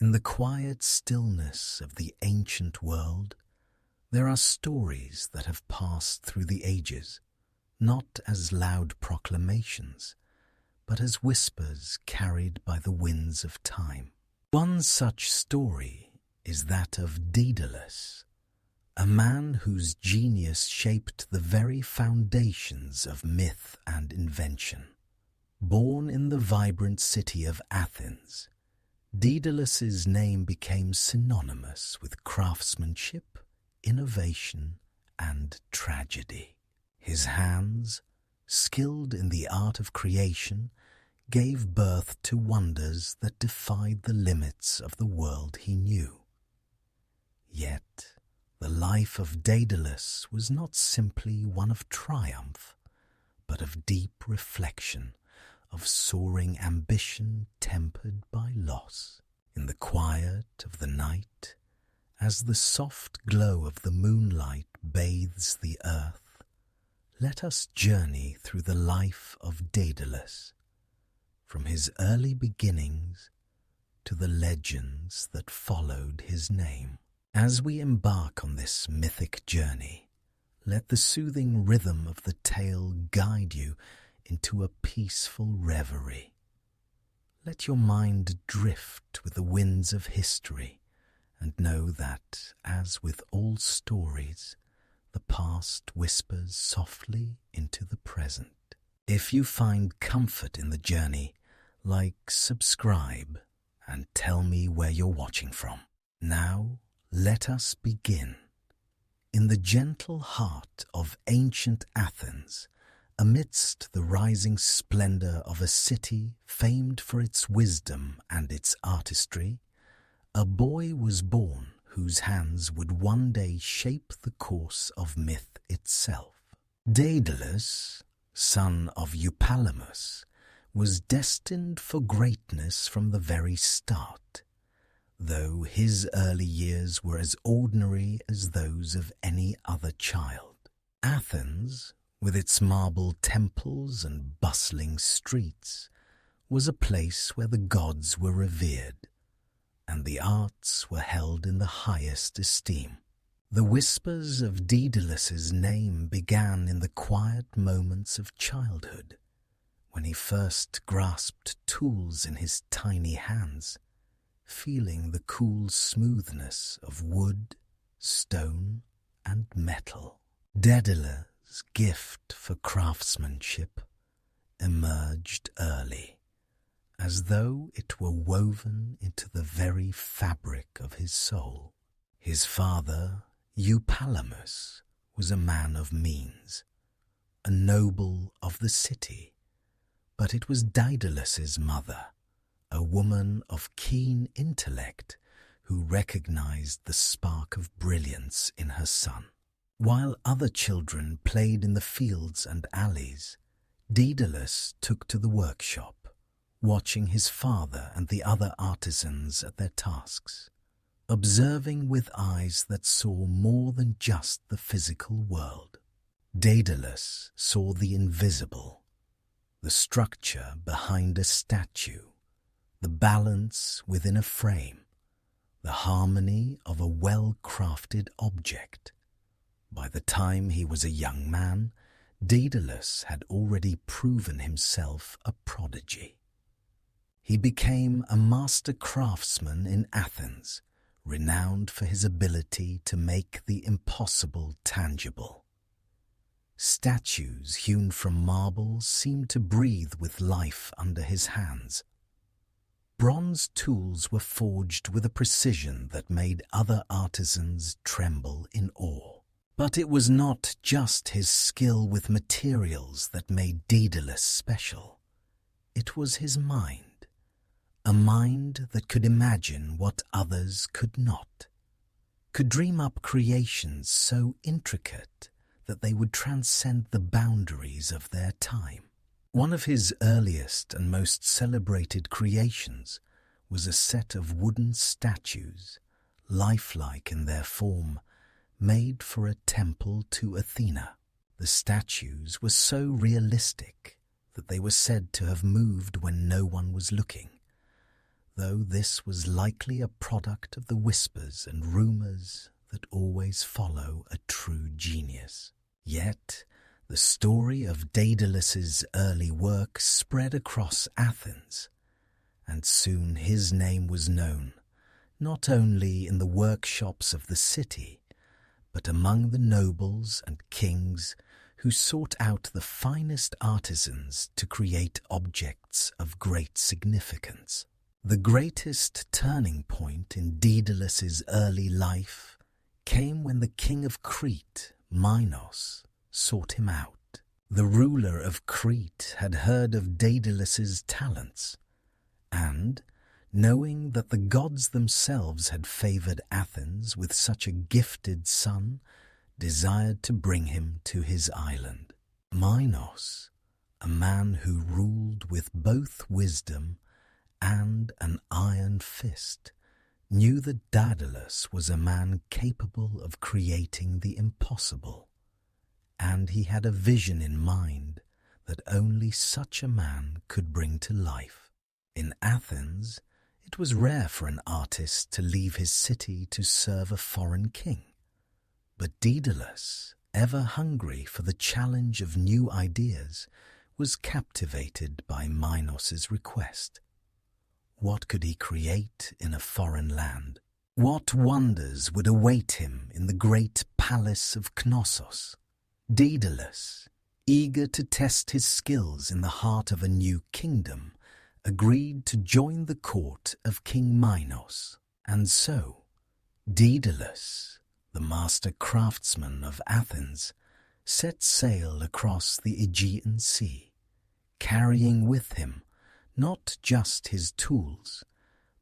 In the quiet stillness of the ancient world, there are stories that have passed through the ages, not as loud proclamations, but as whispers carried by the winds of time. One such story is that of Daedalus, a man whose genius shaped the very foundations of myth and invention. Born in the vibrant city of Athens, Daedalus's name became synonymous with craftsmanship, innovation, and tragedy. His hands, skilled in the art of creation, gave birth to wonders that defied the limits of the world he knew. Yet, the life of Daedalus was not simply one of triumph, but of deep reflection, of soaring ambition tempered by loss. In the quiet of the night, as the soft glow of the moonlight bathes the earth, let us journey through the life of Daedalus, from his early beginnings to the legends that followed his name. As we embark on this mythic journey, let the soothing rhythm of the tale guide you into a peaceful reverie. Let your mind drift with the winds of history, and know that, as with all stories, the past whispers softly into the present. If you find comfort in the journey, like, subscribe, and tell me where you're watching from. Now, let us begin. In the gentle heart of ancient Athens, amidst the rising splendor of a city famed for its wisdom and its artistry, a boy was born whose hands would one day shape the course of myth itself. Daedalus, son of Eupalamous, was destined for greatness from the very start, though his early years were as ordinary as those of any other child. Athens, with its marble temples and bustling streets, was a place where the gods were revered, and the arts were held in the highest esteem. The whispers of Daedalus's name began in the quiet moments of childhood, when he first grasped tools in his tiny hands, feeling the cool smoothness of wood, stone, and metal. Daedalus' gift for craftsmanship emerged early, as though it were woven into the very fabric of his soul. His father, Eupalamous, was a man of means, a noble of the city, but it was Daedalus's mother, a woman of keen intellect, who recognized the spark of brilliance in her son. While other children played in the fields and alleys, Daedalus took to the workshop, watching his father and the other artisans at their tasks, observing with eyes that saw more than just the physical world. Daedalus saw the invisible, the structure behind a statue, the balance within a frame, the harmony of a well-crafted object. By the time he was a young man, Daedalus had already proven himself a prodigy. He became a master craftsman in Athens, renowned for his ability to make the impossible tangible. Statues hewn from marble seemed to breathe with life under his hands. Bronze tools were forged with a precision that made other artisans tremble in awe. But it was not just his skill with materials that made Daedalus special. It was his mind, a mind that could imagine what others could not, could dream up creations so intricate that they would transcend the boundaries of their time. One of his earliest and most celebrated creations was a set of wooden statues, lifelike in their form, made for a temple to Athena. The statues were so realistic that they were said to have moved when no one was looking, though this was likely a product of the whispers and rumors that always follow a true genius. Yet, the story of Daedalus's early work spread across Athens, and soon his name was known, not only in the workshops of the city, but among the nobles and kings who sought out the finest artisans to create objects of great significance. The greatest turning point in Daedalus's early life came when the king of Crete, Minos, sought him out. The ruler of Crete had heard of Daedalus's talents, and, knowing that the gods themselves had favored Athens with such a gifted son, desired to bring him to his island. Minos, a man who ruled with both wisdom and an iron fist, knew that Daedalus was a man capable of creating the impossible, and he had a vision in mind that only such a man could bring to life. In Athens, it was rare for an artist to leave his city to serve a foreign king. But Daedalus, ever hungry for the challenge of new ideas, was captivated by Minos's request. What could he create in a foreign land? What wonders would await him in the great palace of Knossos? Daedalus, eager to test his skills in the heart of a new kingdom, agreed to join the court of King Minos. And so, Daedalus, the master craftsman of Athens, set sail across the Aegean Sea, carrying with him not just his tools,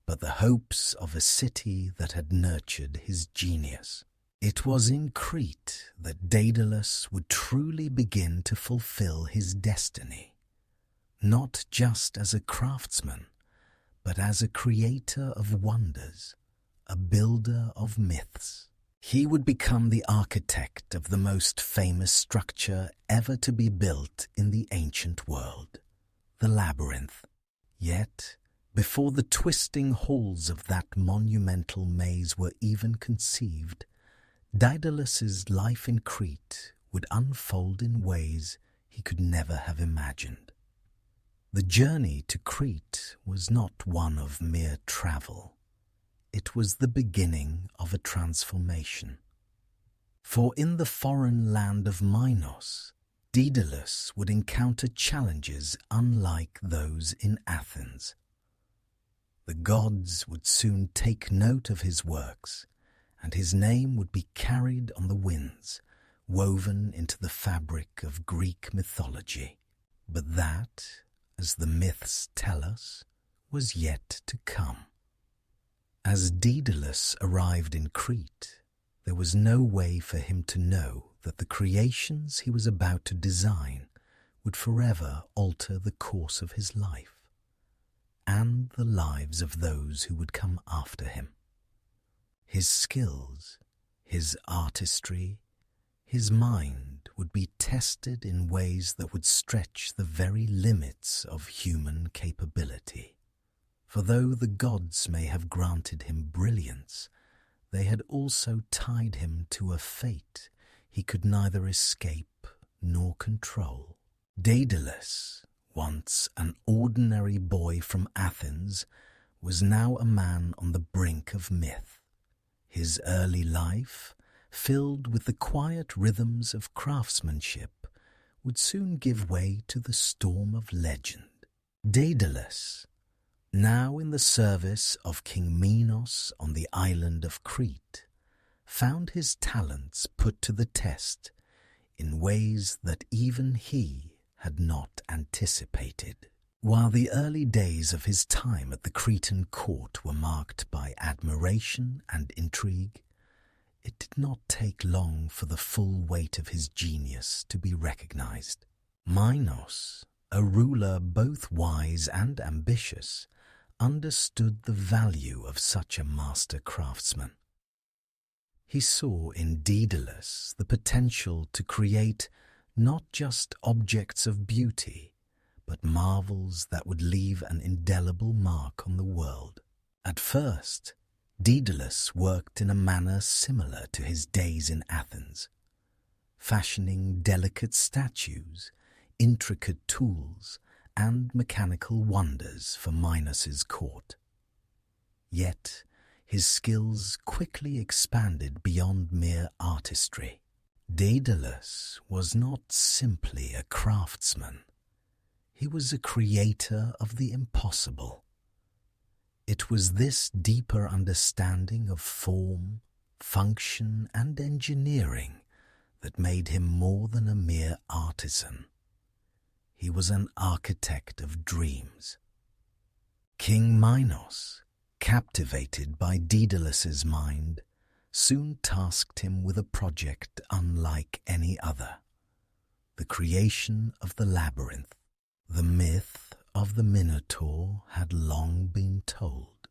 but the hopes of a city that had nurtured his genius. It was in Crete that Daedalus would truly begin to fulfill his destiny, not just as a craftsman, but as a creator of wonders, a builder of myths. He would become the architect of the most famous structure ever to be built in the ancient world, the labyrinth. Yet, before the twisting halls of that monumental maze were even conceived, Daedalus's life in Crete would unfold in ways he could never have imagined. The journey to Crete was not one of mere travel. It was the beginning of a transformation. For in the foreign land of Minos, Daedalus would encounter challenges unlike those in Athens. The gods would soon take note of his works, and his name would be carried on the winds, woven into the fabric of Greek mythology. But that, as the myths tell us, was yet to come. As Daedalus arrived in Crete, there was no way for him to know that the creations he was about to design would forever alter the course of his life, and the lives of those who would come after him. His skills, his artistry, his mind would be tested in ways that would stretch the very limits of human capability. For though the gods may have granted him brilliance, they had also tied him to a fate he could neither escape nor control. Daedalus, once an ordinary boy from Athens, was now a man on the brink of myth. His early life, filled with the quiet rhythms of craftsmanship, would soon give way to the storm of legend. Daedalus, now in the service of King Minos on the island of Crete, found his talents put to the test in ways that even he had not anticipated. While the early days of his time at the Cretan court were marked by admiration and intrigue, it did not take long for the full weight of his genius to be recognized. Minos, a ruler both wise and ambitious, understood the value of such a master craftsman. He saw in Daedalus the potential to create not just objects of beauty, but marvels that would leave an indelible mark on the world. At first, Daedalus worked in a manner similar to his days in Athens, fashioning delicate statues, intricate tools, and mechanical wonders for Minos's court. Yet, his skills quickly expanded beyond mere artistry. Daedalus was not simply a craftsman. He was a creator of the impossible. It was this deeper understanding of form, function, and engineering that made him more than a mere artisan. He was an architect of dreams. King Minos, captivated by Daedalus's mind, soon tasked him with a project unlike any other: the creation of the labyrinth. The myth of the Minotaur had long been told,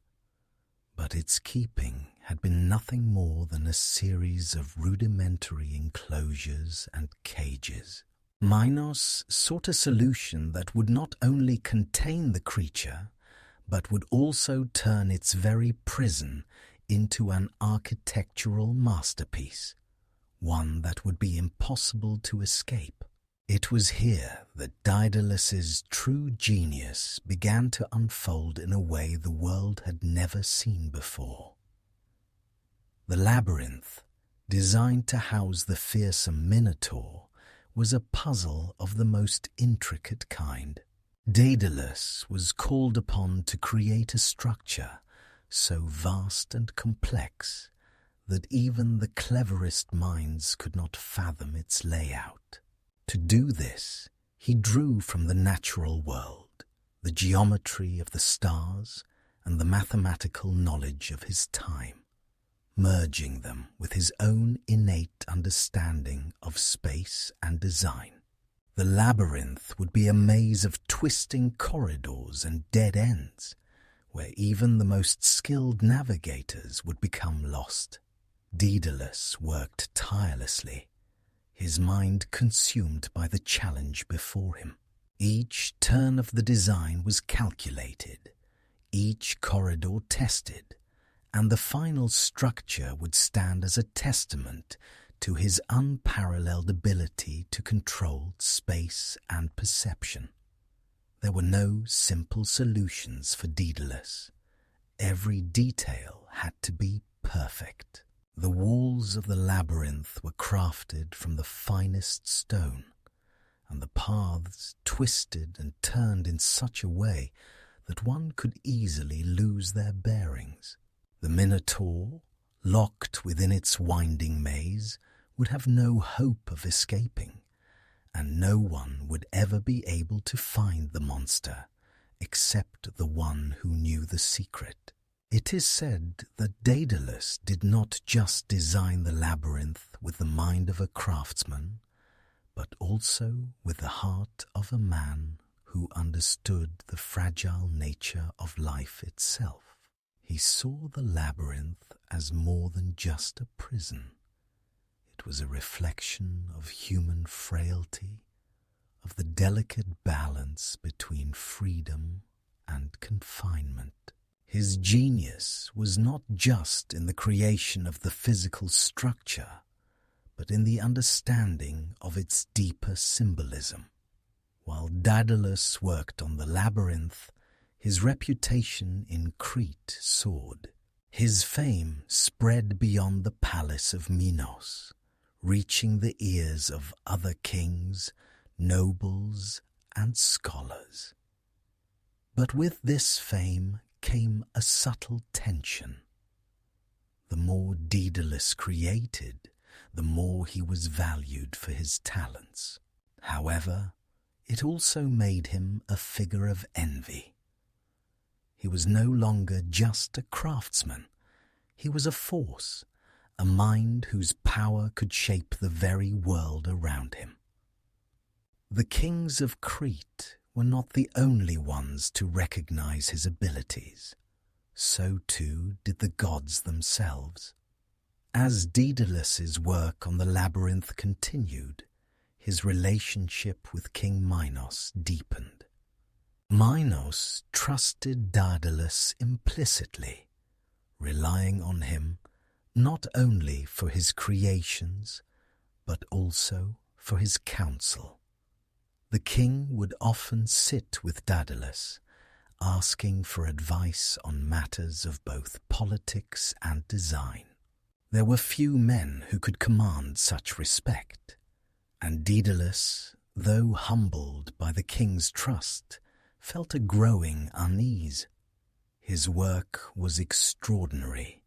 but its keeping had been nothing more than a series of rudimentary enclosures and cages. Minos sought a solution that would not only contain the creature, but would also turn its very prison into an architectural masterpiece, one that would be impossible to escape. It was here that Daedalus's true genius began to unfold in a way the world had never seen before. The labyrinth, designed to house the fearsome Minotaur, was a puzzle of the most intricate kind. Daedalus was called upon to create a structure so vast and complex that even the cleverest minds could not fathom its layout. To do this, he drew from the natural world, the geometry of the stars, and the mathematical knowledge of his time, merging them with his own innate understanding of space and design. The labyrinth would be a maze of twisting corridors and dead ends, where even the most skilled navigators would become lost. Daedalus worked tirelessly, his mind consumed by the challenge before him. Each turn of the design was calculated, each corridor tested, and the final structure would stand as a testament to his unparalleled ability to control space and perception. There were no simple solutions for Daedalus. Every detail had to be perfect. The walls of the labyrinth were crafted from the finest stone, and the paths twisted and turned in such a way that one could easily lose their bearings. The Minotaur, locked within its winding maze, would have no hope of escaping, and no one would ever be able to find the monster except the one who knew the secret. It is said that Daedalus did not just design the labyrinth with the mind of a craftsman, but also with the heart of a man who understood the fragile nature of life itself. He saw the labyrinth as more than just a prison. It was a reflection of human frailty, of the delicate balance between freedom and confinement. His genius was not just in the creation of the physical structure, but in the understanding of its deeper symbolism. While Daedalus worked on the labyrinth, his reputation in Crete soared. His fame spread beyond the palace of Minos, reaching the ears of other kings, nobles, and scholars. But with this fame came a subtle tension. The more Daedalus created, the more he was valued for his talents. However, it also made him a figure of envy. He was no longer just a craftsman. He was a force, a mind whose power could shape the very world around him. The kings of Crete were not the only ones to recognize his abilities. So too did the gods themselves. As Daedalus's work on the labyrinth continued, his relationship with King Minos deepened. Minos trusted Daedalus implicitly, relying on him not only for his creations, but also for his counsel. The king would often sit with Daedalus, asking for advice on matters of both politics and design. There were few men who could command such respect, and Daedalus, though humbled by the king's trust, felt a growing unease. His work was extraordinary,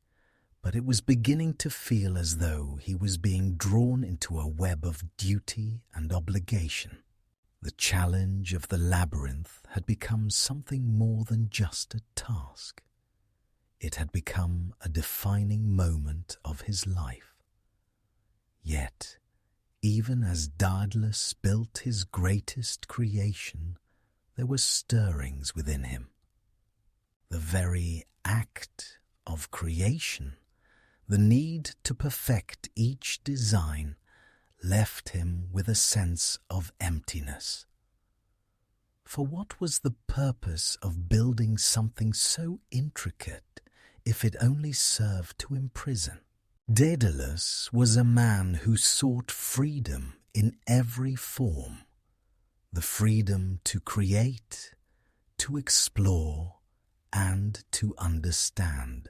but it was beginning to feel as though he was being drawn into a web of duty and obligation. The challenge of the labyrinth had become something more than just a task. It had become a defining moment of his life. Yet, even as Daedalus built his greatest creation, there were stirrings within him. The very act of creation, the need to perfect each design, left him with a sense of emptiness. For what was the purpose of building something so intricate if it only served to imprison? Daedalus was a man who sought freedom in every form, the freedom to create, to explore, and to understand.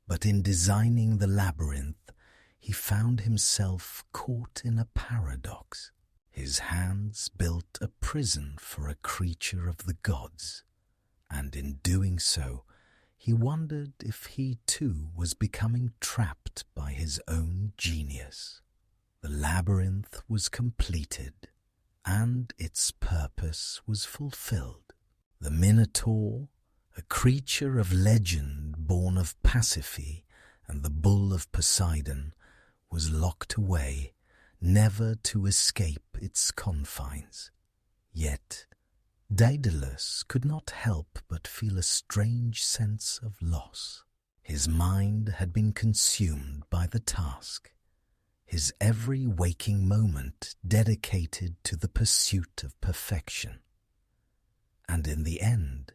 But in designing the labyrinth, he found himself caught in a paradox. His hands built a prison for a creature of the gods, and in doing so, he wondered if he too was becoming trapped by his own genius. The labyrinth was completed, and its purpose was fulfilled. The Minotaur, a creature of legend born of Pasiphae and the bull of Poseidon, was locked away, never to escape its confines. Yet Daedalus could not help but feel a strange sense of loss. His mind had been consumed by the task, his every waking moment dedicated to the pursuit of perfection. And in the end,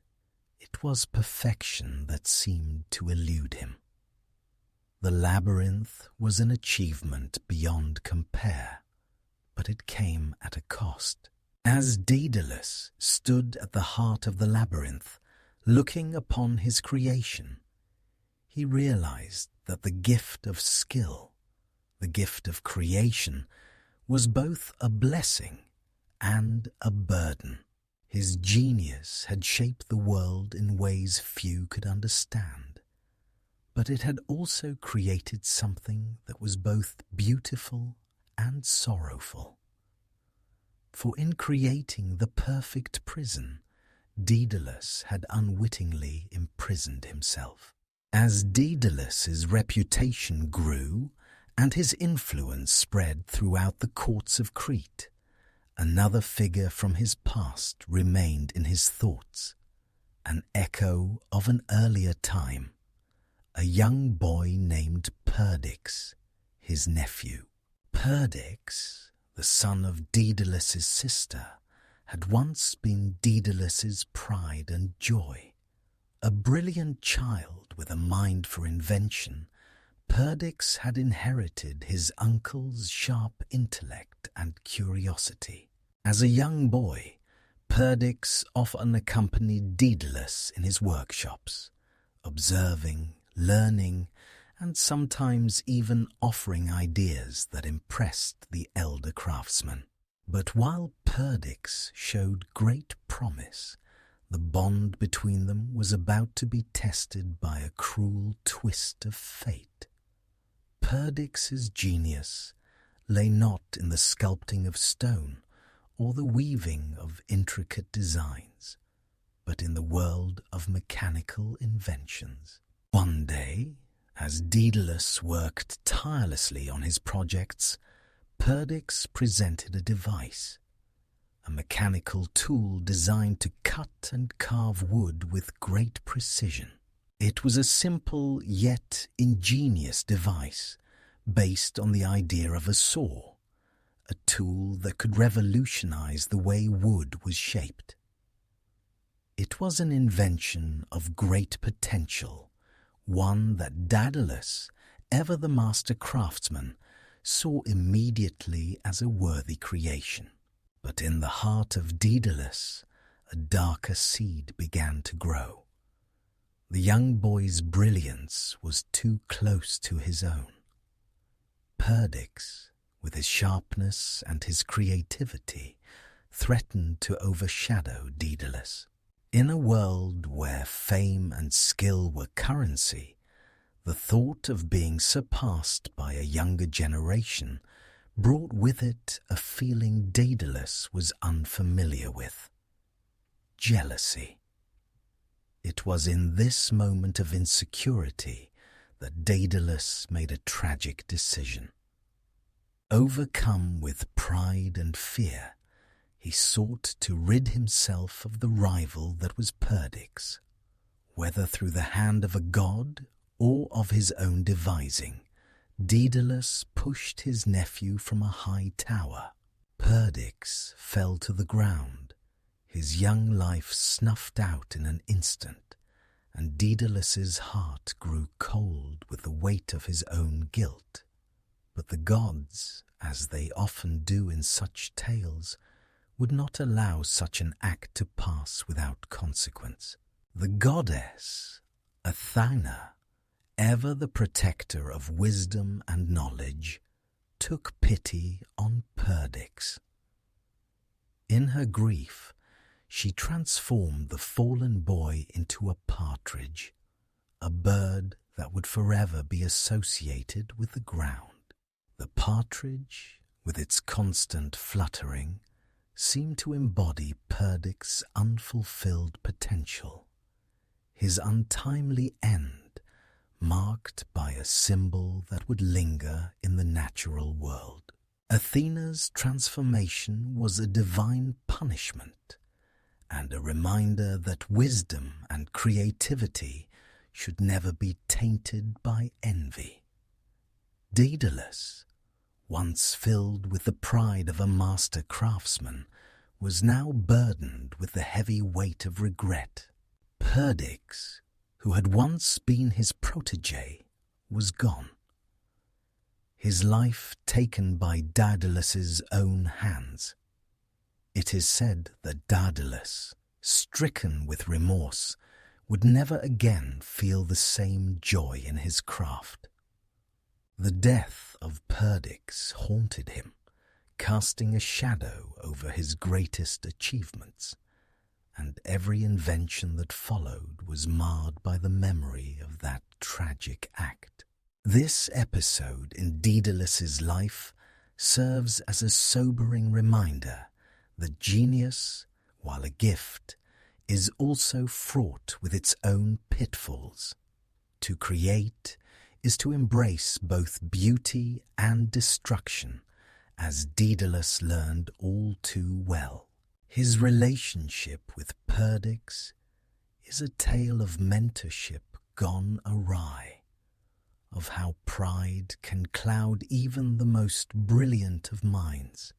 it was perfection that seemed to elude him. The labyrinth was an achievement beyond compare, but it came at a cost. As Daedalus stood at the heart of the labyrinth, looking upon his creation, he realized that the gift of skill, the gift of creation, was both a blessing and a burden. His genius had shaped the world in ways few could understand, but it had also created something that was both beautiful and sorrowful. For in creating the perfect prison, Daedalus had unwittingly imprisoned himself. As Daedalus's reputation grew and his influence spread throughout the courts of Crete, another figure from his past remained in his thoughts, an echo of an earlier time, a young boy named Perdix, his nephew. Perdix, the son of Daedalus's sister, had once been Daedalus's pride and joy. A brilliant child with a mind for invention, Perdix had inherited his uncle's sharp intellect and curiosity. As a young boy, Perdix often accompanied Daedalus in his workshops, observing, learning, and sometimes even offering ideas that impressed the elder craftsman. But while Perdix showed great promise, the bond between them was about to be tested by a cruel twist of fate. Perdix's genius lay not in the sculpting of stone or the weaving of intricate designs, but in the world of mechanical inventions. One day, as Daedalus worked tirelessly on his projects, Perdix presented a device, a mechanical tool designed to cut and carve wood with great precision. It was a simple yet ingenious device based on the idea of a saw, a tool that could revolutionize the way wood was shaped. It was an invention of great potential, one that Daedalus, ever the master craftsman, saw immediately as a worthy creation. But in the heart of Daedalus, a darker seed began to grow. The young boy's brilliance was too close to his own. Perdix, with his sharpness and his creativity, threatened to overshadow Daedalus. In a world where fame and skill were currency, the thought of being surpassed by a younger generation brought with it a feeling Daedalus was unfamiliar with: jealousy. It was in this moment of insecurity that Daedalus made a tragic decision. Overcome with pride and fear, he sought to rid himself of the rival that was Perdix. Whether through the hand of a god or of his own devising, Daedalus pushed his nephew from a high tower. Perdix fell to the ground, his young life snuffed out in an instant, and Daedalus's heart grew cold with the weight of his own guilt. But the gods, as they often do in such tales, would not allow such an act to pass without consequence. The goddess, Athena, ever the protector of wisdom and knowledge, took pity on Perdix. In her grief, she transformed the fallen boy into a partridge, a bird that would forever be associated with the ground. The partridge, with its constant fluttering, seemed to embody Perdix's unfulfilled potential, his untimely end marked by a symbol that would linger in the natural world. Athena's transformation was a divine punishment and a reminder that wisdom and creativity should never be tainted by envy. Daedalus, once filled with the pride of a master craftsman, was now burdened with the heavy weight of regret. Perdix, who had once been his protege, was gone. His life taken by Daedalus's own hands. It is said that Daedalus, stricken with remorse, would never again feel the same joy in his craft. The death of Perdix haunted him, casting a shadow over his greatest achievements, and every invention that followed was marred by the memory of that tragic act. This episode in Daedalus's life serves as a sobering reminder that genius, while a gift, is also fraught with its own pitfalls. To create is to embrace both beauty and destruction, as Daedalus learned all too well. His relationship with Perdix is a tale of mentorship gone awry, of how pride can cloud even the most brilliant of minds,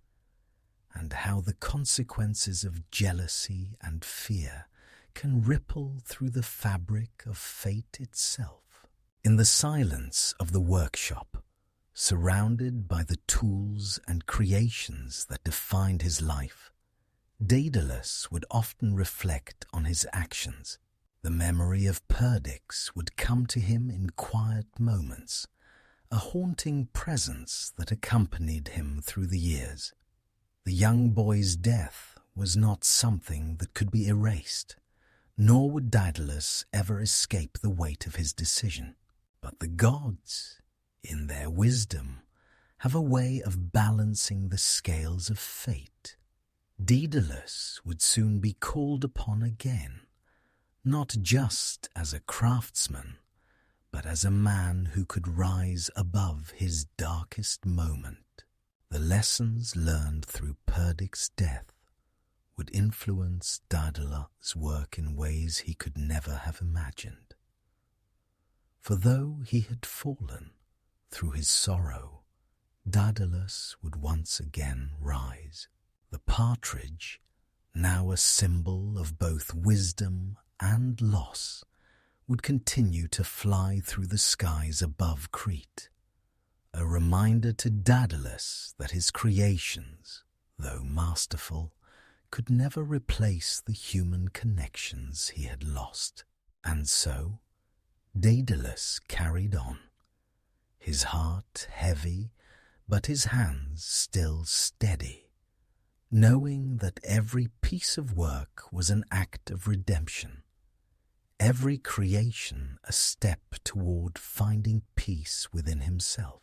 and how the consequences of jealousy and fear can ripple through the fabric of fate itself. In the silence of the workshop, surrounded by the tools and creations that defined his life, Daedalus would often reflect on his actions. The memory of Perdix would come to him in quiet moments, a haunting presence that accompanied him through the years. The young boy's death was not something that could be erased, nor would Daedalus ever escape the weight of his decision. But the gods, in their wisdom, have a way of balancing the scales of fate. Daedalus would soon be called upon again, not just as a craftsman, but as a man who could rise above his darkest moment. The lessons learned through Perdix's death would influence Daedalus' work in ways he could never have imagined. For though he had fallen, through his sorrow, Daedalus would once again rise. The partridge, now a symbol of both wisdom and loss, would continue to fly through the skies above Crete, a reminder to Daedalus that his creations, though masterful, could never replace the human connections he had lost. And so, Daedalus carried on, his heart heavy, but his hands still steady, knowing that every piece of work was an act of redemption, every creation a step toward finding peace within himself.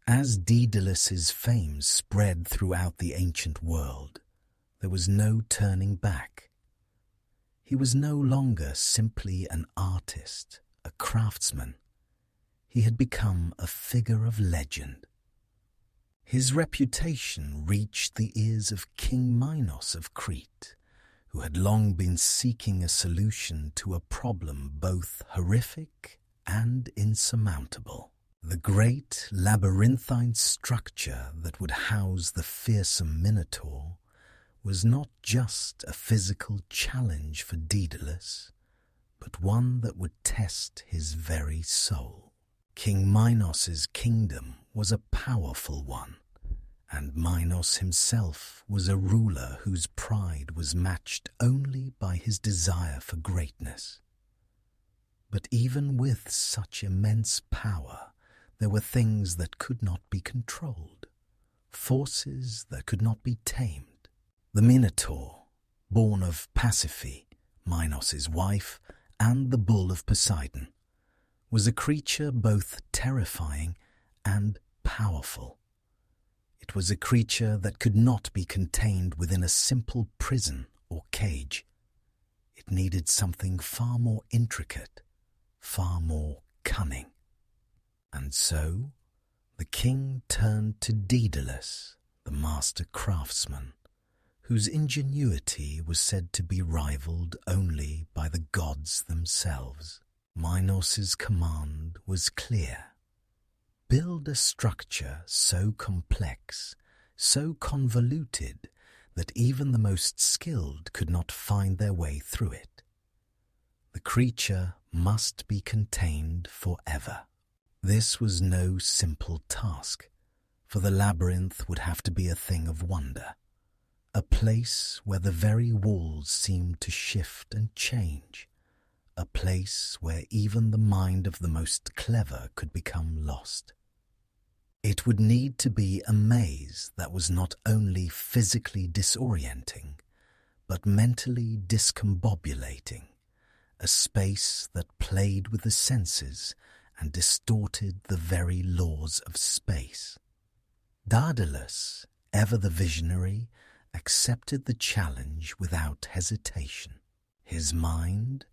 As Daedalus's fame spread throughout the ancient world, there was no turning back. He was no longer simply an artist, a craftsman. He had become a figure of legend. His reputation reached the ears of King Minos of Crete, who had long been seeking a solution to a problem both horrific and insurmountable. The great labyrinthine structure that would house the fearsome Minotaur was not just a physical challenge for Daedalus, but one that would test his very soul. King Minos's kingdom was a powerful one, and Minos himself was a ruler whose pride was matched only by his desire for greatness. But even with such immense power, there were things that could not be controlled, forces that could not be tamed. The Minotaur, born of Pasiphae, Minos's wife, and the bull of Poseidon, was a creature both terrifying and powerful. It was a creature that could not be contained within a simple prison or cage. It needed something far more intricate, far more cunning. And so, the king turned to Daedalus, the master craftsman, whose ingenuity was said to be rivaled only by the gods themselves. Minos's command was clear. Build a structure so complex, so convoluted, that even the most skilled could not find their way through it. The creature must be contained forever. This was no simple task, for the labyrinth would have to be a thing of wonder, a place where the very walls seemed to shift and change, a place where even the mind of the most clever could become lost. It would need to be a maze that was not only physically disorienting, but mentally discombobulating, a space that played with the senses and distorted the very laws of space. Daedalus, ever the visionary, accepted the challenge without hesitation. His mind,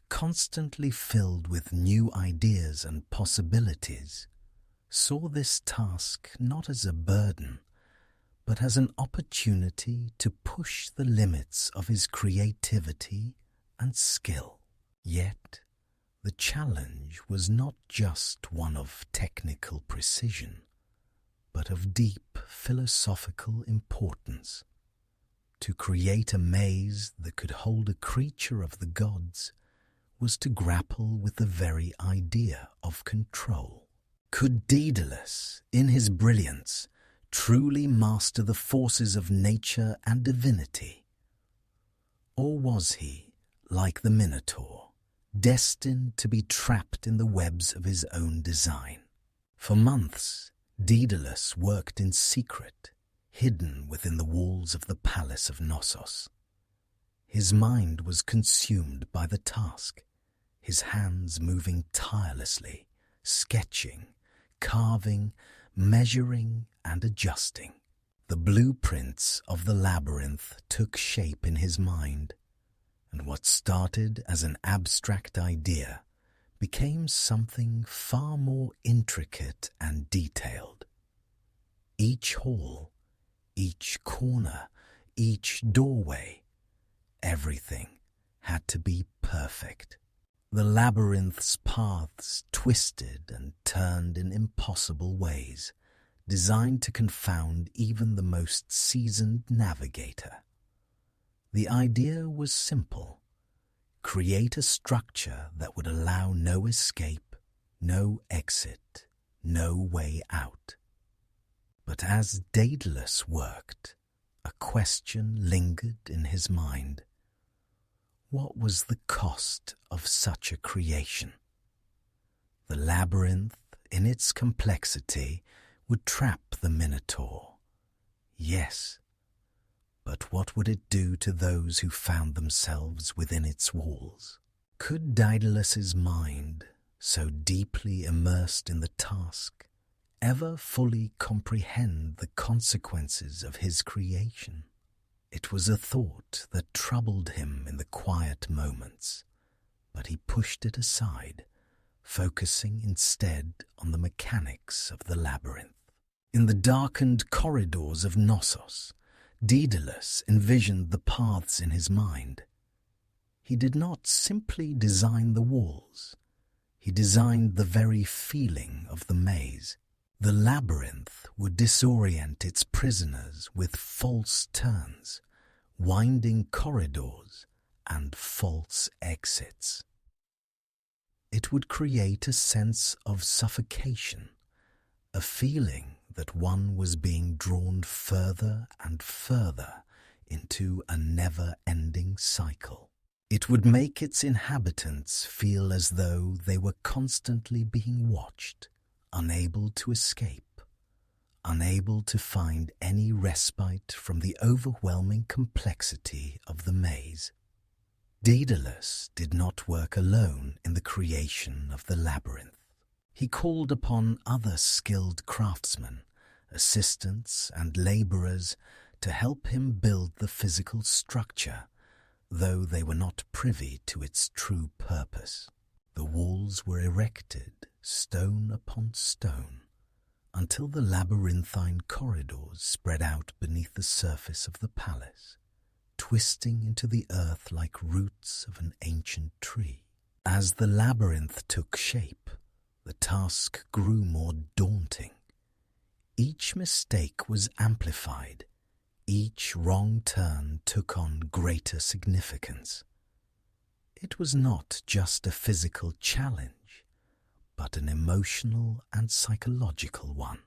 constantly filled with new ideas and possibilities, saw this task not as a burden, but as an opportunity to push the limits of his creativity and skill. Yet, the challenge was not just one of technical precision, but of deep philosophical importance. To create a maze that could hold a creature of the gods was to grapple with the very idea of control. Could Daedalus, in his brilliance, truly master the forces of nature and divinity? Or was he, like the Minotaur, destined to be trapped in the webs of his own design? For months, Daedalus worked in secret, hidden within the walls of the palace of Knossos. His mind was consumed by the task, his hands moving tirelessly, sketching, carving, measuring, and adjusting. The blueprints of the labyrinth took shape in his mind, and what started as an abstract idea became something far more intricate and detailed. Each hall, each corner, each doorway, everything had to be perfect. The labyrinth's paths twisted and turned in impossible ways, designed to confound even the most seasoned navigator. The idea was simple: create a structure that would allow no escape, no exit, no way out. But as Daedalus worked, a question lingered in his mind. What was the cost of such a creation? The labyrinth, in its complexity, would trap the Minotaur. Yes, but what would it do to those who found themselves within its walls? Could Daedalus's mind, so deeply immersed in the task, ever fully comprehend the consequences of his creation? It was a thought that troubled him in the quiet moments, but he pushed it aside, focusing instead on the mechanics of the labyrinth. In the darkened corridors of Knossos, Daedalus envisioned the paths in his mind. He did not simply design the walls, he designed the very feeling of the maze. The labyrinth would disorient its prisoners with false turns, winding corridors, and false exits. It would create a sense of suffocation, a feeling that one was being drawn further and further into a never-ending cycle. It would make its inhabitants feel as though they were constantly being watched, unable to escape, unable to find any respite from the overwhelming complexity of the maze. Daedalus did not work alone in the creation of the labyrinth. He called upon other skilled craftsmen, assistants and laborers to help him build the physical structure, though they were not privy to its true purpose. The walls were erected, stone upon stone, until the labyrinthine corridors spread out beneath the surface of the palace, twisting into the earth like roots of an ancient tree. As the labyrinth took shape, the task grew more daunting. Each mistake was amplified. Each wrong turn took on greater significance. It was not just a physical challenge, but an emotional and psychological one.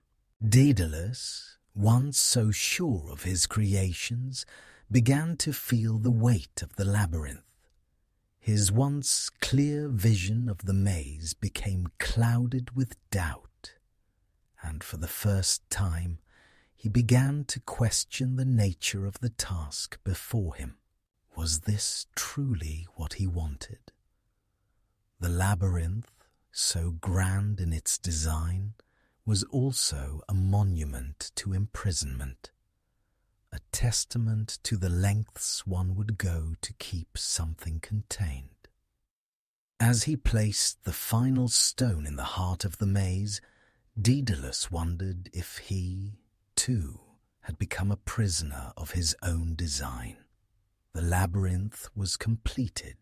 Daedalus, once so sure of his creations, began to feel the weight of the labyrinth. His once clear vision of the maze became clouded with doubt, and for the first time he began to question the nature of the task before him. Was this truly what he wanted? The labyrinth, so grand in its design, was also a monument to imprisonment, a testament to the lengths one would go to keep something contained. As he placed the final stone in the heart of the maze, Daedalus wondered if he, too, had become a prisoner of his own design. The labyrinth was completed,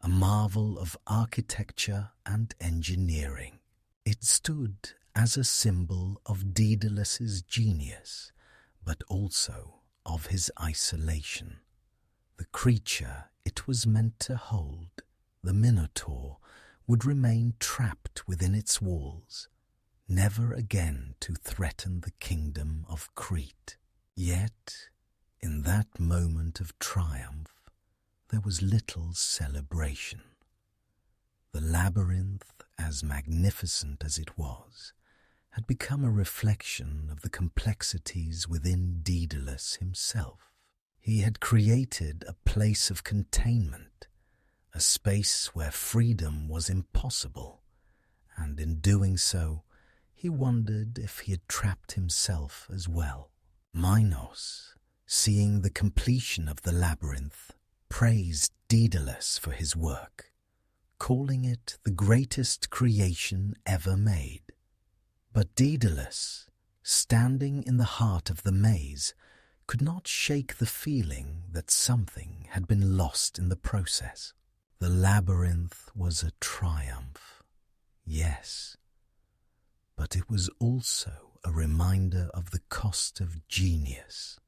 a marvel of architecture and engineering. It stood as a symbol of Daedalus's genius, but also of his isolation. The creature it was meant to hold, the Minotaur, would remain trapped within its walls, never again to threaten the kingdom of Crete. Yet, in that moment of triumph, there was little celebration. The labyrinth, as magnificent as it was, had become a reflection of the complexities within Daedalus himself. He had created a place of containment, a space where freedom was impossible, and in doing so, he wondered if he had trapped himself as well. Minos, seeing the completion of the labyrinth, praised Daedalus for his work, calling it the greatest creation ever made. But Daedalus, standing in the heart of the maze, could not shake the feeling that something had been lost in the process. The labyrinth was a triumph, yes, but it was also a reminder of the cost of genius,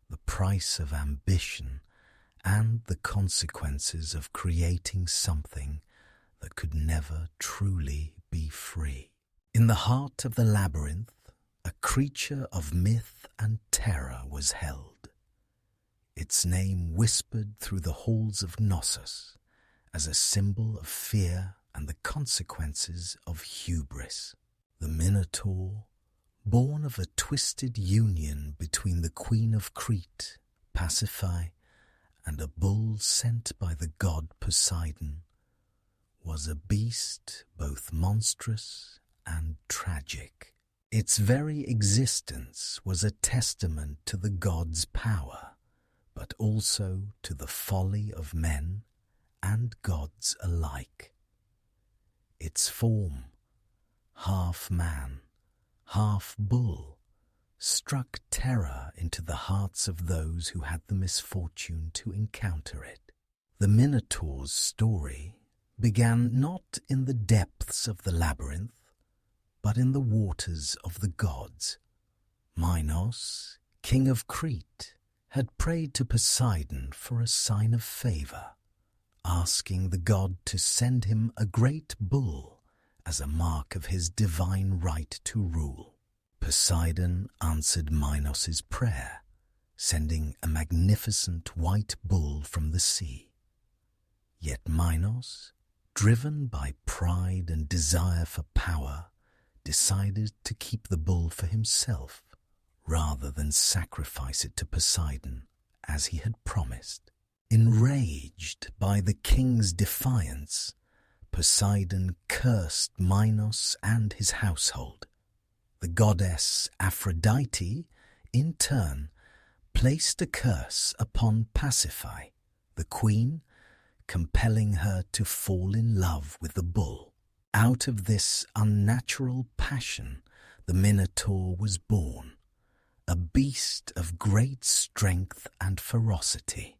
the price of ambition, and the consequences of creating something that could never truly be free. In the heart of the labyrinth, a creature of myth and terror was held. Its name whispered through the halls of Knossos as a symbol of fear and the consequences of hubris. The Minotaur, born of a twisted union between the Queen of Crete, Pasiphae, and a bull sent by the god Poseidon, was a beast both monstrous and tragic. Its very existence was a testament to the god's power, but also to the folly of men and gods alike. Its form, half man, half bull, struck terror into the hearts of those who had the misfortune to encounter it. The Minotaur's story began not in the depths of the labyrinth, but in the waters of the gods. Minos, king of Crete, had prayed to Poseidon for a sign of favor, asking the god to send him a great bull as a mark of his divine right to rule. Poseidon answered Minos's prayer, sending a magnificent white bull from the sea. Yet Minos, driven by pride and desire for power, decided to keep the bull for himself rather than sacrifice it to Poseidon as he had promised. Enraged by the king's defiance, Poseidon cursed Minos and his household. The goddess Aphrodite, in turn, placed a curse upon Pasiphae, the queen, compelling her to fall in love with the bull. Out of this unnatural passion, the Minotaur was born, a beast of great strength and ferocity.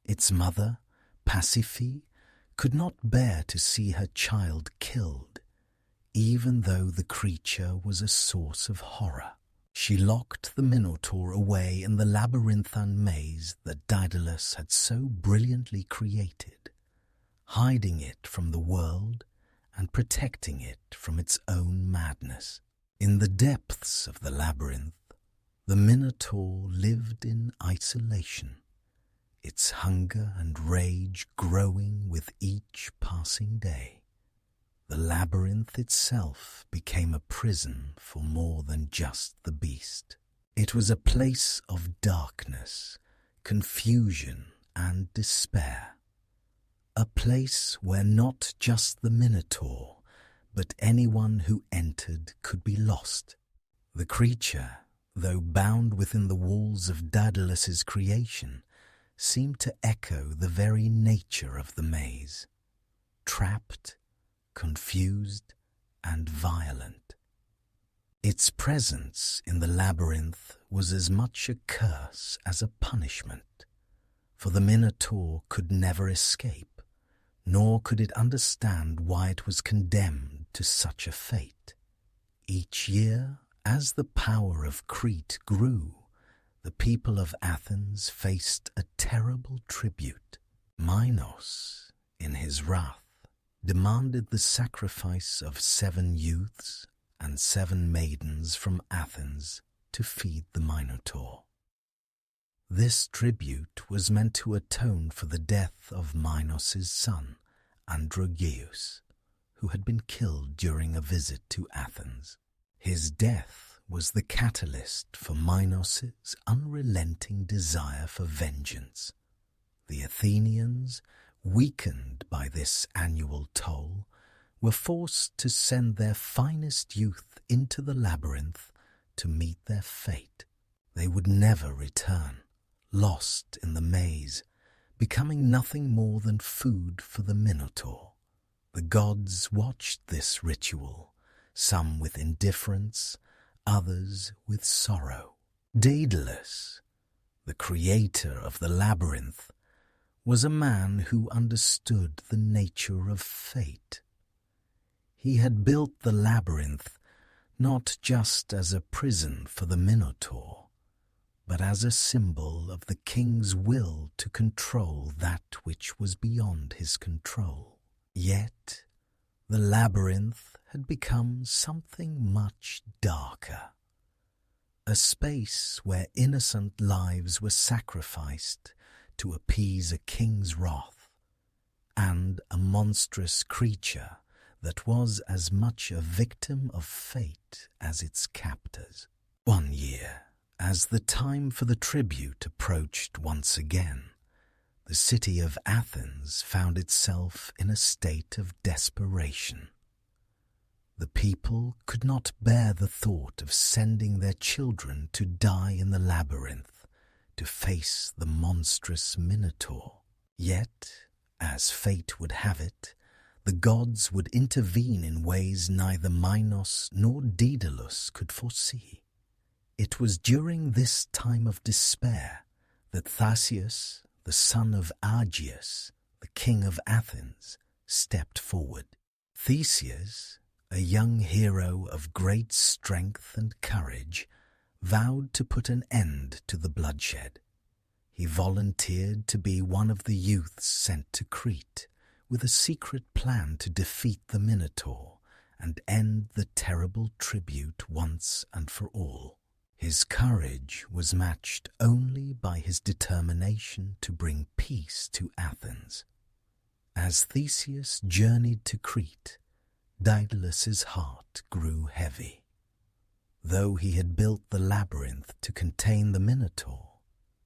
Its mother, Pasiphae, could not bear to see her child killed, even though the creature was a source of horror. She locked the Minotaur away in the labyrinthine maze that Daedalus had so brilliantly created, hiding it from the world and protecting it from its own madness. In the depths of the labyrinth, the Minotaur lived in isolation, its hunger and rage growing with each passing day. The labyrinth itself became a prison for more than just the beast. It was a place of darkness, confusion, and despair. A place where not just the Minotaur, but anyone who entered could be lost. The creature, though bound within the walls of Daedalus's creation, seemed to echo the very nature of the maze, trapped, confused, and violent. Its presence in the labyrinth was as much a curse as a punishment, for the Minotaur could never escape, nor could it understand why it was condemned to such a fate. Each year, as the power of Crete grew, the people of Athens faced a terrible tribute. Minos, in his wrath, demanded the sacrifice of 7 youths and 7 maidens from Athens to feed the Minotaur. This tribute was meant to atone for the death of Minos's son, Androgeus, who had been killed during a visit to Athens. His death was the catalyst for Minos's unrelenting desire for vengeance. The Athenians, weakened by this annual toll, were forced to send their finest youth into the labyrinth to meet their fate. They would never return, lost in the maze, becoming nothing more than food for the Minotaur. The gods watched this ritual, some with indifference, others with sorrow. Daedalus, the creator of the labyrinth, was a man who understood the nature of fate. He had built the labyrinth not just as a prison for the Minotaur, but as a symbol of the king's will to control that which was beyond his control. Yet, the labyrinth had become something much darker. A space where innocent lives were sacrificed to appease a king's wrath, and a monstrous creature that was as much a victim of fate as its captors. One year, as the time for the tribute approached once again, the city of Athens found itself in a state of desperation. The people could not bear the thought of sending their children to die in the labyrinth to face the monstrous Minotaur. Yet, as fate would have it, the gods would intervene in ways neither Minos nor Daedalus could foresee. It was during this time of despair that Theseus, the son of Argeus, the king of Athens, stepped forward. Theseus, a young hero of great strength and courage, vowed to put an end to the bloodshed. He volunteered to be one of the youths sent to Crete with a secret plan to defeat the Minotaur and end the terrible tribute once and for all. His courage was matched only by his determination to bring peace to Athens. As Theseus journeyed to Crete, Daedalus's heart grew heavy. Though he had built the labyrinth to contain the Minotaur,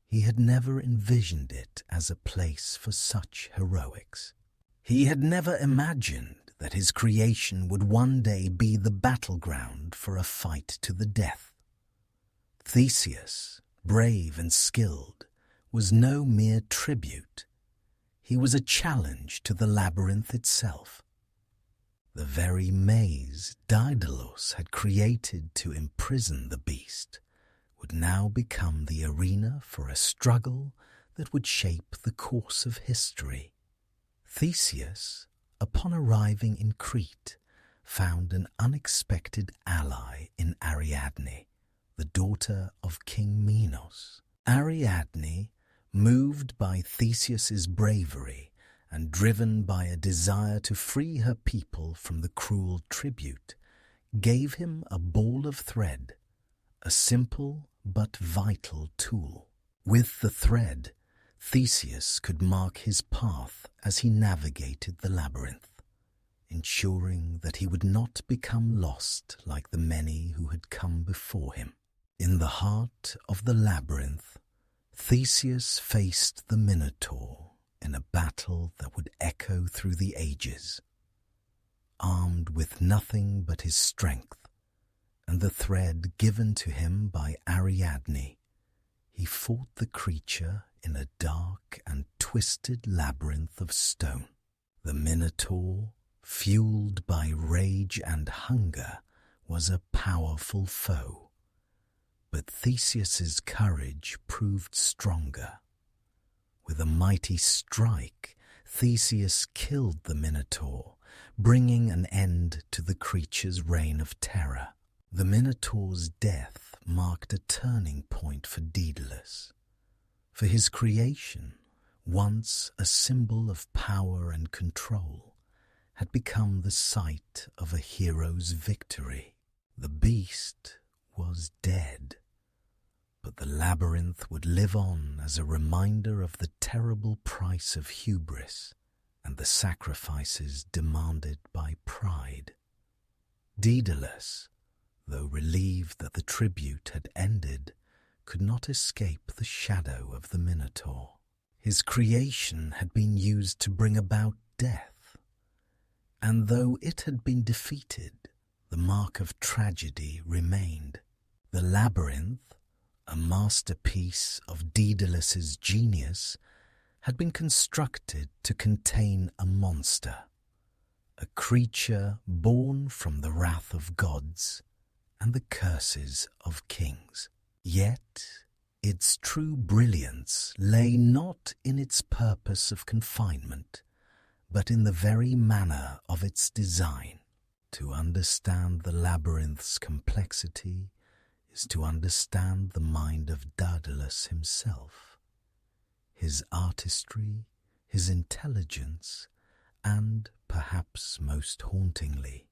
he had never envisioned it as a place for such heroics. He had never imagined that his creation would one day be the battleground for a fight to the death. Theseus, brave and skilled, was no mere tribute. He was a challenge to the labyrinth itself. The very maze Daedalus had created to imprison the beast would now become the arena for a struggle that would shape the course of history. Theseus, upon arriving in Crete, found an unexpected ally in Ariadne, the daughter of King Minos. Ariadne, moved by Theseus's bravery and driven by a desire to free her people from the cruel tribute, gave him a ball of thread, a simple but vital tool. With the thread, Theseus could mark his path as he navigated the labyrinth, ensuring that he would not become lost like the many who had come before him. In the heart of the labyrinth, Theseus faced the Minotaur in a battle that would echo through the ages. Armed with nothing but his strength and the thread given to him by Ariadne, he fought the creature in a dark and twisted labyrinth of stone. The Minotaur, fueled by rage and hunger, was a powerful foe. But Theseus's courage proved stronger. With a mighty strike, Theseus killed the Minotaur, bringing an end to the creature's reign of terror. The Minotaur's death marked a turning point for Daedalus. For his creation, once a symbol of power and control, had become the site of a hero's victory. The beast was dead, but the labyrinth would live on as a reminder of the terrible price of hubris and the sacrifices demanded by pride. Daedalus, though relieved that the tribute had ended, could not escape the shadow of the Minotaur. His creation had been used to bring about death, and though it had been defeated, the mark of tragedy remained. The labyrinth, a masterpiece of Daedalus's genius, had been constructed to contain a monster, a creature born from the wrath of gods and the curses of kings. Yet its true brilliance lay not in its purpose of confinement, but in the very manner of its design. To understand the labyrinth's complexity is to understand the mind of Daedalus himself, his artistry, his intelligence, and, perhaps most hauntingly,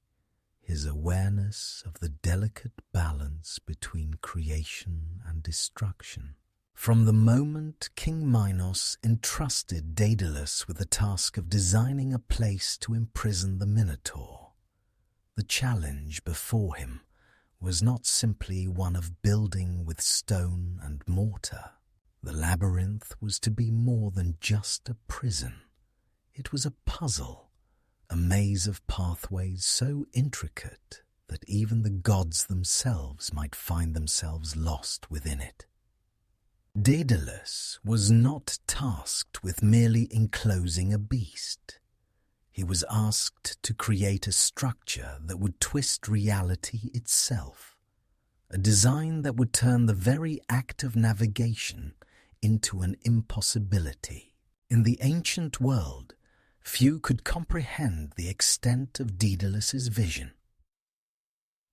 his awareness of the delicate balance between creation and destruction. From the moment King Minos entrusted Daedalus with the task of designing a place to imprison the Minotaur, the challenge before him was not simply one of building with stone and mortar. The labyrinth was to be more than just a prison. It was a puzzle, a maze of pathways so intricate that even the gods themselves might find themselves lost within it. Daedalus was not tasked with merely enclosing a beast. He was asked to create a structure that would twist reality itself, a design that would turn the very act of navigation into an impossibility. In the ancient world, few could comprehend the extent of Daedalus's vision.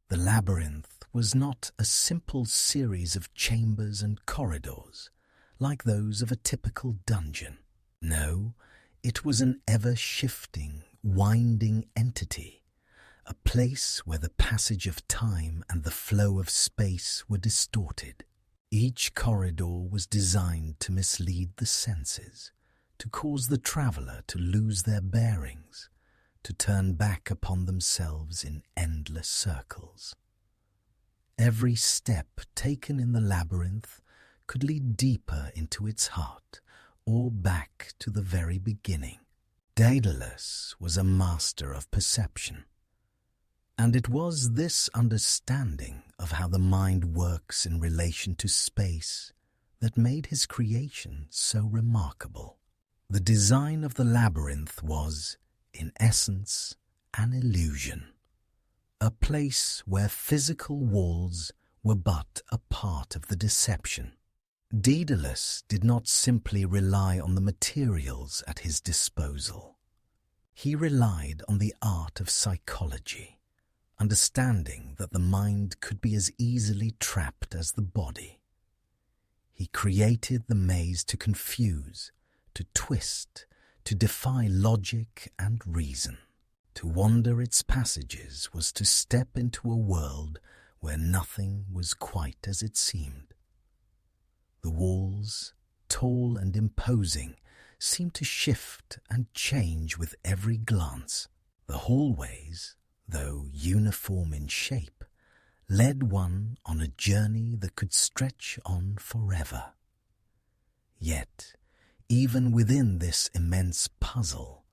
The labyrinth was not a simple series of chambers and corridors, like those of a typical dungeon. No, it was an ever-shifting, winding entity, a place where the passage of time and the flow of space were distorted. Each corridor was designed to mislead the senses, to cause the traveller to lose their bearings, to turn back upon themselves in endless circles. Every step taken in the labyrinth could lead deeper into its heart or back to the very beginning. Daedalus was a master of perception, and it was this understanding of how the mind works in relation to space that made his creation so remarkable. The design of the labyrinth was, in essence, an illusion, a place where physical walls were but a part of the deception. Daedalus did not simply rely on the materials at his disposal. He relied on the art of psychology, understanding that the mind could be as easily trapped as the body. He created the maze to confuse, to twist, to defy logic and reason. To wander its passages was to step into a world where nothing was quite as it seemed. The walls, tall and imposing, seemed to shift and change with every glance. The hallways, though uniform in shape, led one on a journey that could stretch on forever. Yet, even within this immense puzzle,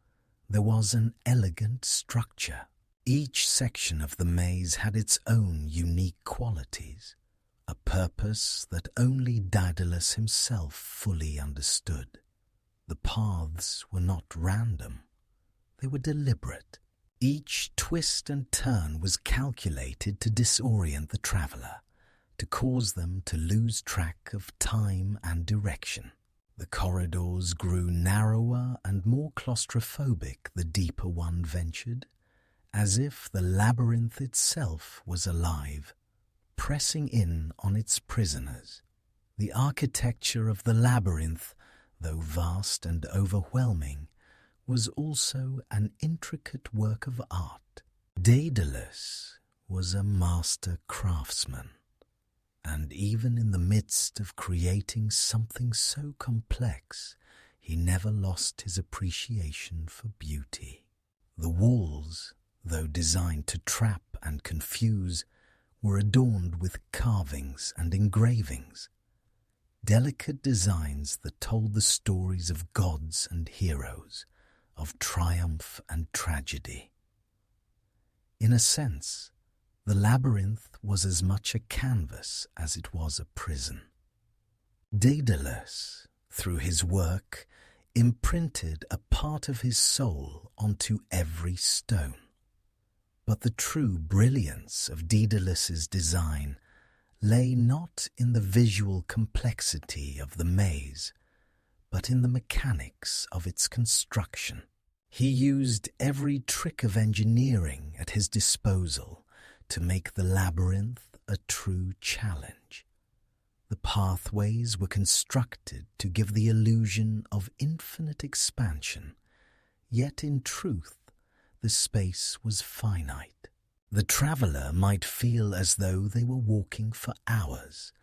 there was an elegant structure. Each section of the maze had its own unique qualities, a purpose that only Daedalus himself fully understood. The paths were not random, they were deliberate. Each twist and turn was calculated to disorient the traveller, to cause them to lose track of time and direction. The corridors grew narrower and more claustrophobic the deeper one ventured, as if the labyrinth itself was alive, pressing in on its prisoners. The architecture of the labyrinth, though vast and overwhelming, was also an intricate work of art. Daedalus was a master craftsman, and even in the midst of creating something so complex, he never lost his appreciation for beauty. The walls, though designed to trap and confuse, were adorned with carvings and engravings, delicate designs that told the stories of gods and heroes, of triumph and tragedy. In a sense, the labyrinth was as much a canvas as it was a prison. Daedalus, through his work, imprinted a part of his soul onto every stone. But the true brilliance of Daedalus's design lay not in the visual complexity of the maze, but in the mechanics of its construction. He used every trick of engineering at his disposal to make the labyrinth a true challenge. The pathways were constructed to give the illusion of infinite expansion, yet in truth the space was finite. The traveller might feel as though they were walking for hours,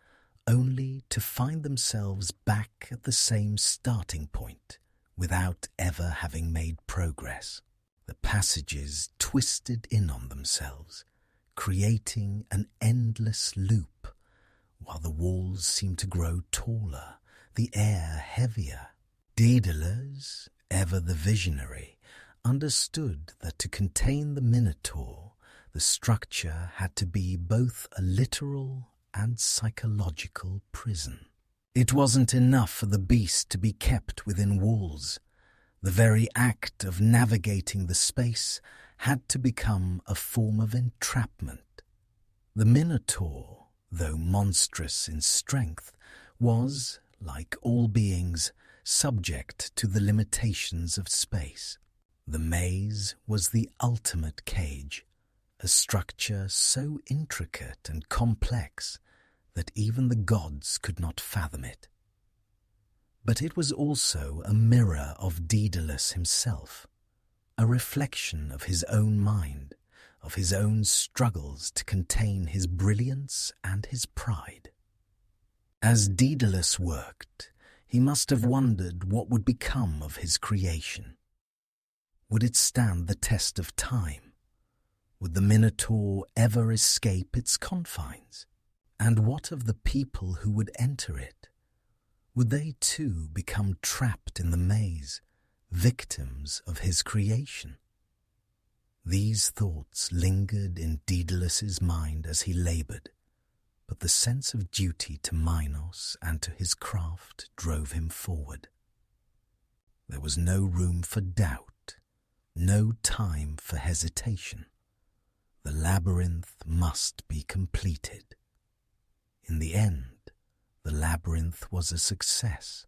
only to find themselves back at the same starting point without ever having made progress. The passages twisted in on themselves, creating an endless loop, while the walls seemed to grow taller, the air heavier. Daedalus, ever the visionary, understood that to contain the Minotaur, the structure had to be both a literal and psychological prison. It wasn't enough for the beast to be kept within walls. The very act of navigating the space had to become a form of entrapment. The Minotaur, though monstrous in strength, was, like all beings, subject to the limitations of space. The maze was the ultimate cage, a structure so intricate and complex that even the gods could not fathom it. But it was also a mirror of Daedalus himself, a reflection of his own mind, of his own struggles to contain his brilliance and his pride. As Daedalus worked, he must have wondered what would become of his creation. Would it stand the test of time? Would the Minotaur ever escape its confines? And what of the people who would enter it? Would they too become trapped in the maze, victims of his creation? These thoughts lingered in Daedalus's mind as he laboured, but the sense of duty to Minos and to his craft drove him forward. There was no room for doubt, no time for hesitation. The labyrinth must be completed. In the end, the labyrinth was a success,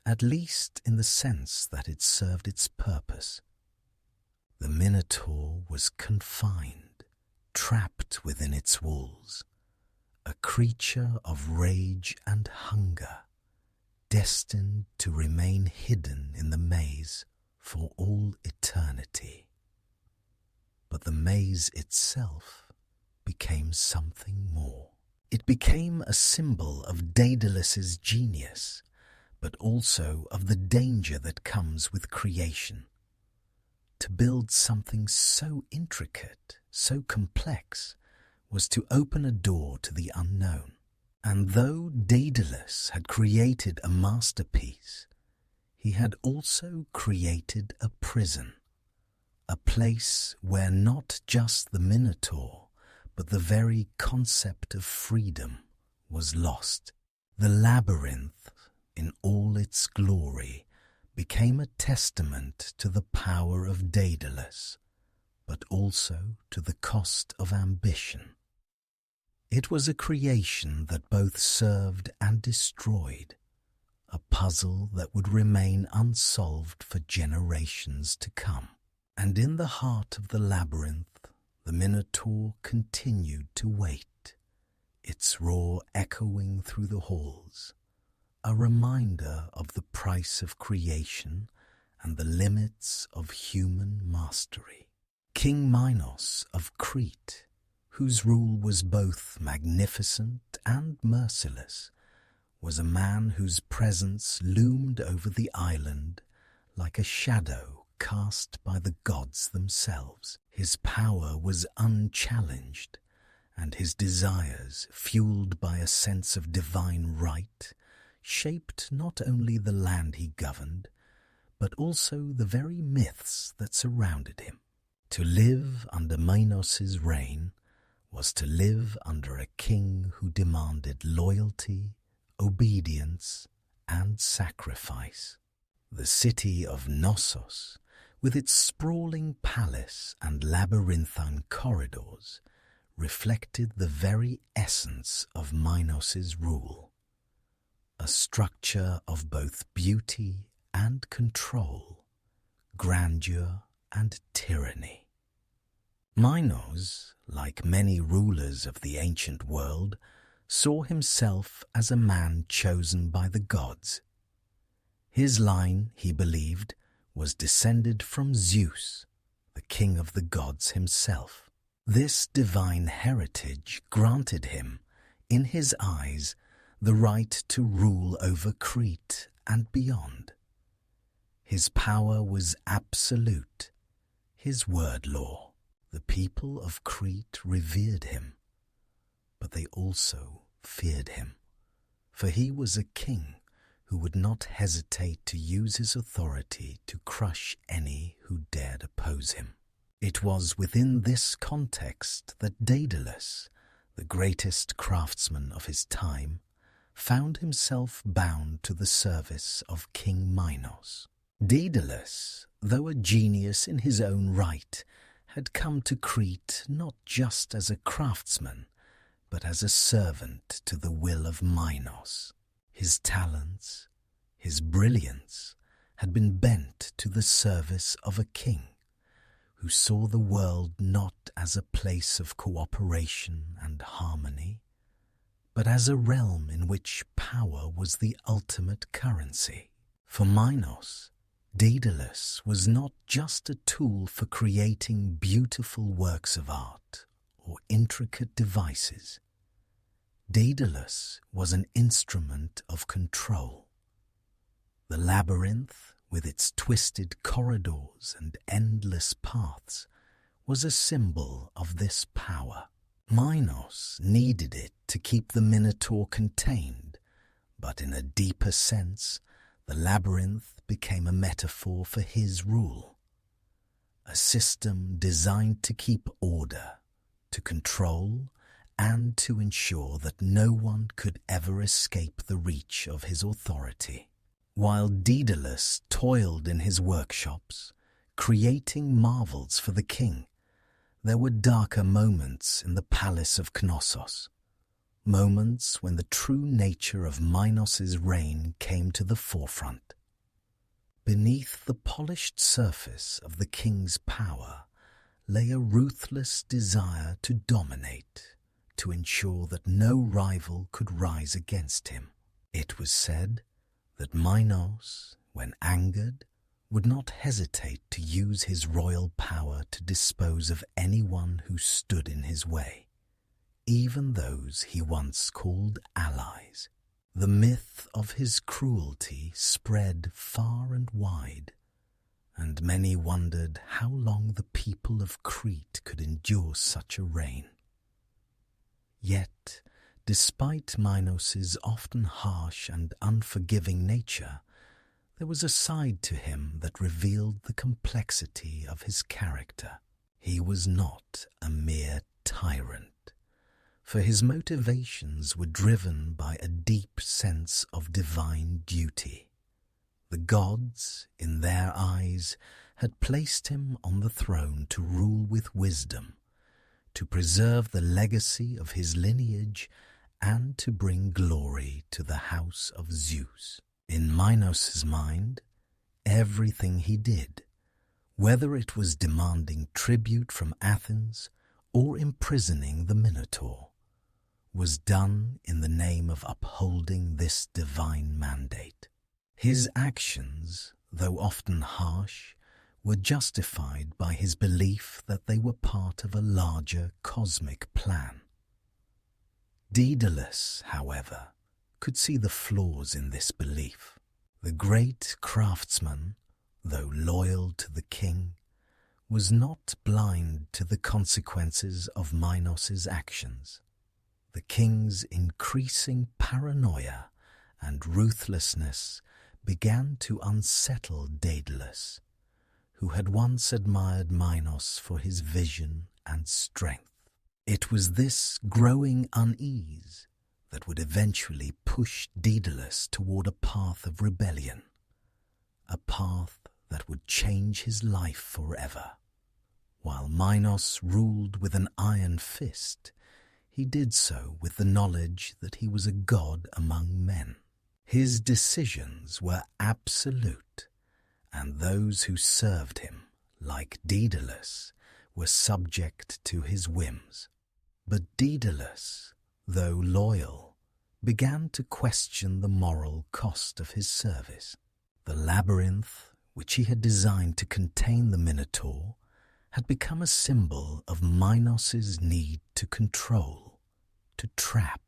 at least in the sense that it served its purpose. The Minotaur was confined, trapped within its walls, a creature of rage and hunger, destined to remain hidden in the maze for all eternity. But the maze itself became something more. It became a symbol of Daedalus's genius, but also of the danger that comes with creation. To build something so intricate, so complex, was to open a door to the unknown. And though Daedalus had created a masterpiece, he had also created a prison, a place where not just the Minotaur, but the very concept of freedom was lost. The labyrinth, in all its glory, became a testament to the power of Daedalus, but also to the cost of ambition. It was a creation that both served and destroyed, a puzzle that would remain unsolved for generations to come. And in the heart of the labyrinth, the Minotaur continued to wait, its roar echoing through the halls, a reminder of the price of creation and the limits of human mastery. King Minos of Crete, whose rule was both magnificent and merciless, was a man whose presence loomed over the island like a shadow cast by the gods themselves. His power was unchallenged, and his desires, fueled by a sense of divine right, shaped not only the land he governed, but also the very myths that surrounded him. To live under Minos's reign was to live under a king who demanded loyalty, obedience, and sacrifice. The city of Knossos, with its sprawling palace and labyrinthine corridors, reflected the very essence of Minos's rule, a structure of both beauty and control, grandeur and tyranny. Minos, like many rulers of the ancient world, saw himself as a man chosen by the gods. His line, he believed, was descended from Zeus, the king of the gods himself. This divine heritage granted him, in his eyes, the right to rule over Crete and beyond. His power was absolute, his word law. The people of Crete revered him, but they also feared him, for he was a king who would not hesitate to use his authority to crush any who dared oppose him. It was within this context that Daedalus, the greatest craftsman of his time, found himself bound to the service of King Minos. Daedalus, though a genius in his own right, had come to Crete not just as a craftsman, but as a servant to the will of Minos. His talents, his brilliance, had been bent to the service of a king who saw the world not as a place of cooperation and harmony, but as a realm in which power was the ultimate currency. For Minos, Daedalus was not just a tool for creating beautiful works of art or intricate devices. Daedalus was an instrument of control. The labyrinth, with its twisted corridors and endless paths, was a symbol of this power. Minos needed it to keep the Minotaur contained, but in a deeper sense, the labyrinth became a metaphor for his rule, a system designed to keep order, to control, and to ensure that no one could ever escape the reach of his authority. While Daedalus toiled in his workshops, creating marvels for the king, there were darker moments in the palace of Knossos, moments when the true nature of Minos's reign came to the forefront. Beneath the polished surface of the king's power lay a ruthless desire to dominate, to ensure that no rival could rise against him. It was said that Minos, when angered, would not hesitate to use his royal power to dispose of anyone who stood in his way, even those he once called allies. The myth of his cruelty spread far and wide, and many wondered how long the people of Crete could endure such a reign. Yet, despite Minos's often harsh and unforgiving nature, there was a side to him that revealed the complexity of his character. He was not a mere tyrant, for his motivations were driven by a deep sense of divine duty. The gods, in their eyes, had placed him on the throne to rule with wisdom, to preserve the legacy of his lineage, and to bring glory to the house of Zeus. In Minos's mind, everything he did, whether it was demanding tribute from Athens or imprisoning the Minotaur, was done in the name of upholding this divine mandate. His actions, though often harsh, were justified by his belief that they were part of a larger cosmic plan. Daedalus, however, could see the flaws in this belief. The great craftsman, though loyal to the king, was not blind to the consequences of Minos's actions. The king's increasing paranoia and ruthlessness began to unsettle Daedalus, who had once admired Minos for his vision and strength. It was this growing unease that would eventually push Daedalus toward a path of rebellion, a path that would change his life forever. While Minos ruled with an iron fist, he did so with the knowledge that he was a god among men. His decisions were absolute, and those who served him, like Daedalus, were subject to his whims. But Daedalus, though loyal, began to question the moral cost of his service. The labyrinth, which he had designed to contain the Minotaur, had become a symbol of Minos's need to control, to trap,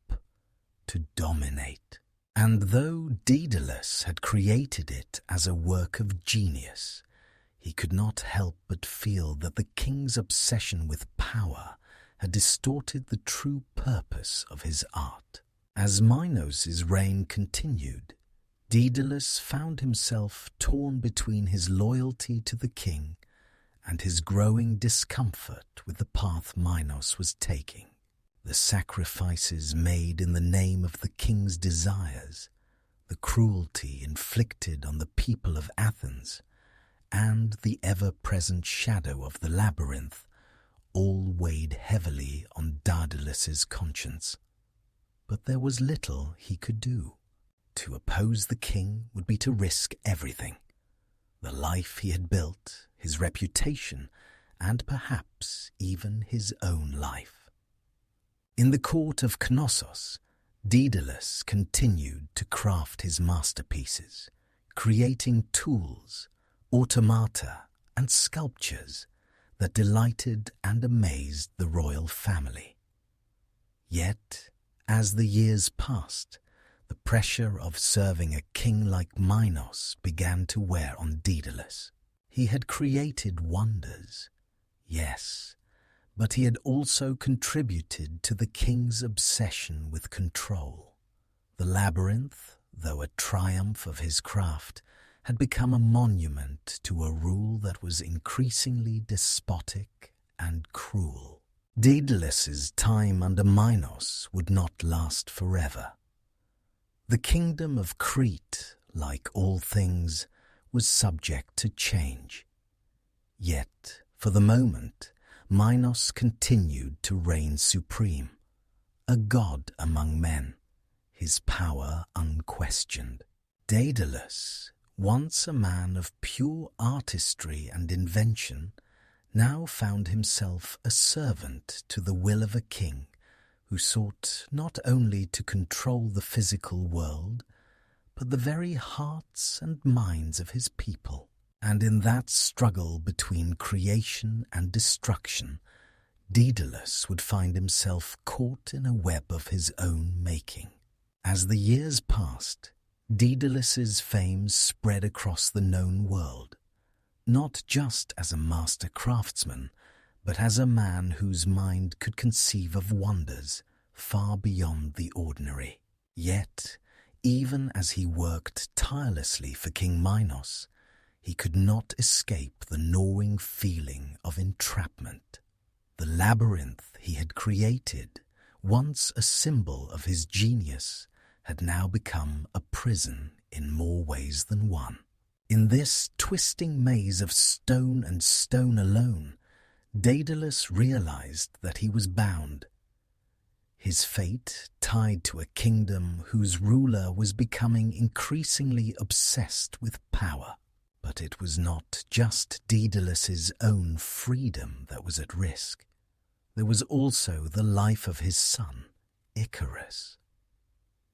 to dominate. And though Daedalus had created it as a work of genius, he could not help but feel that the king's obsession with power had distorted the true purpose of his art. As Minos's reign continued, Daedalus found himself torn between his loyalty to the king and his growing discomfort with the path Minos was taking. The sacrifices made in the name of the king's desires, the cruelty inflicted on the people of Athens, and the ever-present shadow of the labyrinth all weighed heavily on Daedalus's conscience. But there was little he could do. To oppose the king would be to risk everything: the life he had built, his reputation, and perhaps even his own life. In the court of Knossos, Daedalus continued to craft his masterpieces, creating tools, automata, and sculptures that delighted and amazed the royal family. Yet, as the years passed, the pressure of serving a king like Minos began to wear on Daedalus. He had created wonders, yes, but he had also contributed to the king's obsession with control. The labyrinth, though a triumph of his craft, had become a monument to a rule that was increasingly despotic and cruel. Daedalus's time under Minos would not last forever. The kingdom of Crete, like all things, was subject to change. Yet, for the moment, Minos continued to reign supreme, a god among men, his power unquestioned. Daedalus, once a man of pure artistry and invention, now found himself a servant to the will of a king who sought not only to control the physical world, but the very hearts and minds of his people. And in that struggle between creation and destruction, Daedalus would find himself caught in a web of his own making. As the years passed, Daedalus's fame spread across the known world, not just as a master craftsman, but as a man whose mind could conceive of wonders far beyond the ordinary. Yet, even as he worked tirelessly for King Minos, he could not escape the gnawing feeling of entrapment. The labyrinth he had created, once a symbol of his genius, had now become a prison in more ways than one. In this twisting maze of stone and stone alone, Daedalus realized that he was bound. His fate tied to a kingdom whose ruler was becoming increasingly obsessed with power. But it was not just Daedalus's own freedom that was at risk. There was also the life of his son, Icarus.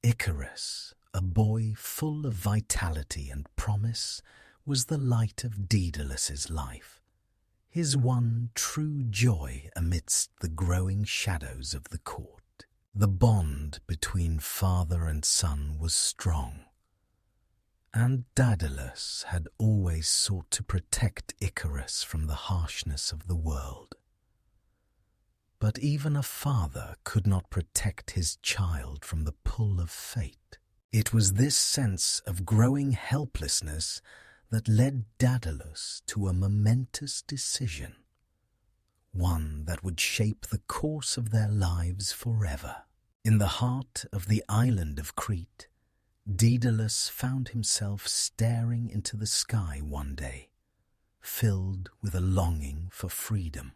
Icarus, a boy full of vitality and promise, was the light of Daedalus's life, his one true joy amidst the growing shadows of the court. The bond between father and son was strong, and Daedalus had always sought to protect Icarus from the harshness of the world. But even a father could not protect his child from the pull of fate. It was this sense of growing helplessness that led Daedalus to a momentous decision, one that would shape the course of their lives forever. In the heart of the island of Crete, Daedalus found himself staring into the sky one day, filled with a longing for freedom.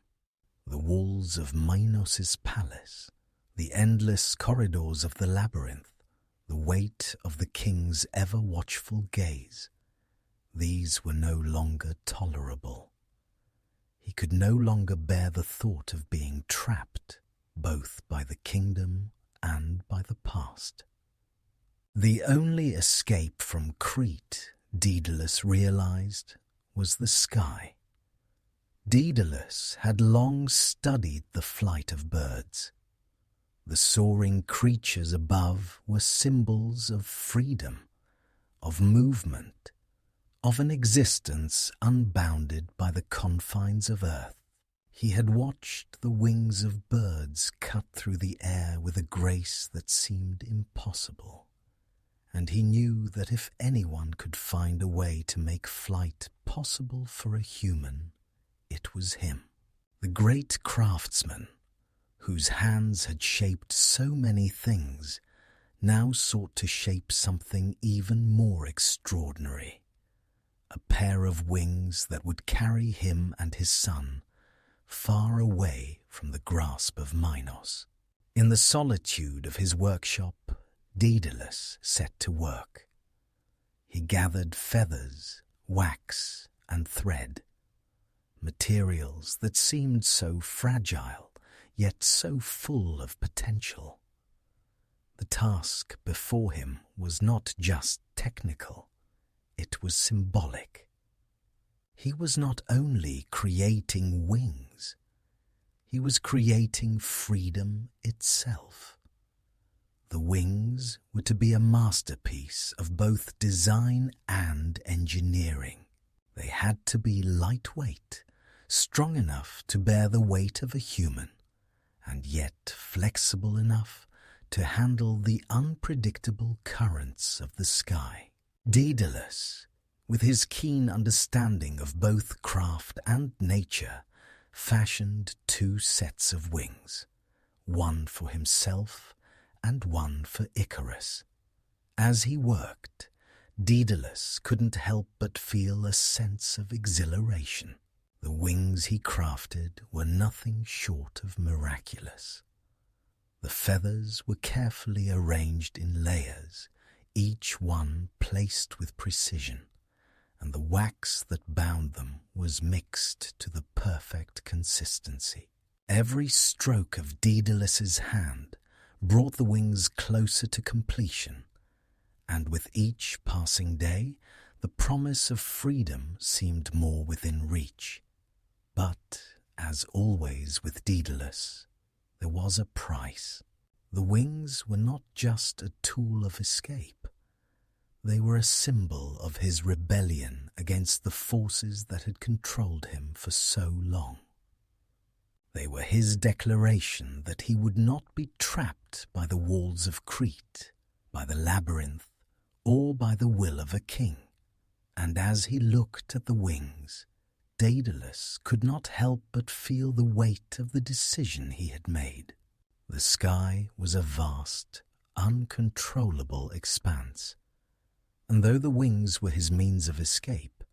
The walls of Minos's palace, the endless corridors of the labyrinth, the weight of the king's ever-watchful gaze, these were no longer tolerable. He could no longer bear the thought of being trapped, both by the kingdom and by the past. The only escape from Crete, Daedalus realized, was the sky. Daedalus had long studied the flight of birds. The soaring creatures above were symbols of freedom, of movement, of an existence unbounded by the confines of earth. He had watched the wings of birds cut through the air with a grace that seemed impossible, and he knew that if anyone could find a way to make flight possible for a human, it was him. The great craftsman, whose hands had shaped so many things, now sought to shape something even more extraordinary. A pair of wings that would carry him and his son far away from the grasp of Minos. In the solitude of his workshop, Daedalus set to work. He gathered feathers, wax, and thread, materials that seemed so fragile, yet so full of potential. The task before him was not just technical, it was symbolic. He was not only creating wings, he was creating freedom itself. The wings were to be a masterpiece of both design and engineering. They had to be lightweight, strong enough to bear the weight of a human, and yet flexible enough to handle the unpredictable currents of the sky. Daedalus, with his keen understanding of both craft and nature, fashioned two sets of wings, one for himself and one for Icarus. As he worked, Daedalus couldn't help but feel a sense of exhilaration. The wings he crafted were nothing short of miraculous. The feathers were carefully arranged in layers, each one placed with precision, and the wax that bound them was mixed to the perfect consistency. Every stroke of Daedalus's hand brought the wings closer to completion, and with each passing day, the promise of freedom seemed more within reach. But, as always with Daedalus, there was a price. The wings were not just a tool of escape. They were a symbol of his rebellion against the forces that had controlled him for so long. They were his declaration that he would not be trapped by the walls of Crete, by the labyrinth, or by the will of a king. And as he looked at the wings, Daedalus could not help but feel the weight of the decision he had made. The sky was a vast, uncontrollable expanse, and though the wings were his means of escape,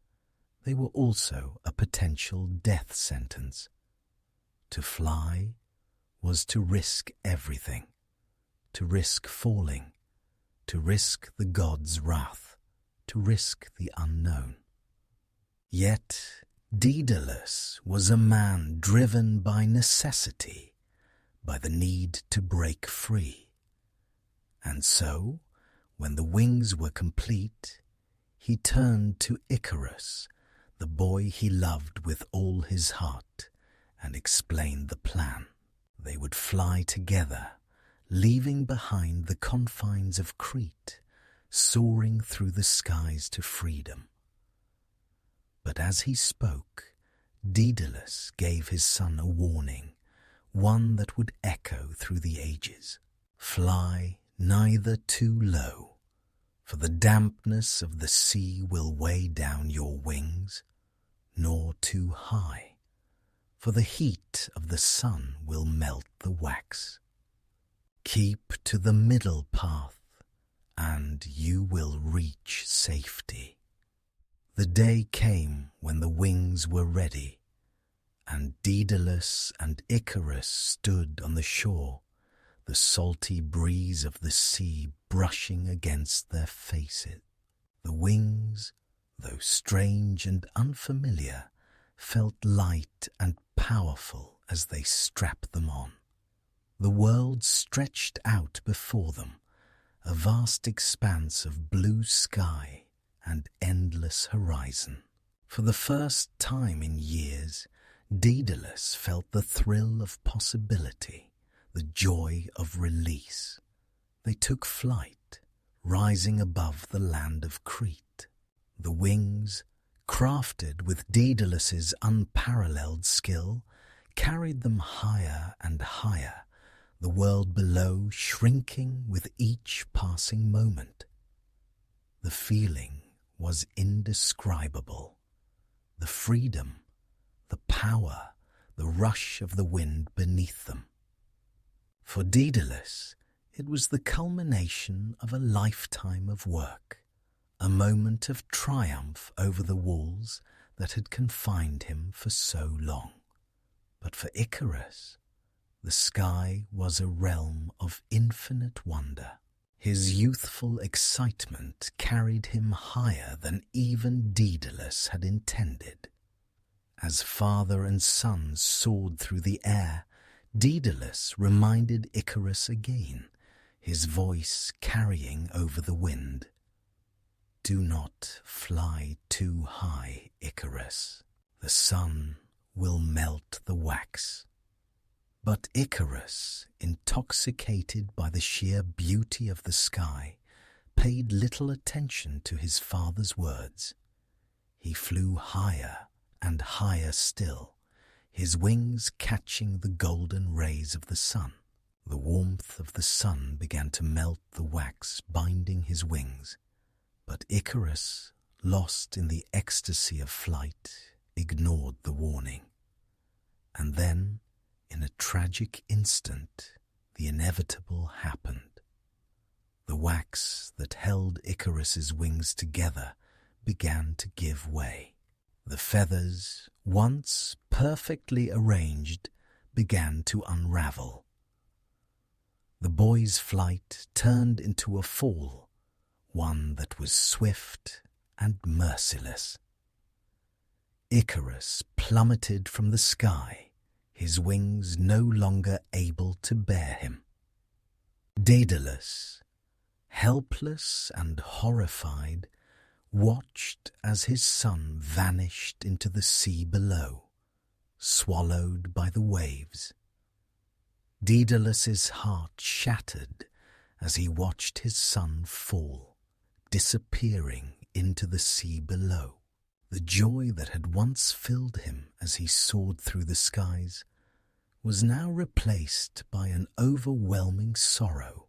they were also a potential death sentence. To fly was to risk everything, to risk falling, to risk the gods' wrath, to risk the unknown. Yet Daedalus was a man driven by necessity, by the need to break free. And so, when the wings were complete, he turned to Icarus, the boy he loved with all his heart, and explained the plan. They would fly together, leaving behind the confines of Crete, soaring through the skies to freedom. But as he spoke, Daedalus gave his son a warning, one that would echo through the ages. Fly neither too low, for the dampness of the sea will weigh down your wings, nor too high, for the heat of the sun will melt the wax. Keep to the middle path, and you will reach safety. The day came when the wings were ready, and Daedalus and Icarus stood on the shore, the salty breeze of the sea brushing against their faces. The wings, though strange and unfamiliar, felt light and powerful as they strapped them on. The world stretched out before them, a vast expanse of blue sky and endless horizon. For the first time in years, Daedalus felt the thrill of possibility, the joy of release. They took flight, rising above the land of Crete. The wings, crafted with Daedalus's unparalleled skill, carried them higher and higher, the world below shrinking with each passing moment. The feeling was indescribable. The freedom, the power, the rush of the wind beneath them. For Daedalus, it was the culmination of a lifetime of work, a moment of triumph over the walls that had confined him for so long. But for Icarus, the sky was a realm of infinite wonder. His youthful excitement carried him higher than even Daedalus had intended. As father and son soared through the air, Daedalus reminded Icarus again, his voice carrying over the wind. "Do not fly too high, Icarus. The sun will melt the wax." But Icarus, intoxicated by the sheer beauty of the sky, paid little attention to his father's words. He flew higher and higher still, his wings catching the golden rays of the sun. The warmth of the sun began to melt the wax binding his wings, but Icarus, lost in the ecstasy of flight, ignored the warning. And then, in a tragic instant, the inevitable happened. The wax that held Icarus's wings together began to give way. The feathers, once perfectly arranged, began to unravel. The boy's flight turned into a fall, one that was swift and merciless. Icarus plummeted from the sky, his wings no longer able to bear him. Daedalus, helpless and horrified, watched as his son vanished into the sea below, swallowed by the waves. Daedalus's heart shattered as he watched his son fall, disappearing into the sea below. The joy that had once filled him as he soared through the skies was now replaced by an overwhelming sorrow,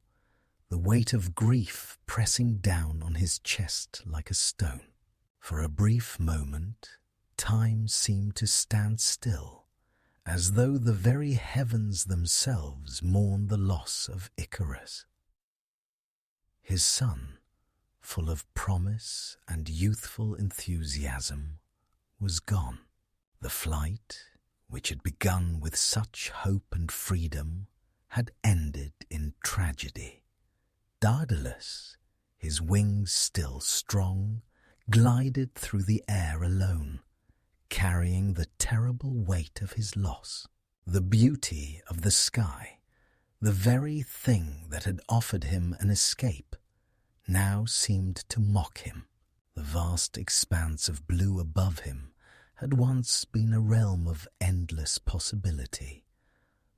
the weight of grief pressing down on his chest like a stone. For a brief moment, time seemed to stand still, as though the very heavens themselves mourned the loss of Icarus. His son, full of promise and youthful enthusiasm, was gone. The flight, which had begun with such hope and freedom, had ended in tragedy. Daedalus, his wings still strong, glided through the air alone, carrying the terrible weight of his loss. The beauty of the sky, the very thing that had offered him an escape, now seemed to mock him. The vast expanse of blue above him had once been a realm of endless possibility,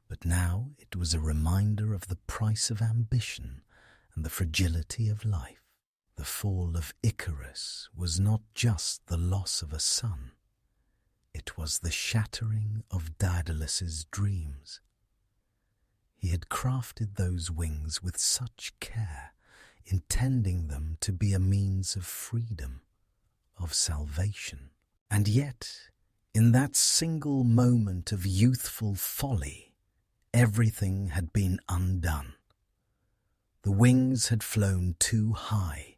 but now it was a reminder of the price of ambition and the fragility of life. The fall of Icarus was not just the loss of a son, it was the shattering of Daedalus's dreams. He had crafted those wings with such care, intending them to be a means of freedom, of salvation. And yet, in that single moment of youthful folly, everything had been undone. The wings had flown too high,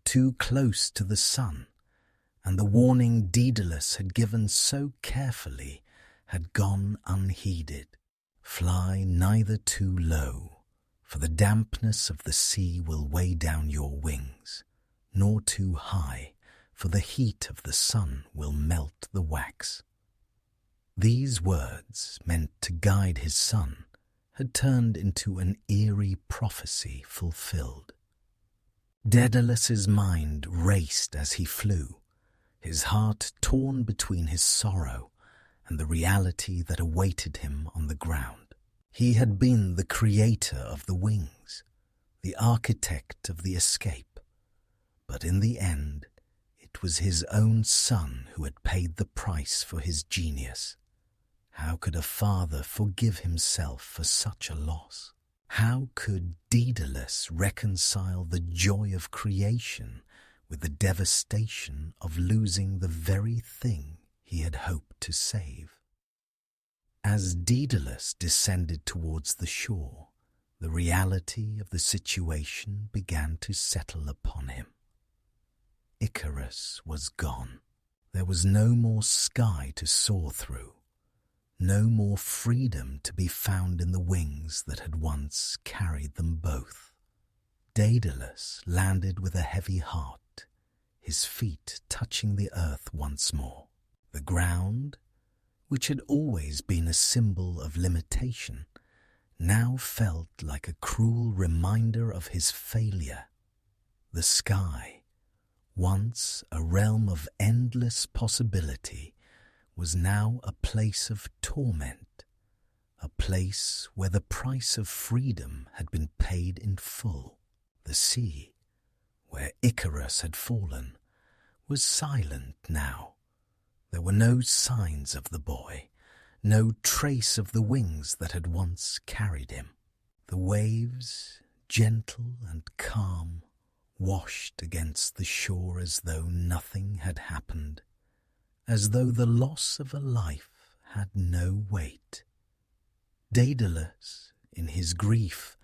too close to the sun, and the warning Daedalus had given so carefully had gone unheeded. Fly neither too low, for the dampness of the sea will weigh down your wings, nor too high, for the heat of the sun will melt the wax. These words, meant to guide his son, had turned into an eerie prophecy fulfilled. Daedalus's mind raced as he flew, his heart torn between his sorrow and the reality that awaited him on the ground. He had been the creator of the wings, the architect of the escape, but in the end, it was his own son who had paid the price for his genius. How could a father forgive himself for such a loss? How could Daedalus reconcile the joy of creation with the devastation of losing the very thing he had hoped to save? As Daedalus descended towards the shore, the reality of the situation began to settle upon him. Icarus was gone. There was no more sky to soar through, no more freedom to be found in the wings that had once carried them both. Daedalus landed with a heavy heart, his feet touching the earth once more. The ground, which had always been a symbol of limitation, now felt like a cruel reminder of his failure. The sky, once a realm of endless possibility, was now a place of torment, a place where the price of freedom had been paid in full. The sea, where Icarus had fallen, was silent now. There were no signs of the boy, no trace of the wings that had once carried him. The waves, gentle and calm, washed against the shore as though nothing had happened, as though the loss of a life had no weight. Daedalus, in his grief,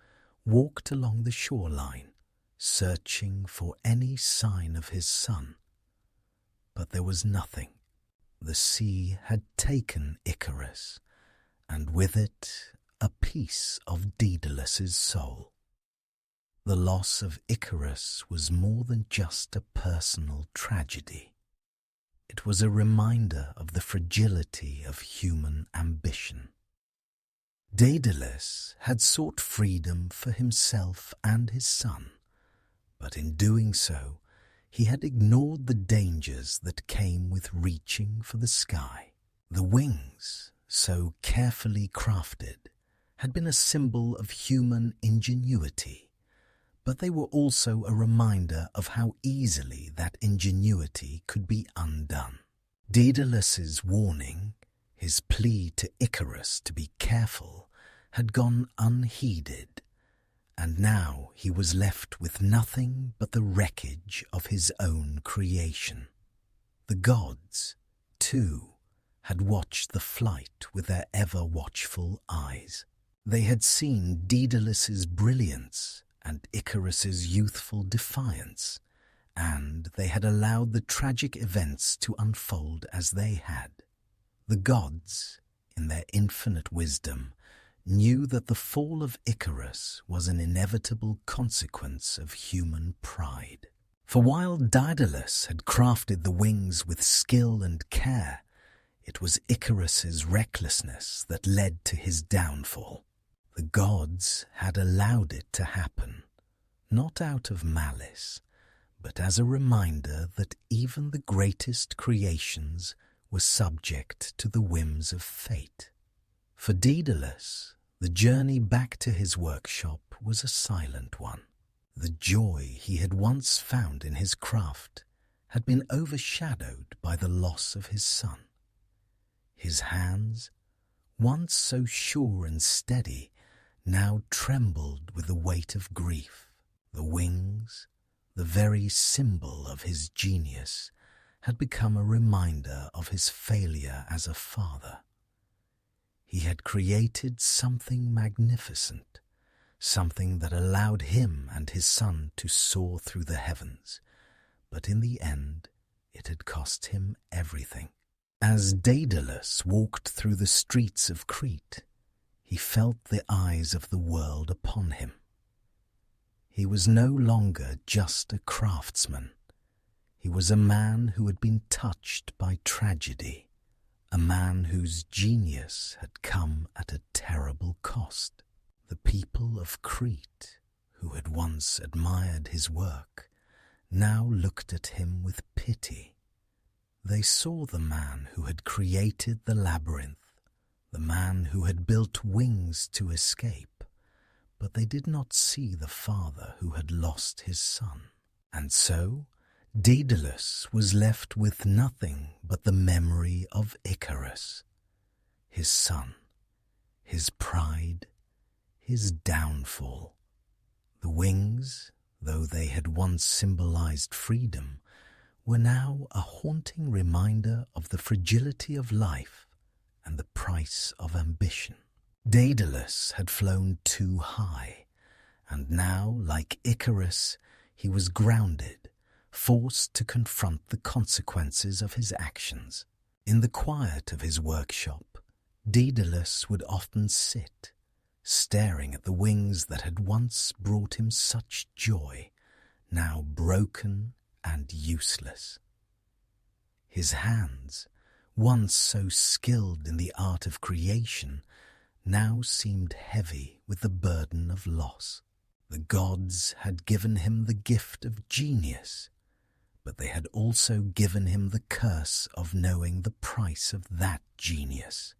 walked along the shoreline, searching for any sign of his son. But there was nothing. The sea had taken Icarus, and with it a piece of Daedalus's soul. The loss of Icarus was more than just a personal tragedy. It was a reminder of the fragility of human ambition. Daedalus had sought freedom for himself and his son, but in doing so, he had ignored the dangers that came with reaching for the sky. The wings, so carefully crafted, had been a symbol of human ingenuity, but they were also a reminder of how easily that ingenuity could be undone. Daedalus's warning, his plea to Icarus to be careful, had gone unheeded, and now he was left with nothing but the wreckage of his own creation. The gods, too, had watched the flight with their ever-watchful eyes. They had seen Daedalus's brilliance and Icarus's youthful defiance, and they had allowed the tragic events to unfold as they had. The gods, in their infinite wisdom, knew that the fall of Icarus was an inevitable consequence of human pride. For while Daedalus had crafted the wings with skill and care, it was Icarus's recklessness that led to his downfall. The gods had allowed it to happen, not out of malice, but as a reminder that even the greatest creations were subject to the whims of fate. For Daedalus, the journey back to his workshop was a silent one. The joy he had once found in his craft had been overshadowed by the loss of his son. His hands, once so sure and steady, now trembled with the weight of grief. The wings, the very symbol of his genius, had become a reminder of his failure as a father. He had created something magnificent, something that allowed him and his son to soar through the heavens, but in the end it had cost him everything. As Daedalus walked through the streets of Crete, he felt the eyes of the world upon him. He was no longer just a craftsman. He was a man who had been touched by tragedy, a man whose genius had come at a terrible cost. The people of Crete, who had once admired his work, now looked at him with pity. They saw the man who had created the labyrinth, the man who had built wings to escape, but they did not see the father who had lost his son. And so Daedalus was left with nothing but the memory of Icarus, his son, his pride, his downfall. The wings, though they had once symbolized freedom, were now a haunting reminder of the fragility of life and the price of ambition. Daedalus had flown too high, and now, like Icarus, he was grounded, forced to confront the consequences of his actions. In the quiet of his workshop, Daedalus would often sit, staring at the wings that had once brought him such joy, now broken and useless. His hands, once so skilled in the art of creation, now seemed heavy with the burden of loss. The gods had given him the gift of genius, but they had also given him the curse of knowing the price of that genius.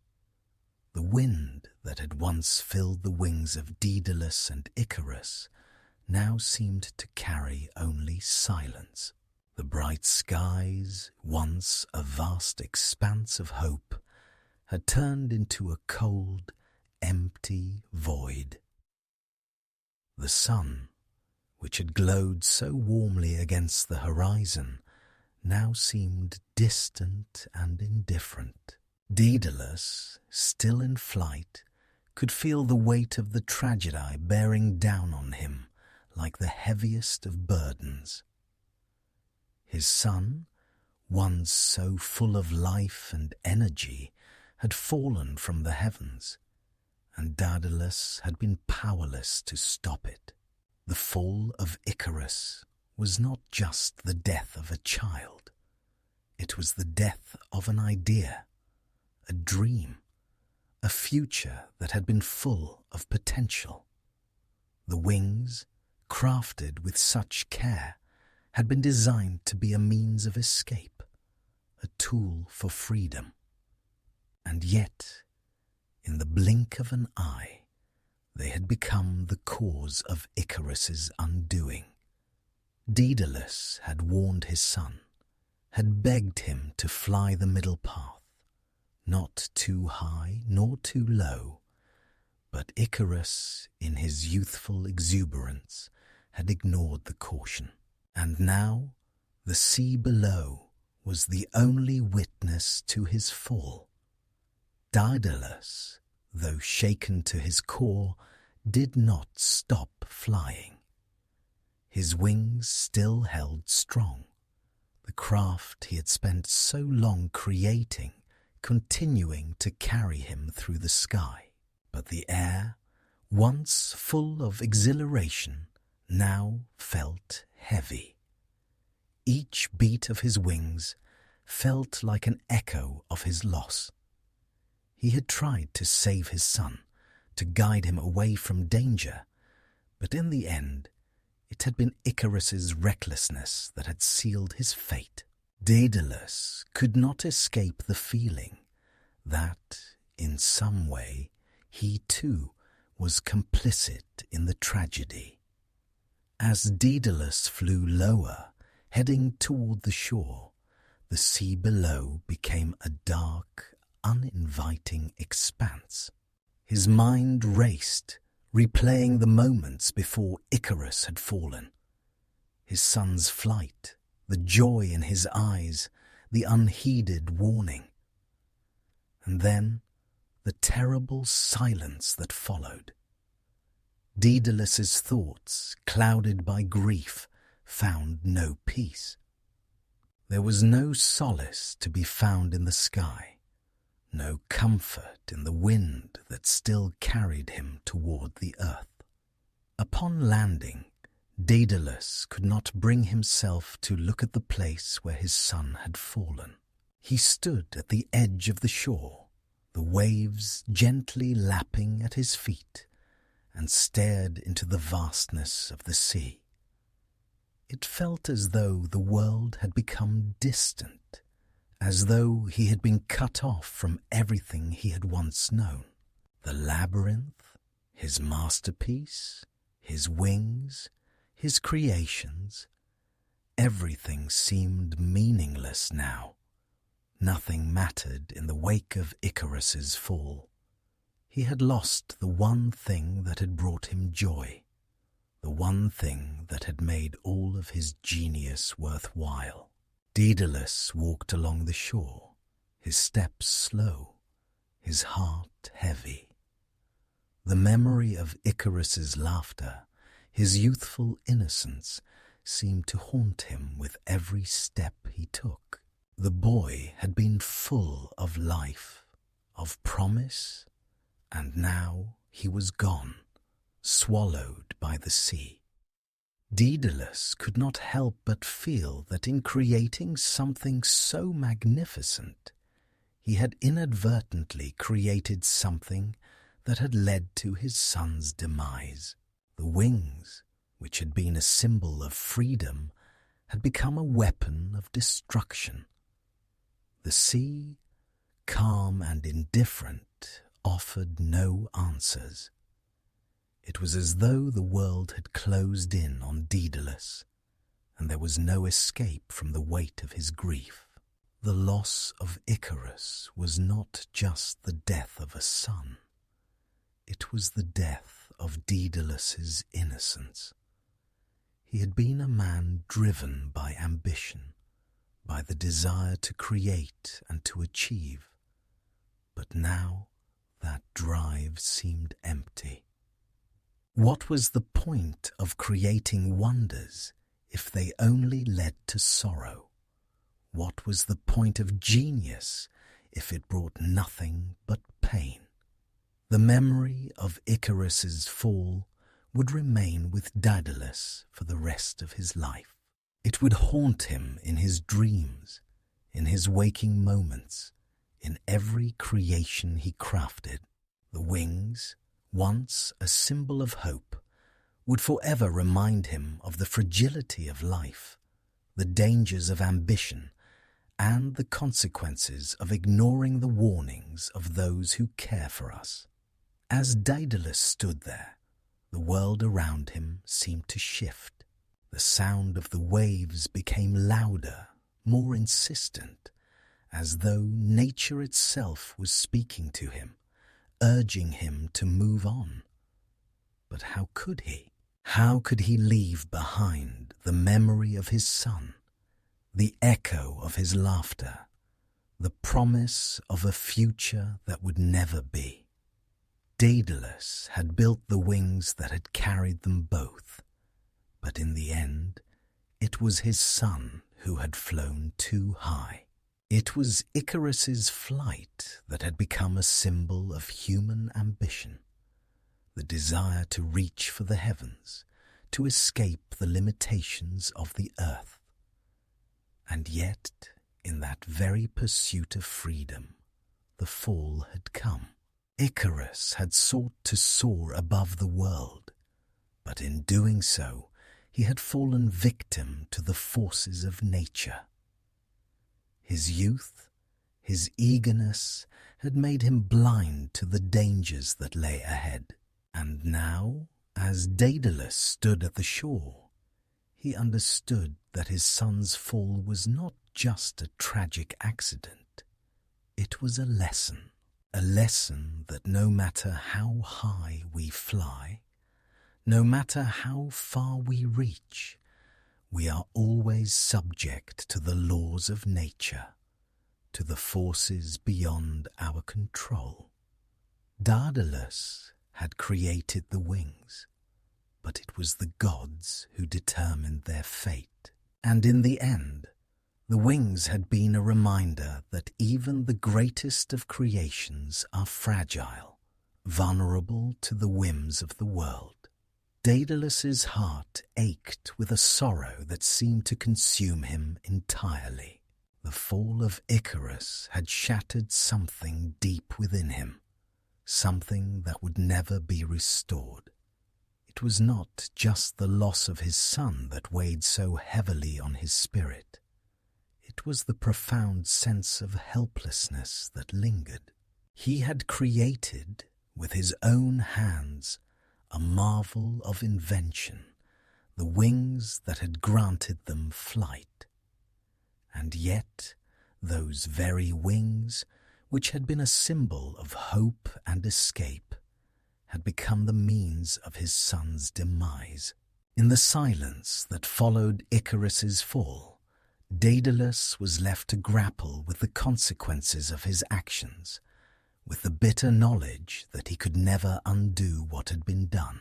The wind that had once filled the wings of Daedalus and Icarus now seemed to carry only silence. The bright skies, once a vast expanse of hope, had turned into a cold, empty void. The sun, which had glowed so warmly against the horizon, now seemed distant and indifferent. Daedalus, still in flight, could feel the weight of the tragedy bearing down on him like the heaviest of burdens. His son, once so full of life and energy, had fallen from the heavens, and Daedalus had been powerless to stop it. The fall of Icarus was not just the death of a child. It was the death of an idea, a dream, a future that had been full of potential. The wings, crafted with such care, had been designed to be a means of escape, a tool for freedom. And yet, in the blink of an eye, they had become the cause of Icarus's undoing. Daedalus had warned his son, had begged him to fly the middle path, not too high nor too low, but Icarus, in his youthful exuberance, had ignored the caution. And now the sea below was the only witness to his fall. Daedalus, though shaken to his core, did not stop flying. His wings still held strong, the craft he had spent so long creating continuing to carry him through the sky. But the air, once full of exhilaration, now felt heavy. Each beat of his wings felt like an echo of his loss. He had tried to save his son, to guide him away from danger, but in the end, it had been Icarus's recklessness that had sealed his fate. Daedalus could not escape the feeling that, in some way, he too was complicit in the tragedy. As Daedalus flew lower, heading toward the shore, the sea below became a dark, uninviting expanse. His mind raced, replaying the moments before Icarus had fallen. His son's flight, the joy in his eyes, the unheeded warning. And then the terrible silence that followed. Daedalus's thoughts, clouded by grief, found no peace. There was no solace to be found in the sky, no comfort in the wind that still carried him toward the earth. Upon landing, Daedalus could not bring himself to look at the place where his son had fallen. He stood at the edge of the shore, the waves gently lapping at his feet, and stared into the vastness of the sea. It felt as though the world had become distant, as though he had been cut off from everything he had once known. The labyrinth, his masterpiece, his wings, his creations, everything seemed meaningless now. Nothing mattered in the wake of Icarus's fall. He had lost the one thing that had brought him joy, the one thing that had made all of his genius worthwhile. Daedalus walked along the shore, his steps slow, his heart heavy. The memory of Icarus's laughter, his youthful innocence, seemed to haunt him with every step he took. The boy had been full of life, of promise, and now he was gone, swallowed by the sea. Daedalus could not help but feel that in creating something so magnificent, he had inadvertently created something that had led to his son's demise. The wings, which had been a symbol of freedom, had become a weapon of destruction. The sea, calm and indifferent, offered no answers. It was as though the world had closed in on Daedalus, and there was no escape from the weight of his grief. The loss of Icarus was not just the death of a son. It was the death of Daedalus's innocence. He had been a man driven by ambition, by the desire to create and to achieve. But now that drive seemed empty. What was the point of creating wonders if they only led to sorrow? What was the point of genius if it brought nothing but pain? The memory of Icarus's fall would remain with Daedalus for the rest of his life. It would haunt him in his dreams, in his waking moments, in every creation he crafted. The wings, once a symbol of hope, would forever remind him of the fragility of life, the dangers of ambition, and the consequences of ignoring the warnings of those who care for us. As Daedalus stood there, the world around him seemed to shift. The sound of the waves became louder, more insistent, as though nature itself was speaking to him, urging him to move on. But how could he? How could he leave behind the memory of his son, the echo of his laughter, the promise of a future that would never be? Daedalus had built the wings that had carried them both, but in the end, it was his son who had flown too high. It was Icarus's flight that had become a symbol of human ambition, the desire to reach for the heavens, to escape the limitations of the earth. And yet, in that very pursuit of freedom, the fall had come. Icarus had sought to soar above the world, but in doing so, he had fallen victim to the forces of nature. His youth, his eagerness, had made him blind to the dangers that lay ahead. And now, as Daedalus stood at the shore, he understood that his son's fall was not just a tragic accident. It was a lesson that no matter how high we fly, no matter how far we reach, we are always subject to the laws of nature, to the forces beyond our control. Daedalus had created the wings, but it was the gods who determined their fate. And in the end, the wings had been a reminder that even the greatest of creations are fragile, vulnerable to the whims of the world. Daedalus's heart ached with a sorrow that seemed to consume him entirely. The fall of Icarus had shattered something deep within him, something that would never be restored. It was not just the loss of his son that weighed so heavily on his spirit. It was the profound sense of helplessness that lingered. He had created, with his own hands, a marvel of invention, the wings that had granted them flight. And yet, those very wings, which had been a symbol of hope and escape, had become the means of his son's demise. In the silence that followed Icarus's fall, Daedalus was left to grapple with the consequences of his actions, with the bitter knowledge that he could never undo what had been done.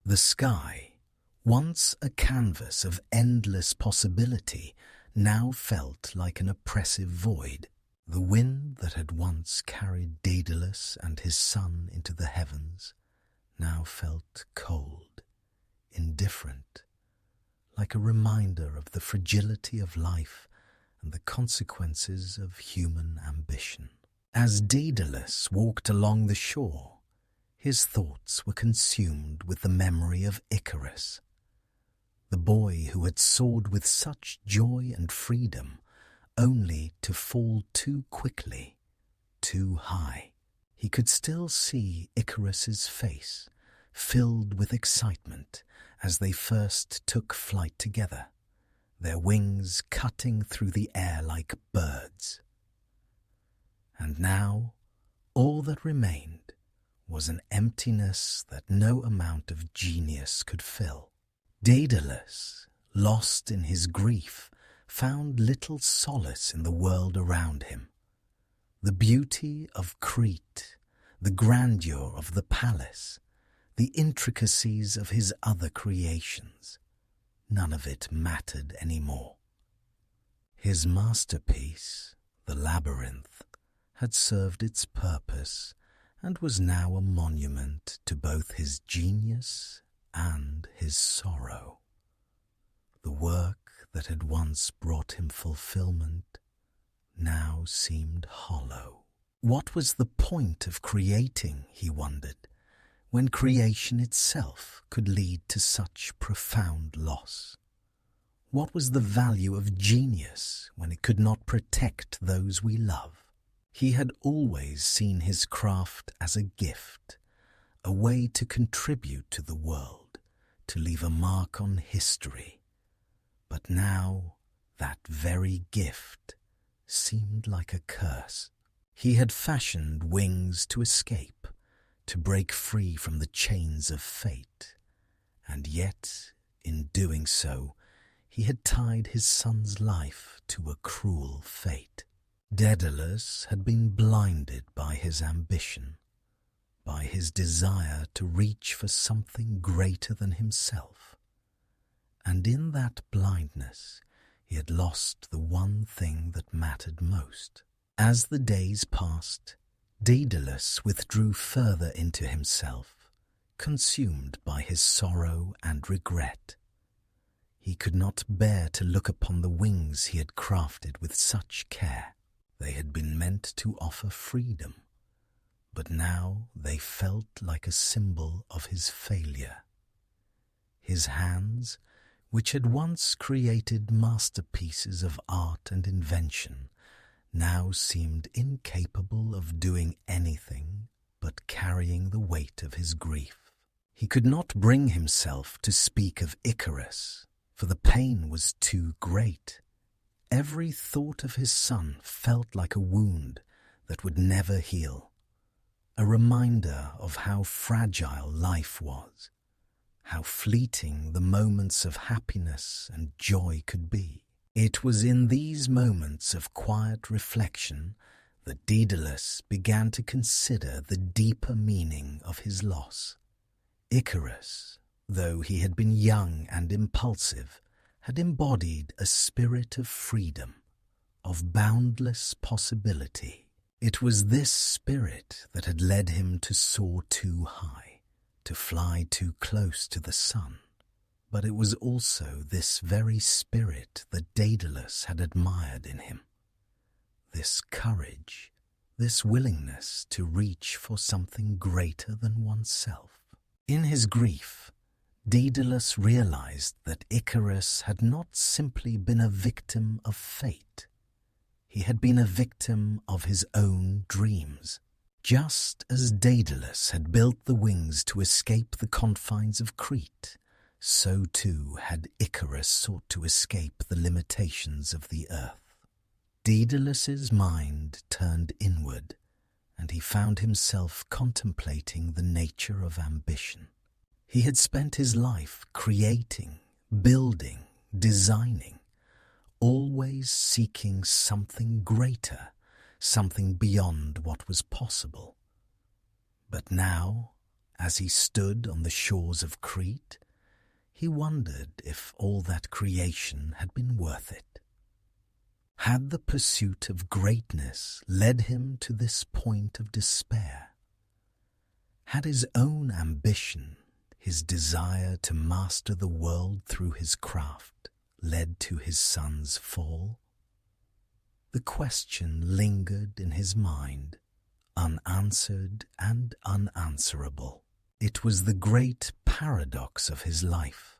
The sky, once a canvas of endless possibility, now felt like an oppressive void. The wind that had once carried Daedalus and his son into the heavens now felt cold, indifferent, like a reminder of the fragility of life and the consequences of human ambition. As Daedalus walked along the shore, his thoughts were consumed with the memory of Icarus, the boy who had soared with such joy and freedom, only to fall too quickly, too high. He could still see Icarus's face, filled with excitement, as they first took flight together, their wings cutting through the air like birds. And now, all that remained was an emptiness that no amount of genius could fill. Daedalus, lost in his grief, found little solace in the world around him. The beauty of Crete, the grandeur of the palace, the intricacies of his other creations, none of it mattered anymore. His masterpiece, the labyrinth, had served its purpose and was now a monument to both his genius and his sorrow. The work that had once brought him fulfillment now seemed hollow. What was the point of creating, he wondered, when creation itself could lead to such profound loss? What was the value of genius when it could not protect those we love? He had always seen his craft as a gift, a way to contribute to the world, to leave a mark on history. But now that very gift seemed like a curse. He had fashioned wings to escape, to break free from the chains of fate, and yet, in doing so, he had tied his son's life to a cruel fate. Daedalus had been blinded by his ambition, by his desire to reach for something greater than himself. And in that blindness, he had lost the one thing that mattered most. As the days passed, Daedalus withdrew further into himself, consumed by his sorrow and regret. He could not bear to look upon the wings he had crafted with such care. They had been meant to offer freedom, but now they felt like a symbol of his failure. His hands, which had once created masterpieces of art and invention, now seemed incapable of doing anything but carrying the weight of his grief. He could not bring himself to speak of Icarus, for the pain was too great. Every thought of his son felt like a wound that would never heal, a reminder of how fragile life was, how fleeting the moments of happiness and joy could be. It was in these moments of quiet reflection that Daedalus began to consider the deeper meaning of his loss. Icarus, though he had been young and impulsive, had embodied a spirit of freedom, of boundless possibility. It was this spirit that had led him to soar too high, to fly too close to the sun. But it was also this very spirit that Daedalus had admired in him. this courage, this willingness to reach for something greater than oneself. In his grief, Daedalus realized that Icarus had not simply been a victim of fate. He had been a victim of his own dreams. Just as Daedalus had built the wings to escape the confines of Crete, so too had Icarus sought to escape the limitations of the earth. Daedalus's mind turned inward, and he found himself contemplating the nature of ambition. He had spent his life creating, building, designing, always seeking something greater, something beyond what was possible. But now, as he stood on the shores of Crete, he wondered if all that creation had been worth it. Had the pursuit of greatness led him to this point of despair? Had his own ambition, his desire to master the world through his craft, led to his son's fall? The question lingered in his mind, unanswered and unanswerable. It was the great paradox of his life,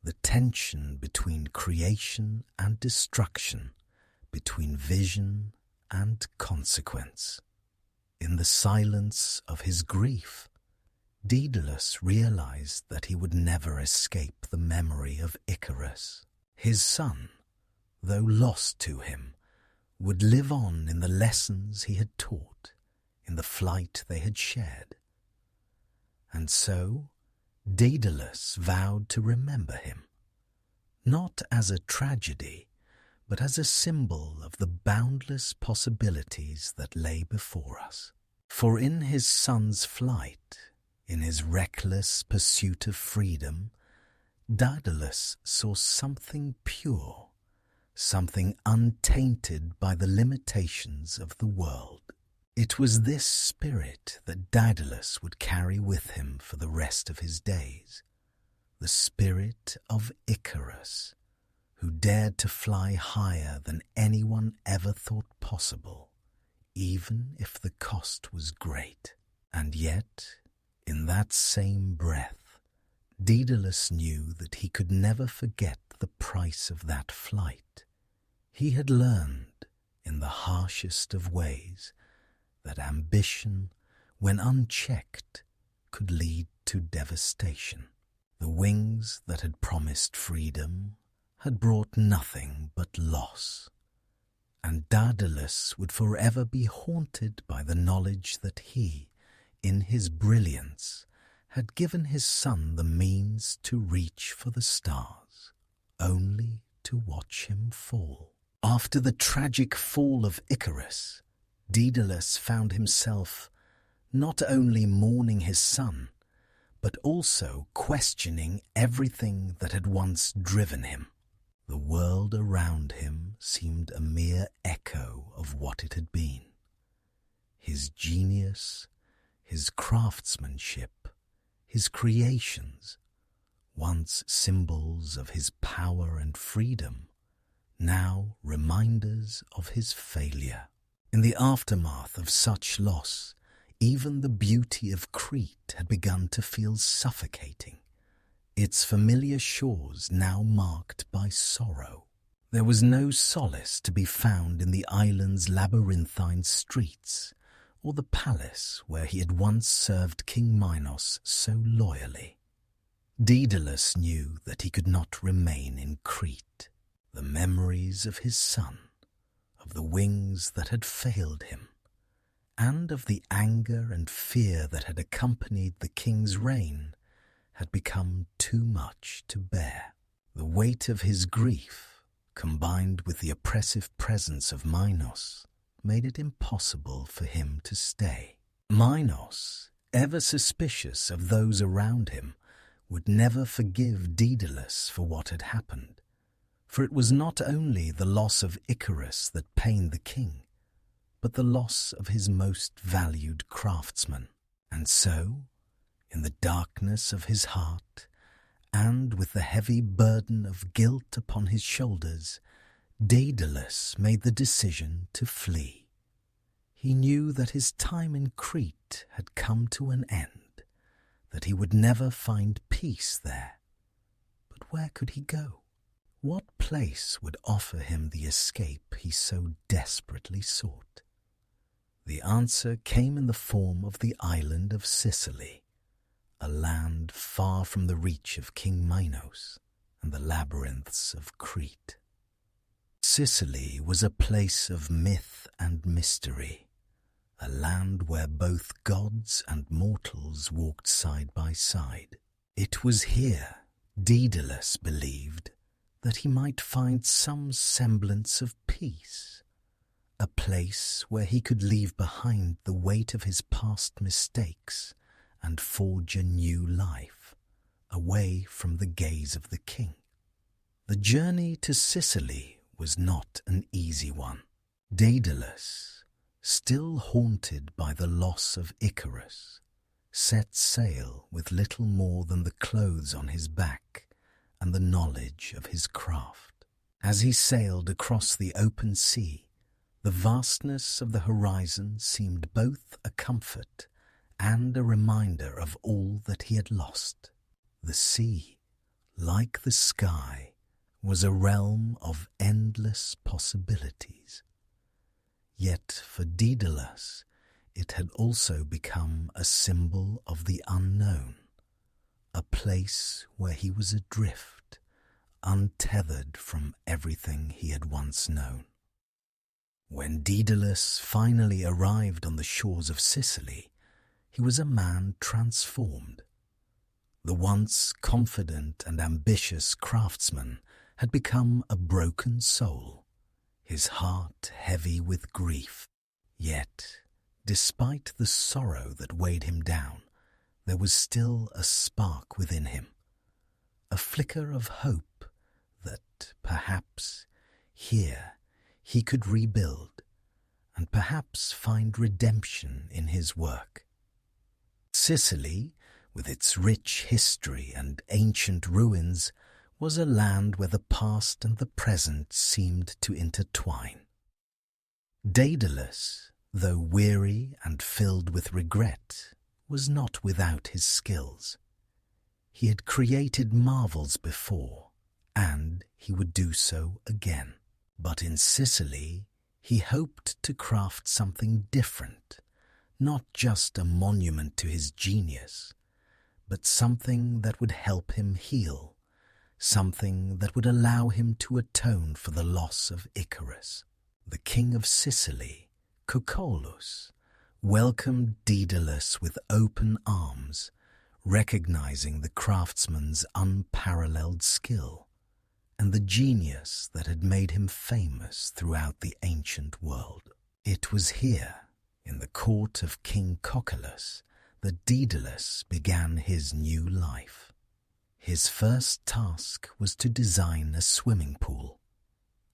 the tension between creation and destruction, between vision and consequence. In the silence of his grief, Daedalus realized that he would never escape the memory of Icarus. His son, though lost to him, would live on in the lessons he had taught, in the flight they had shared. And so Daedalus vowed to remember him, not as a tragedy, but as a symbol of the boundless possibilities that lay before us. For in his son's flight, in his reckless pursuit of freedom, Daedalus saw something pure, something untainted by the limitations of the world. It was this spirit that Daedalus would carry with him for the rest of his days, the spirit of Icarus, who dared to fly higher than anyone ever thought possible, even if the cost was great. And yet, in that same breath, Daedalus knew that he could never forget the price of that flight. He had learned, in the harshest of ways, that ambition, when unchecked, could lead to devastation. The wings that had promised freedom had brought nothing but loss, and Daedalus would forever be haunted by the knowledge that he, in his brilliance, had given his son the means to reach for the stars, only to watch him fall. After the tragic fall of Icarus, Daedalus found himself not only mourning his son, but also questioning everything that had once driven him. The world around him seemed a mere echo of what it had been. His genius, his craftsmanship, his creations, once symbols of his power and freedom, now reminders of his failure. In the aftermath of such loss, even the beauty of Crete had begun to feel suffocating, its familiar shores now marked by sorrow. There was no solace to be found in the island's labyrinthine streets, or the palace where he had once served King Minos so loyally. Daedalus knew that he could not remain in Crete. The memories of his son, of the wings that had failed him, and of the anger and fear that had accompanied the king's reign had become too much to bear. The weight of his grief, combined with the oppressive presence of Minos, made it impossible for him to stay. Minos, ever suspicious of those around him, would never forgive Daedalus for what had happened, for it was not only the loss of Icarus that pained the king, but the loss of his most valued craftsman. And so, in the darkness of his heart, and with the heavy burden of guilt upon his shoulders, Daedalus made the decision to flee. He knew that his time in Crete had come to an end, that he would never find peace there. But where could he go? What place would offer him the escape he so desperately sought? The answer came in the form of the island of Sicily, a land far from the reach of King Minos and the labyrinths of Crete. Sicily was a place of myth and mystery, a land where both gods and mortals walked side by side. It was here Daedalus believed that he might find some semblance of peace, a place where he could leave behind the weight of his past mistakes and forge a new life, away from the gaze of the king. The journey to Sicily was not an easy one. Daedalus, still haunted by the loss of Icarus, set sail with little more than the clothes on his back and the knowledge of his craft. As he sailed across the open sea, the vastness of the horizon seemed both a comfort and a reminder of all that he had lost. The sea, like the sky, was a realm of endless possibilities. Yet for Daedalus, it had also become a symbol of the unknown, a place where he was adrift, untethered from everything he had once known. When Daedalus finally arrived on the shores of Sicily, he was a man transformed. The once confident and ambitious craftsman had become a broken soul, his heart heavy with grief. Yet, despite the sorrow that weighed him down, there was still a spark within him, a flicker of hope that perhaps here he could rebuild and perhaps find redemption in his work. Sicily, with its rich history and ancient ruins, was a land where the past and the present seemed to intertwine. Daedalus, though weary and filled with regret, was not without his skills. He had created marvels before, and he would do so again. But in Sicily, he hoped to craft something different, not just a monument to his genius, but something that would help him heal, something that would allow him to atone for the loss of Icarus. The king of Sicily, Coccolus, welcomed Daedalus with open arms, recognizing the craftsman's unparalleled skill and the genius that had made him famous throughout the ancient world. It was here, in the court of King Coccolus, that Daedalus began his new life. His first task was to design a swimming pool,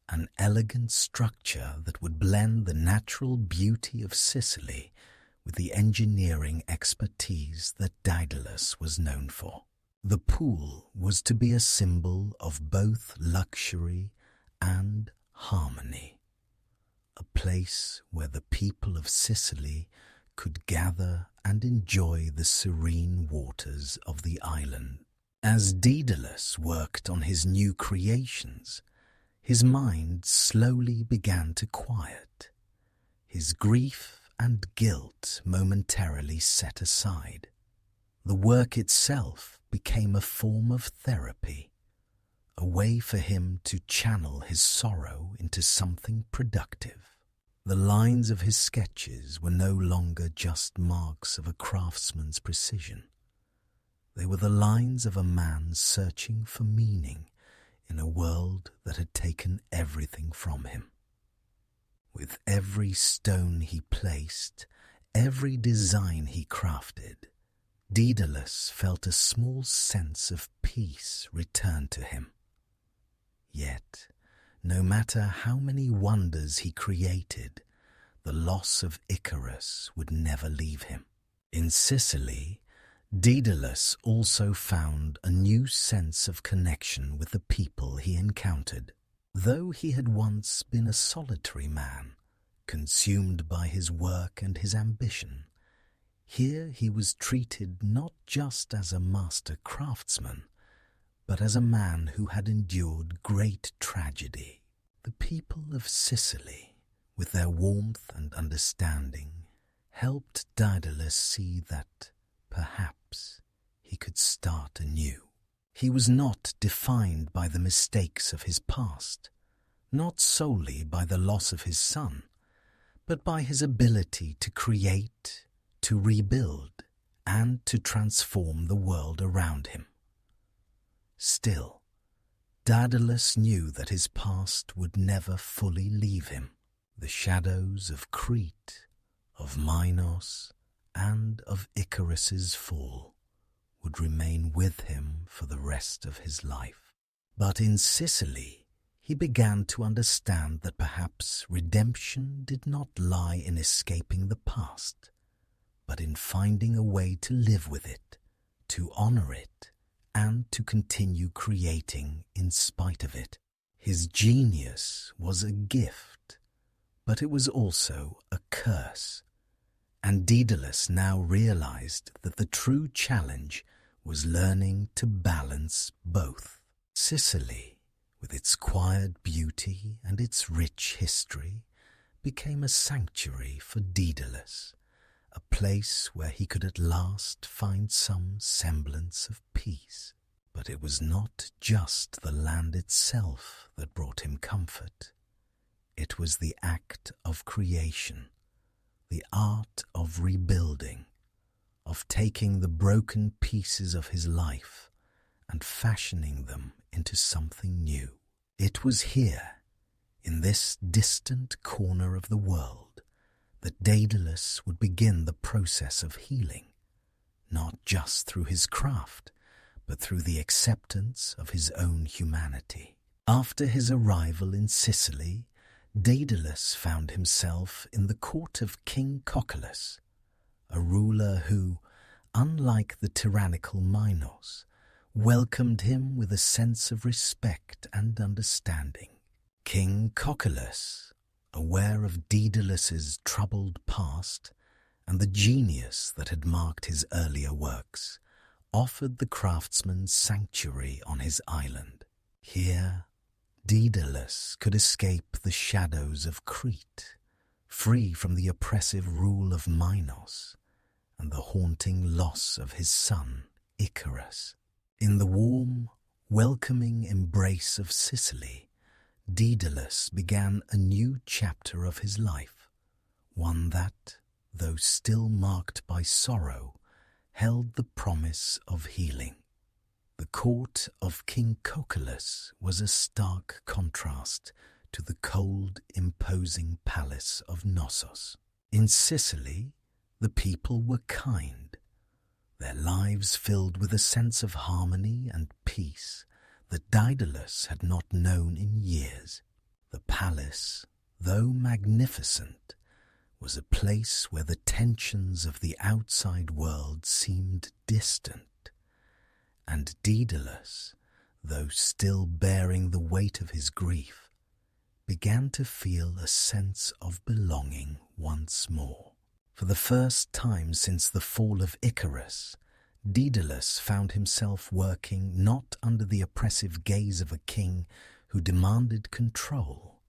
an elegant structure that would blend the natural beauty of Sicily with the engineering expertise that Daedalus was known for. The pool was to be a symbol of both luxury and harmony, a place where the people of Sicily could gather and enjoy the serene waters of the island. As Daedalus worked on his new creations, his mind slowly began to quiet, his grief and guilt momentarily set aside. The work itself became a form of therapy, a way for him to channel his sorrow into something productive. The lines of his sketches were no longer just marks of a craftsman's precision. They were the lines of a man searching for meaning in a world that had taken everything from him. With every stone he placed, every design he crafted, Daedalus felt a small sense of peace return to him. Yet, no matter how many wonders he created, the loss of Icarus would never leave him. In Sicily, Daedalus also found a new sense of connection with the people he encountered. Though he had once been a solitary man, consumed by his work and his ambition, here he was treated not just as a master craftsman, but as a man who had endured great tragedy. The people of Sicily, with their warmth and understanding, helped Daedalus see that, perhaps, he could start anew. He was not defined by the mistakes of his past, not solely by the loss of his son, but by his ability to create, to rebuild, and to transform the world around him. Still, Daedalus knew that his past would never fully leave him. The shadows of Crete, of Minos, and of Icarus's fall would remain with him for the rest of his life. But in Sicily, he began to understand that perhaps redemption did not lie in escaping the past, but in finding a way to live with it, to honor it, and to continue creating in spite of it. His genius was a gift, but it was also a curse, and Daedalus now realized that the true challenge was learning to balance both. Sicily, with its quiet beauty and its rich history, became a sanctuary for Daedalus, a place where he could at last find some semblance of peace. But it was not just the land itself that brought him comfort. It was the act of creation, the art of rebuilding, of taking the broken pieces of his life and fashioning them into something new. It was here, in this distant corner of the world, that Daedalus would begin the process of healing, not just through his craft, but through the acceptance of his own humanity. After his arrival in Sicily, Daedalus found himself in the court of King Cocculus, a ruler who, unlike the tyrannical Minos, welcomed him with a sense of respect and understanding. King Cocculus, aware of Daedalus's troubled past and the genius that had marked his earlier works, offered the craftsman sanctuary on his island. Here, Daedalus could escape the shadows of Crete, free from the oppressive rule of Minos and the haunting loss of his son, Icarus. In the warm, welcoming embrace of Sicily, Daedalus began a new chapter of his life, one that, though still marked by sorrow, held the promise of healing. The court of King Cocculus was a stark contrast to the cold, imposing palace of Knossos. In Sicily, the people were kind, their lives filled with a sense of harmony and peace that Daedalus had not known in years. The palace, though magnificent, was a place where the tensions of the outside world seemed distant, and Daedalus, though still bearing the weight of his grief, began to feel a sense of belonging once more. For the first time since the fall of Icarus, Daedalus found himself working not under the oppressive gaze of a king who demanded control,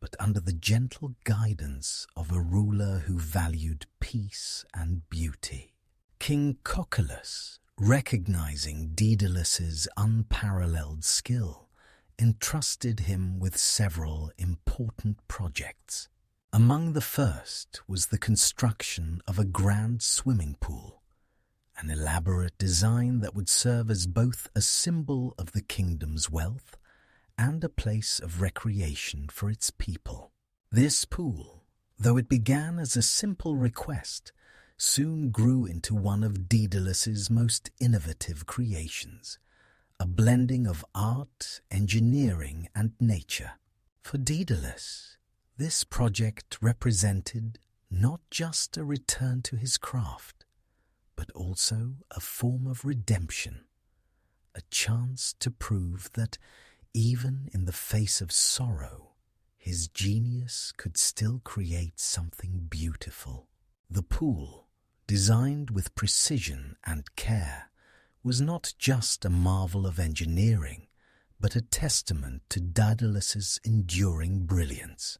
but under the gentle guidance of a ruler who valued peace and beauty. King Cocculus, recognizing Daedalus's unparalleled skill, entrusted him with several important projects. Among the first was the construction of a grand swimming pool, an elaborate design that would serve as both a symbol of the kingdom's wealth and a place of recreation for its people. This pool, though it began as a simple request, soon grew into one of Daedalus's most innovative creations, a blending of art, engineering, and nature. For Daedalus, this project represented not just a return to his craft, but also a form of redemption, a chance to prove that even in the face of sorrow, his genius could still create something beautiful. The pool, designed with precision and care, was not just a marvel of engineering, but a testament to Daedalus's enduring brilliance.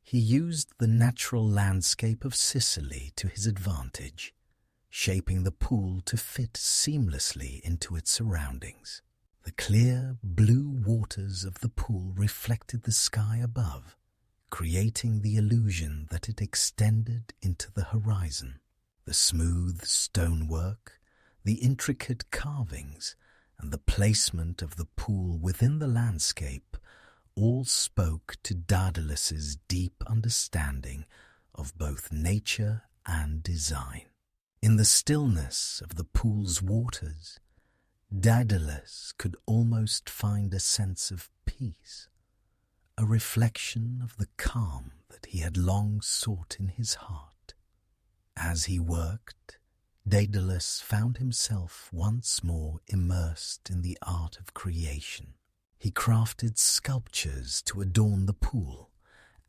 He used the natural landscape of Sicily to his advantage, shaping the pool to fit seamlessly into its surroundings. The clear, blue waters of the pool reflected the sky above, creating the illusion that it extended into the horizon. The smooth stonework, the intricate carvings, and the placement of the pool within the landscape all spoke to Daedalus's deep understanding of both nature and design. In the stillness of the pool's waters, Daedalus could almost find a sense of peace, a reflection of the calm that he had long sought in his heart. As he worked, Daedalus found himself once more immersed in the art of creation. He crafted sculptures to adorn the pool,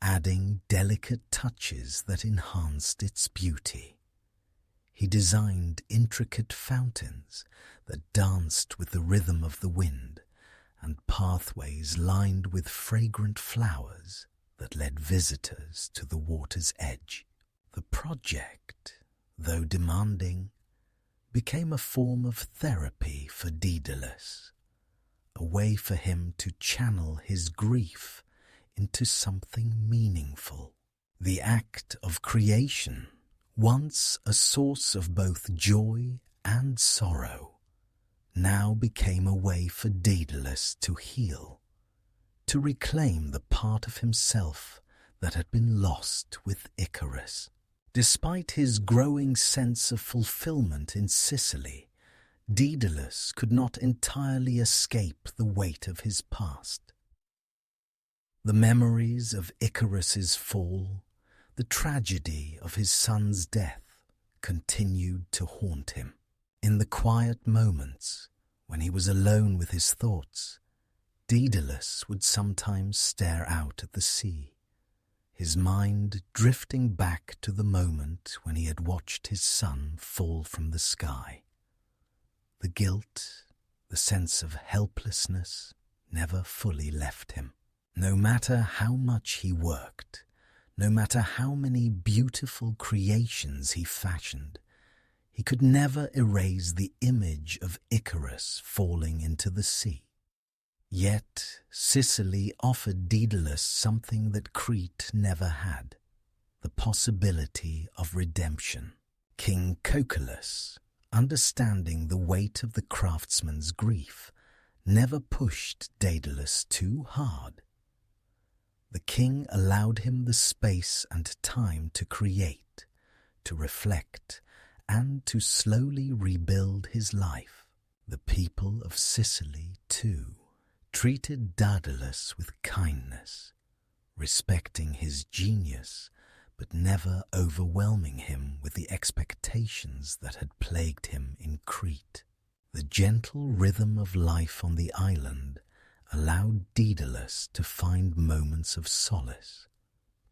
adding delicate touches that enhanced its beauty. He designed intricate fountains that danced with the rhythm of the wind, and pathways lined with fragrant flowers that led visitors to the water's edge. The project, though demanding, became a form of therapy for Daedalus, a way for him to channel his grief into something meaningful. The act of creation, once a source of both joy and sorrow, now became a way for Daedalus to heal, to reclaim the part of himself that had been lost with Icarus. Despite his growing sense of fulfillment in Sicily, Daedalus could not entirely escape the weight of his past. The memories of Icarus's fall, the tragedy of his son's death, continued to haunt him. In the quiet moments, when he was alone with his thoughts, Daedalus would sometimes stare out at the sea, his mind drifting back to the moment when he had watched his son fall from the sky. The guilt, the sense of helplessness, never fully left him. No matter how much he worked, no matter how many beautiful creations he fashioned, he could never erase the image of Icarus falling into the sea. Yet Sicily offered Daedalus something that Crete never had, the possibility of redemption. King Cocalus, understanding the weight of the craftsman's grief, never pushed Daedalus too hard. The king allowed him the space and time to create, to reflect, and to slowly rebuild his life. The people of Sicily, too, treated Daedalus with kindness, respecting his genius, but never overwhelming him with the expectations that had plagued him in Crete. The gentle rhythm of life on the island allowed Daedalus to find moments of solace,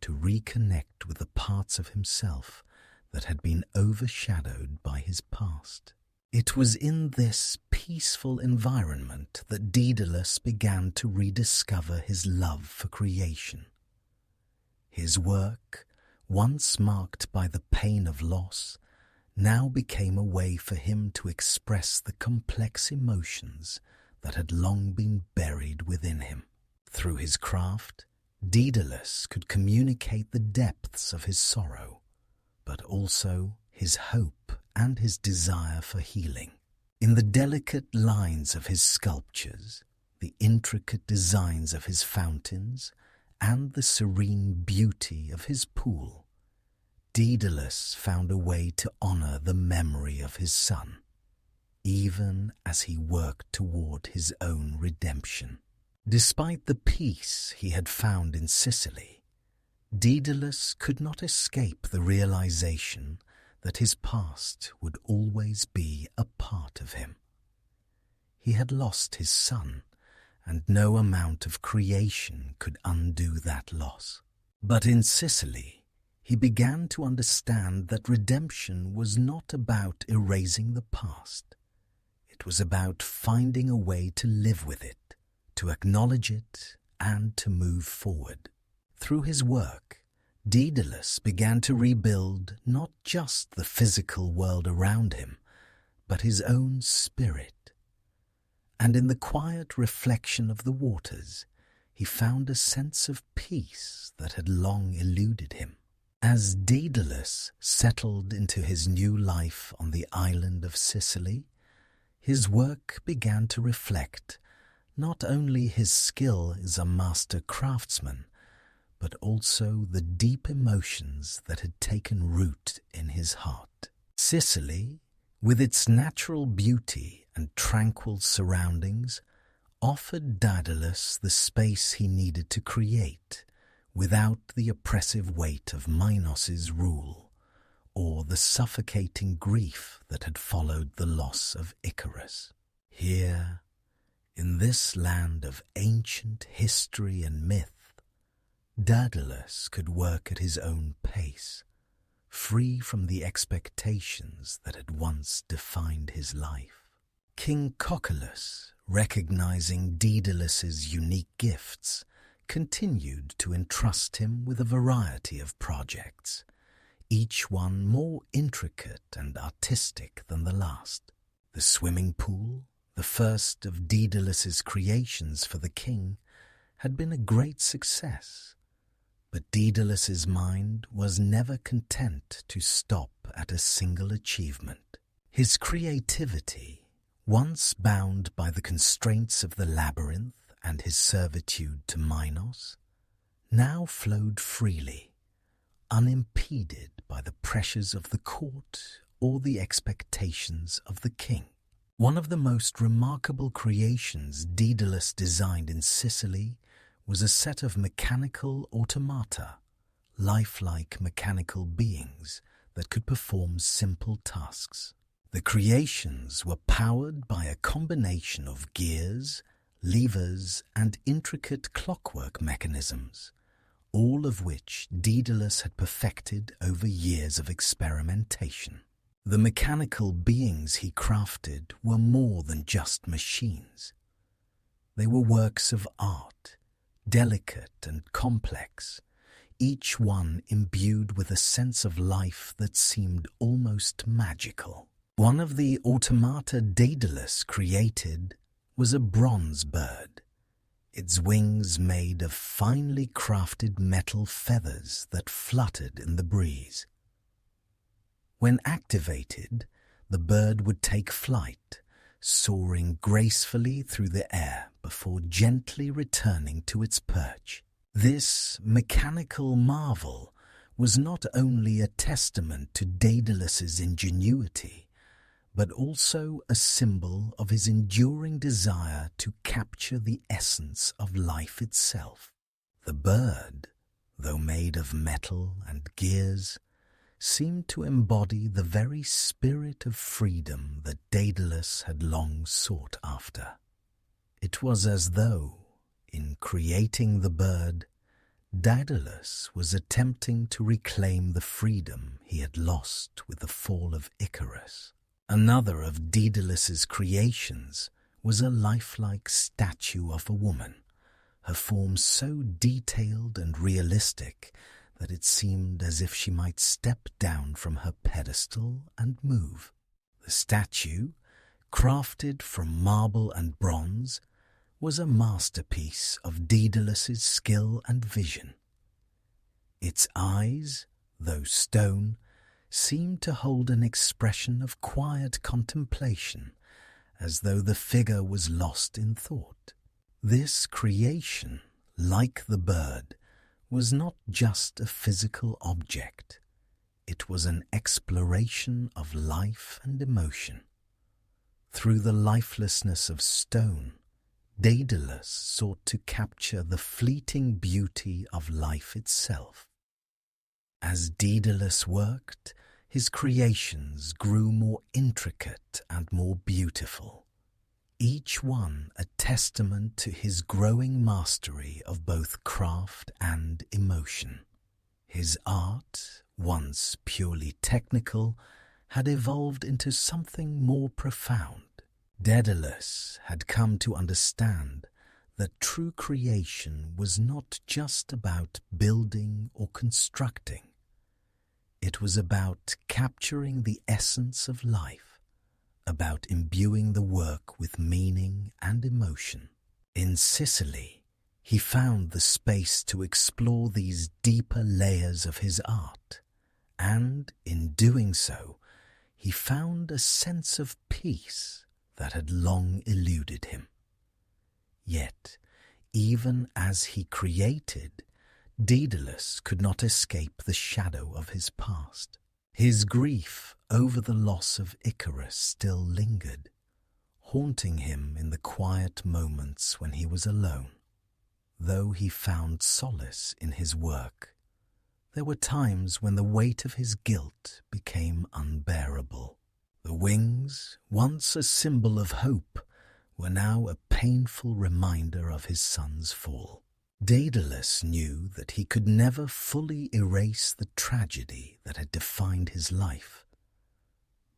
to reconnect with the parts of himself that had been overshadowed by his past. It was in this peaceful environment that Daedalus began to rediscover his love for creation. His work, once marked by the pain of loss, now became a way for him to express the complex emotions that had long been buried within him. Through his craft, Daedalus could communicate the depths of his sorrow, but also his hope and his desire for healing. In the delicate lines of his sculptures, the intricate designs of his fountains, and the serene beauty of his pool, Daedalus found a way to honor the memory of his son, even as he worked toward his own redemption. Despite the peace he had found in Sicily, Daedalus could not escape the realization that his past would always be a part of him. He had lost his son, and no amount of creation could undo that loss. But in Sicily, he began to understand that redemption was not about erasing the past. It was about finding a way to live with it, to acknowledge it, and to move forward. Through his work, Daedalus began to rebuild not just the physical world around him, but his own spirit. And in the quiet reflection of the waters, he found a sense of peace that had long eluded him. As Daedalus settled into his new life on the island of Sicily, his work began to reflect not only his skill as a master craftsman, but also the deep emotions that had taken root in his heart. Sicily, with its natural beauty and tranquil surroundings, offered Daedalus the space he needed to create without the oppressive weight of Minos's rule or the suffocating grief that had followed the loss of Icarus. Here, in this land of ancient history and myth, Daedalus could work at his own pace, free from the expectations that had once defined his life. King Cocculus, recognizing Daedalus's unique gifts, continued to entrust him with a variety of projects, each one more intricate and artistic than the last. The swimming pool, the first of Daedalus's creations for the king, had been a great success. But Daedalus's mind was never content to stop at a single achievement. His creativity, once bound by the constraints of the labyrinth and his servitude to Minos, now flowed freely, unimpeded by the pressures of the court or the expectations of the king. One of the most remarkable creations Daedalus designed in Sicily was a set of mechanical automata, lifelike mechanical beings that could perform simple tasks. The creations were powered by a combination of gears, levers, and intricate clockwork mechanisms, all of which Daedalus had perfected over years of experimentation. The mechanical beings he crafted were more than just machines. They were works of art, delicate and complex, each one imbued with a sense of life that seemed almost magical. One of the automata Daedalus created was a bronze bird, its wings made of finely crafted metal feathers that fluttered in the breeze. When activated, the bird would take flight, soaring gracefully through the air before gently returning to its perch. This mechanical marvel was not only a testament to Daedalus's ingenuity, but also a symbol of his enduring desire to capture the essence of life itself. The bird, though made of metal and gears, seemed to embody the very spirit of freedom that Daedalus had long sought after. It was as though, in creating the bird, Daedalus was attempting to reclaim the freedom he had lost with the fall of Icarus. Another of Daedalus's creations was a lifelike statue of a woman, her form so detailed and realistic that it seemed as if she might step down from her pedestal and move. The statue, crafted from marble and bronze, was a masterpiece of Daedalus's skill and vision. Its eyes, though stone, seemed to hold an expression of quiet contemplation, as though the figure was lost in thought. This creation, like the bird, was not just a physical object. It was an exploration of life and emotion. Through the lifelessness of stone, Daedalus sought to capture the fleeting beauty of life itself. As Daedalus worked, his creations grew more intricate and more beautiful, each one a testament to his growing mastery of both craft and emotion. His art, once purely technical, had evolved into something more profound. Daedalus had come to understand that true creation was not just about building or constructing. It was about capturing the essence of life, about imbuing the work with meaning and emotion. In Sicily, he found the space to explore these deeper layers of his art, and in doing so, he found a sense of peace that had long eluded him. Yet, even as he created, Daedalus could not escape the shadow of his past. His grief over the loss of Icarus still lingered, haunting him in the quiet moments when he was alone. Though he found solace in his work, there were times when the weight of his guilt became unbearable. The wings, once a symbol of hope, were now a painful reminder of his son's fall. Daedalus knew that he could never fully erase the tragedy that had defined his life.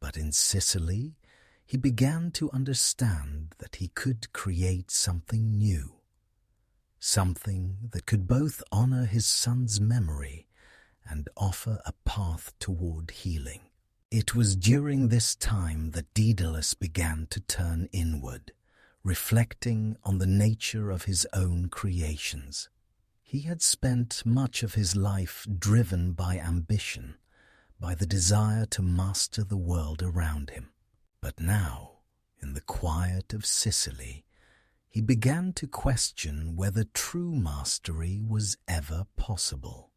But in Sicily, he began to understand that he could create something new, something that could both honor his son's memory and offer a path toward healing. It was during this time that Daedalus began to turn inward, reflecting on the nature of his own creations. He had spent much of his life driven by ambition, by the desire to master the world around him. But now, in the quiet of Sicily, he began to question whether true mastery was ever possible.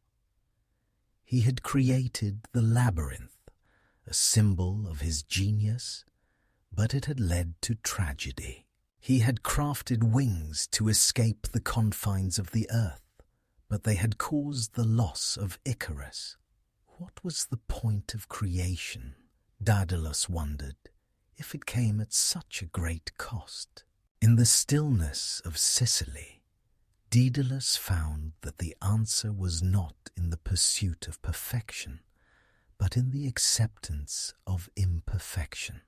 He had created the labyrinth, a symbol of his genius, but it had led to tragedy. He had crafted wings to escape the confines of the earth, but they had caused the loss of Icarus. What was the point of creation, Daedalus wondered, if it came at such a great cost? In the stillness of Sicily, Daedalus found that the answer was not in the pursuit of perfection, but in the acceptance of imperfection.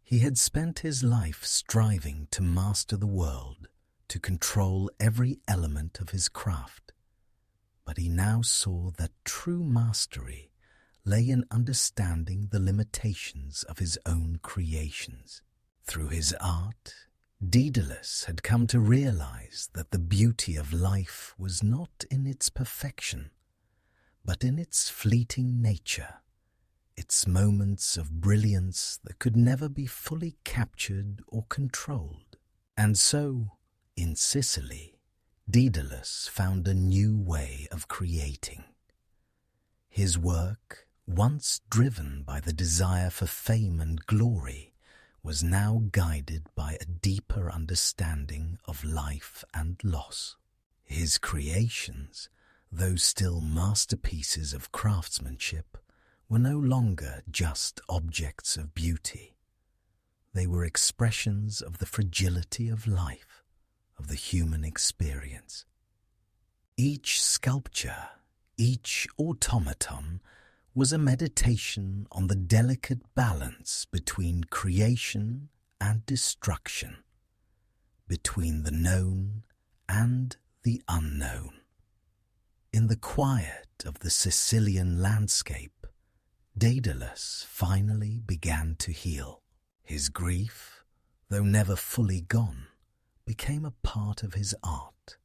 He had spent his life striving to master the world, to control every element of his craft. But he now saw that true mastery lay in understanding the limitations of his own creations. Through his art, Daedalus had come to realize that the beauty of life was not in its perfection, but in its fleeting nature, its moments of brilliance that could never be fully captured or controlled. And so, in Sicily, Daedalus found a new way of creating. His work, once driven by the desire for fame and glory, was now guided by a deeper understanding of life and loss. His creations, though still masterpieces of craftsmanship, were no longer just objects of beauty. They were expressions of the fragility of life, of the human experience. Each sculpture, each automaton, was a meditation on the delicate balance between creation and destruction, between the known and the unknown. In the quiet of the Sicilian landscape, Daedalus finally began to heal. His grief, though never fully gone, became a part of his art,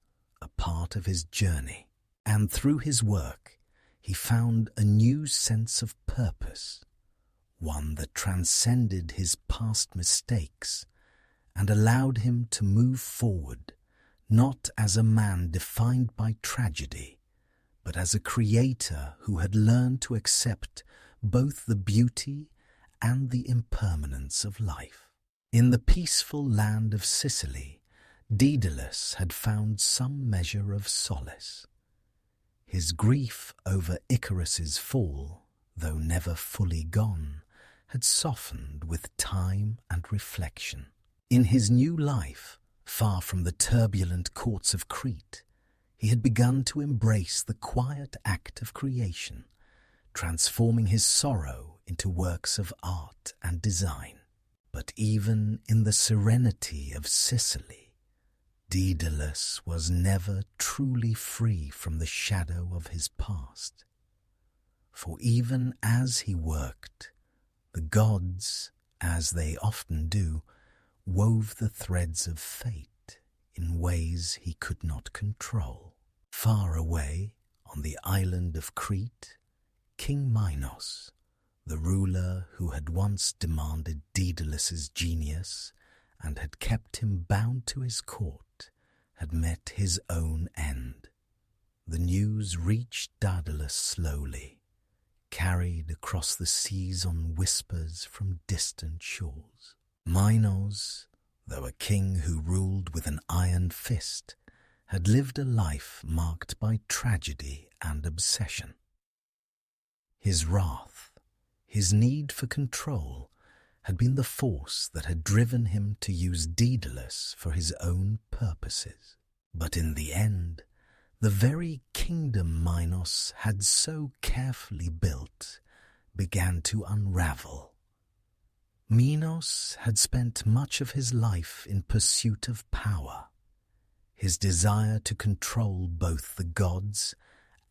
a part of his journey, and through his work he found a new sense of purpose, one that transcended his past mistakes and allowed him to move forward, not as a man defined by tragedy, but as a creator who had learned to accept both the beauty and the impermanence of life. In the peaceful land of Sicily, Daedalus had found some measure of solace. His grief over Icarus's fall, though never fully gone, had softened with time and reflection. In his new life, far from the turbulent courts of Crete, he had begun to embrace the quiet act of creation, transforming his sorrow into works of art and design. But even in the serenity of Sicily, Daedalus was never truly free from the shadow of his past. For even as he worked, the gods, as they often do, wove the threads of fate in ways he could not control. Far away on the island of Crete, King Minos, the ruler who had once demanded Daedalus's genius and had kept him bound to his court, had met his own end. The news reached Daedalus slowly, carried across the seas on whispers from distant shores. Minos, though a king who ruled with an iron fist, had lived a life marked by tragedy and obsession. His wrath, his need for control, had been the force that had driven him to use Daedalus for his own purposes. But in the end, the very kingdom Minos had so carefully built began to unravel. Minos had spent much of his life in pursuit of power, his desire to control both the gods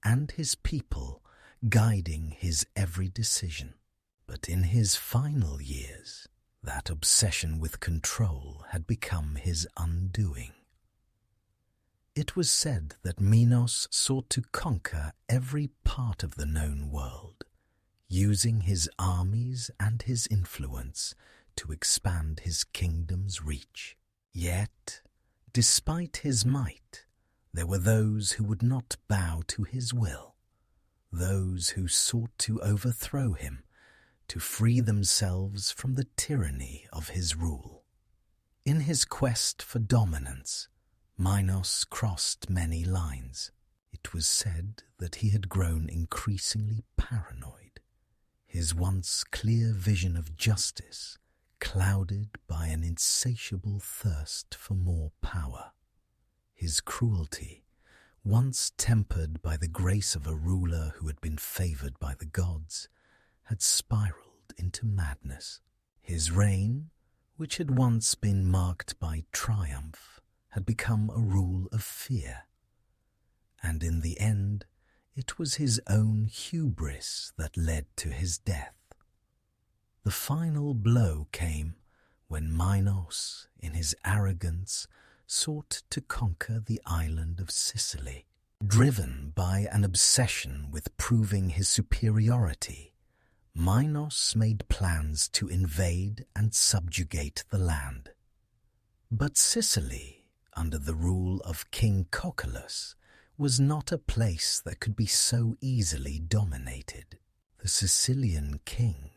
and his people guiding his every decision. But in his final years, that obsession with control had become his undoing. It was said that Minos sought to conquer every part of the known world, using his armies and his influence to expand his kingdom's reach. Yet, despite his might, there were those who would not bow to his will, those who sought to overthrow him, to free themselves from the tyranny of his rule. In his quest for dominance, Minos crossed many lines. It was said that he had grown increasingly paranoid, his once clear vision of justice clouded by an insatiable thirst for more power. His cruelty, once tempered by the grace of a ruler who had been favored by the gods, had spiraled into madness. His reign, which had once been marked by triumph, had become a rule of fear, and in the end it was his own hubris that led to his death. The final blow came when Minos, in his arrogance, sought to conquer the island of Sicily. Driven by an obsession with proving his superiority, Minos made plans to invade and subjugate the land. But Sicily, under the rule of King Daedalus, was not a place that could be so easily dominated. The Sicilian king,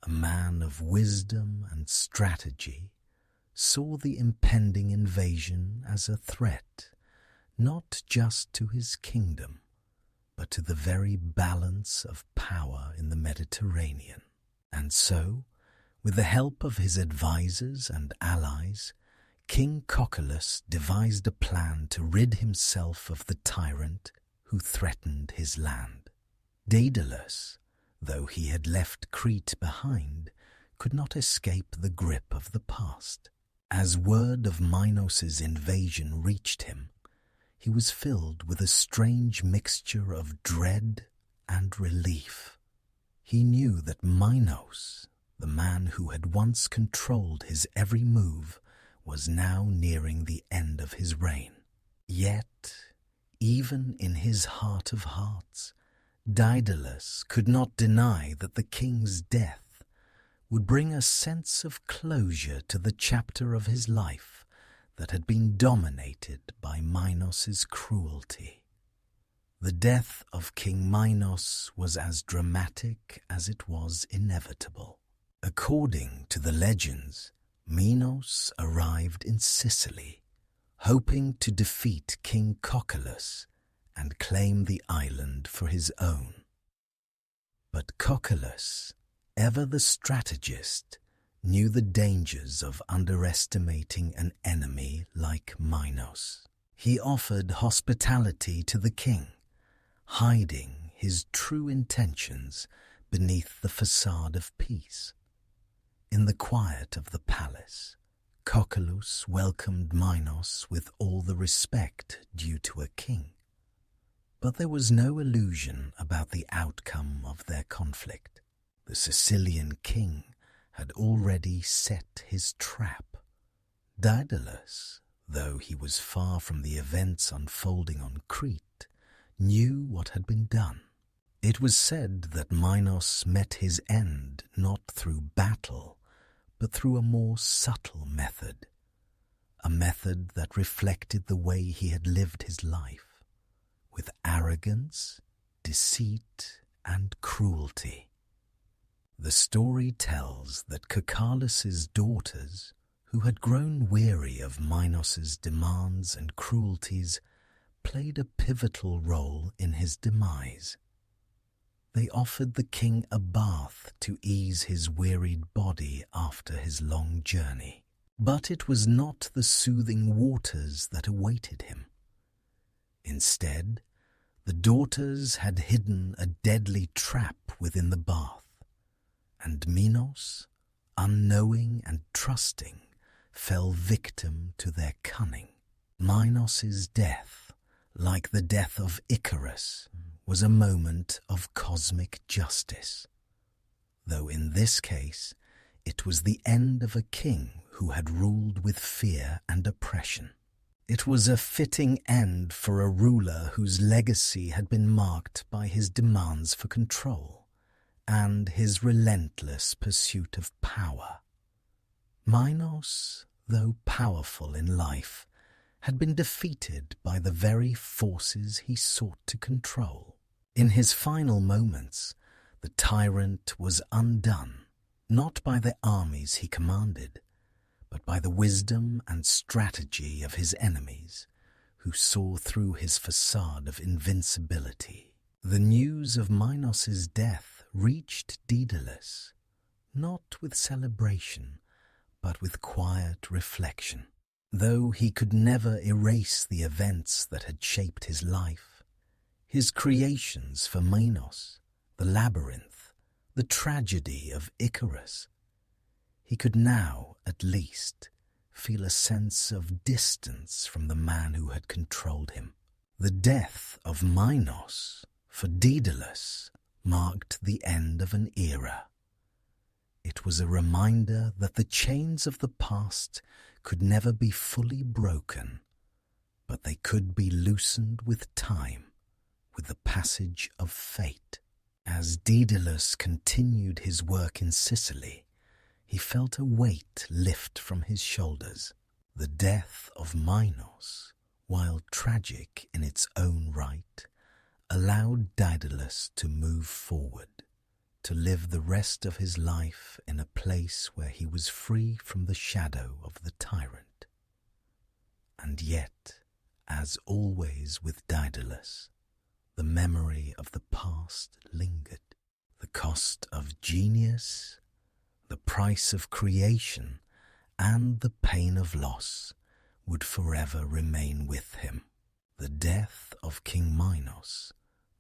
a man of wisdom and strategy, saw the impending invasion as a threat, not just to his kingdom, but to the very balance of power in the Mediterranean. And so, with the help of his advisors and allies, King Daedalus devised a plan to rid himself of the tyrant who threatened his land. Daedalus, though he had left Crete behind, could not escape the grip of the past. As word of Minos's invasion reached him, he was filled with a strange mixture of dread and relief. He knew that Minos, the man who had once controlled his every move, was now nearing the end of his reign. Yet, even in his heart of hearts, Daedalus could not deny that the king's death would bring a sense of closure to the chapter of his life that had been dominated by Minos's cruelty. The death of King Minos was as dramatic as it was inevitable. According to the legends, Minos arrived in Sicily, hoping to defeat King Daedalus and claim the island for his own. But Daedalus, ever the strategist, knew the dangers of underestimating an enemy like Minos. He offered hospitality to the king, hiding his true intentions beneath the facade of peace. In the quiet of the palace, Cocolus welcomed Minos with all the respect due to a king. But there was no illusion about the outcome of their conflict. The Sicilian king had already set his trap. Daedalus, though he was far from the events unfolding on Crete, knew what had been done. It was said that Minos met his end not through battle, but through a more subtle method, a method that reflected the way he had lived his life, with arrogance, deceit, and cruelty. The story tells that Cocolus' daughters, who had grown weary of Minos' demands and cruelties, played a pivotal role in his demise. They offered the king a bath to ease his wearied body after his long journey. But it was not the soothing waters that awaited him. Instead, the daughters had hidden a deadly trap within the bath, and Minos, unknowing and trusting, fell victim to their cunning. Minos' death, like the death of Icarus, was a moment of cosmic justice, though in this case it was the end of a king who had ruled with fear and oppression. It was a fitting end for a ruler whose legacy had been marked by his demands for control and his relentless pursuit of power. Minos, though powerful in life, had been defeated by the very forces he sought to control. In his final moments, the tyrant was undone, not by the armies he commanded, but by the wisdom and strategy of his enemies, who saw through his facade of invincibility. The news of Minos' death reached Daedalus, not with celebration, but with quiet reflection. Though he could never erase the events that had shaped his life, his creations for Minos, the labyrinth, the tragedy of Icarus, he could now, at least, feel a sense of distance from the man who had controlled him. The death of Minos, for Daedalus, marked the end of an era. It was a reminder that the chains of the past could never be fully broken, but they could be loosened with time, with the passage of fate. As Daedalus continued his work in Sicily, he felt a weight lift from his shoulders. The death of Minos, while tragic in its own right, allowed Daedalus to move forward, to live the rest of his life in a place where he was free from the shadow of the tyrant. And yet, as always with Daedalus, the memory of the past lingered. The cost of genius, the price of creation, and the pain of loss would forever remain with him. The death of King Minos,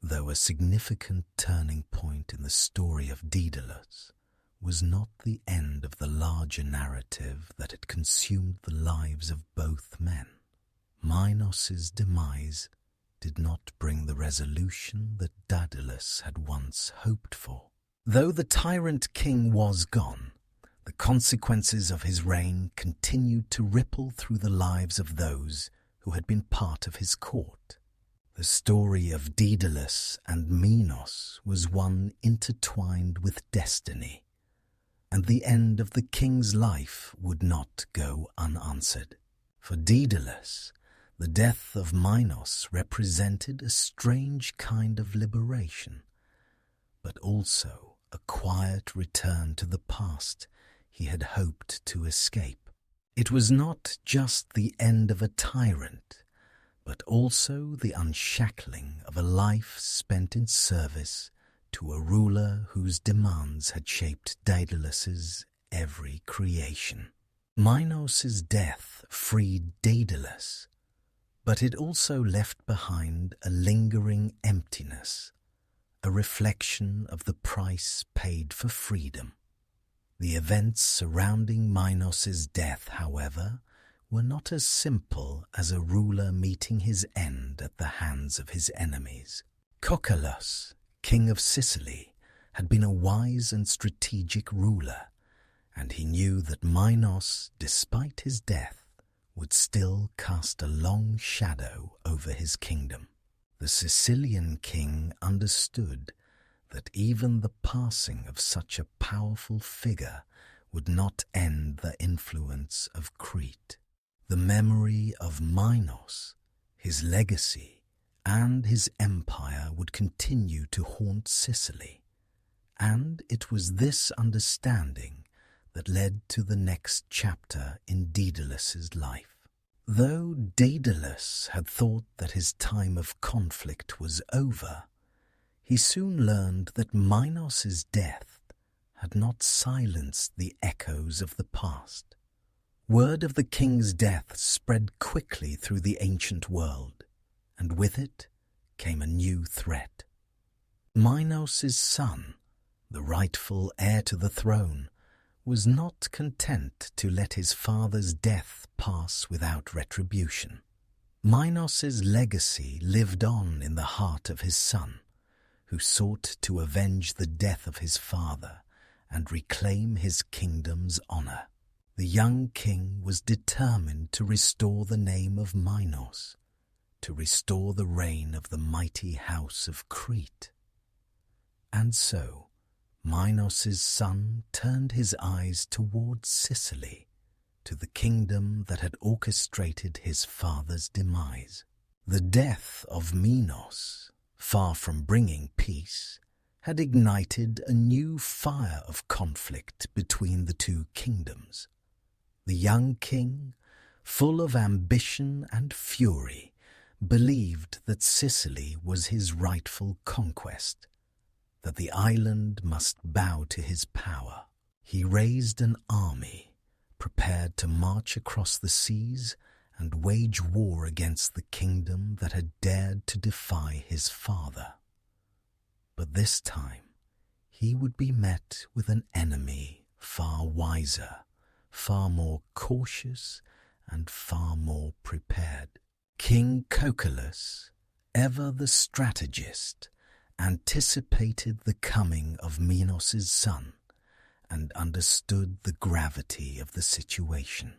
though a significant turning point in the story of Daedalus, was not the end of the larger narrative that had consumed the lives of both men. Minos' demise did not bring the resolution that Daedalus had once hoped for. Though the tyrant king was gone, the consequences of his reign continued to ripple through the lives of those who had been part of his court. The story of Daedalus and Minos was one intertwined with destiny, and the end of the king's life would not go unanswered. For Daedalus, the death of Minos represented a strange kind of liberation, but also a quiet return to the past he had hoped to escape. It was not just the end of a tyrant, but also the unshackling of a life spent in service to a ruler whose demands had shaped Daedalus' every creation. Minos' death freed Daedalus, but it also left behind a lingering emptiness, a reflection of the price paid for freedom. The events surrounding Minos' death, however, were not as simple as a ruler meeting his end at the hands of his enemies. Cocalus, king of Sicily, had been a wise and strategic ruler, and he knew that Minos, despite his death, would still cast a long shadow over his kingdom. The Sicilian king understood that even the passing of such a powerful figure would not end the influence of Crete. The memory of Minos, his legacy, and his empire would continue to haunt Sicily, and it was this understanding that led to the next chapter in Daedalus's life. Though Daedalus had thought that his time of conflict was over, he soon learned that Minos' death had not silenced the echoes of the past. Word of the king's death spread quickly through the ancient world, and with it came a new threat. Minos' son, the rightful heir to the throne, was not content to let his father's death pass without retribution. Minos' legacy lived on in the heart of his son, who sought to avenge the death of his father and reclaim his kingdom's honor. The young king was determined to restore the name of Minos, to restore the reign of the mighty house of Crete. And so, Minos' son turned his eyes towards Sicily, to the kingdom that had orchestrated his father's demise. The death of Minos, far from bringing peace, had ignited a new fire of conflict between the two kingdoms. The young king, full of ambition and fury, believed that Sicily was his rightful conquest, that the island must bow to his power. He raised an army, prepared to march across the seas and wage war against the kingdom that had dared to defy his father. But this time, he would be met with an enemy far wiser, far more cautious, and far more prepared. King Cocalus, ever the strategist, anticipated the coming of Minos' son and understood the gravity of the situation.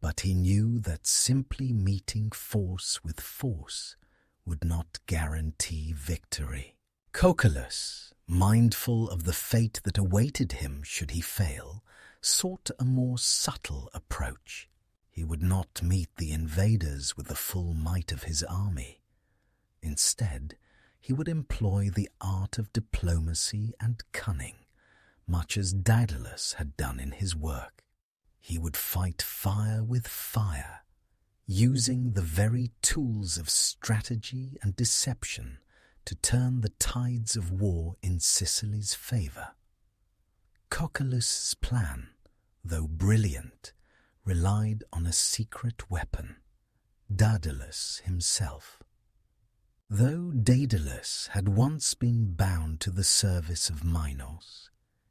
But he knew that simply meeting force with force would not guarantee victory. Cocalus, mindful of the fate that awaited him should he fail, sought a more subtle approach. He would not meet the invaders with the full might of his army. Instead, he would employ the art of diplomacy and cunning, much as Daedalus had done in his work. He would fight fire with fire, using the very tools of strategy and deception to turn the tides of war in Sicily's favor. Cocalus's plan, though brilliant, relied on a secret weapon, Daedalus himself. Though Daedalus had once been bound to the service of Minos,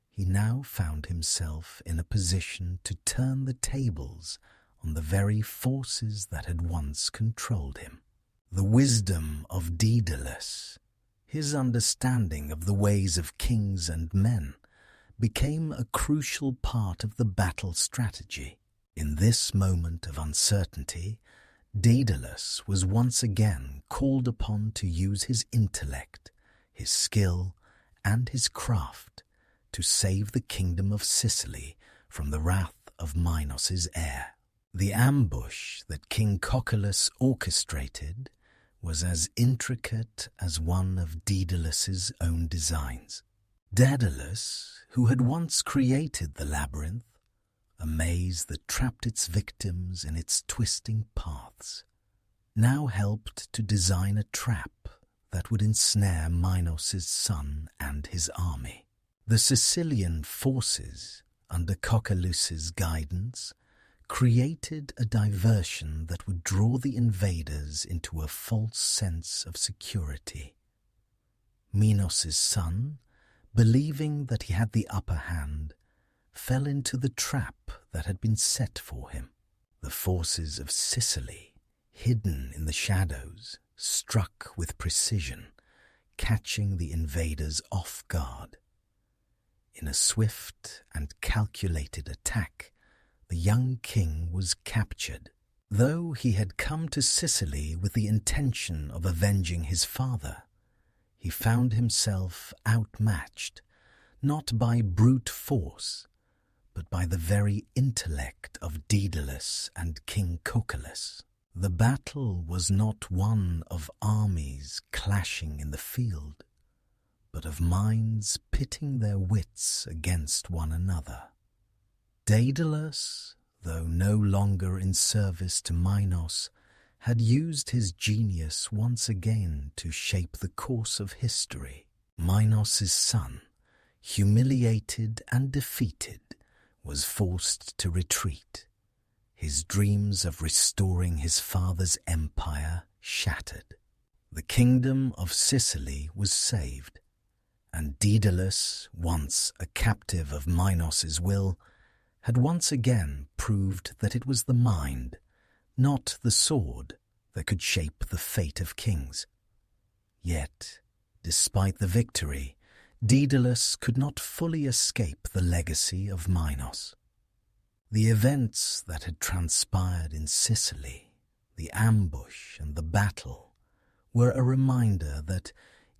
he now found himself in a position to turn the tables on the very forces that had once controlled him. The wisdom of Daedalus, his understanding of the ways of kings and men, became a crucial part of the battle strategy. In this moment of uncertainty, Daedalus was once again called upon to use his intellect, his skill, and his craft to save the kingdom of Sicily from the wrath of Minos' heir. The ambush that King Cocalus orchestrated was as intricate as one of Daedalus's own designs. Daedalus, who had once created the labyrinth, a maze that trapped its victims in its twisting paths, now helped to design a trap that would ensnare Minos' son and his army. The Sicilian forces, under Cocolus's guidance, created a diversion that would draw the invaders into a false sense of security. Minos's son, believing that he had the upper hand, fell into the trap that had been set for him. The forces of Sicily, hidden in the shadows, struck with precision, catching the invaders off guard. In a swift and calculated attack, the young king was captured. Though he had come to Sicily with the intention of avenging his father, he found himself outmatched, not by brute force, but by the very intellect of Daedalus and King Cocolus. The battle was not one of armies clashing in the field, but of minds pitting their wits against one another. Daedalus, though no longer in service to Minos, had used his genius once again to shape the course of history. Minos's son, humiliated and defeated, was forced to retreat, his dreams of restoring his father's empire shattered. The kingdom of Sicily was saved, and Daedalus, once a captive of Minos's will, had once again proved that it was the mind, not the sword, that could shape the fate of kings. Yet, despite the victory, Daedalus could not fully escape the legacy of Minos. The events that had transpired in Sicily, the ambush and the battle, were a reminder that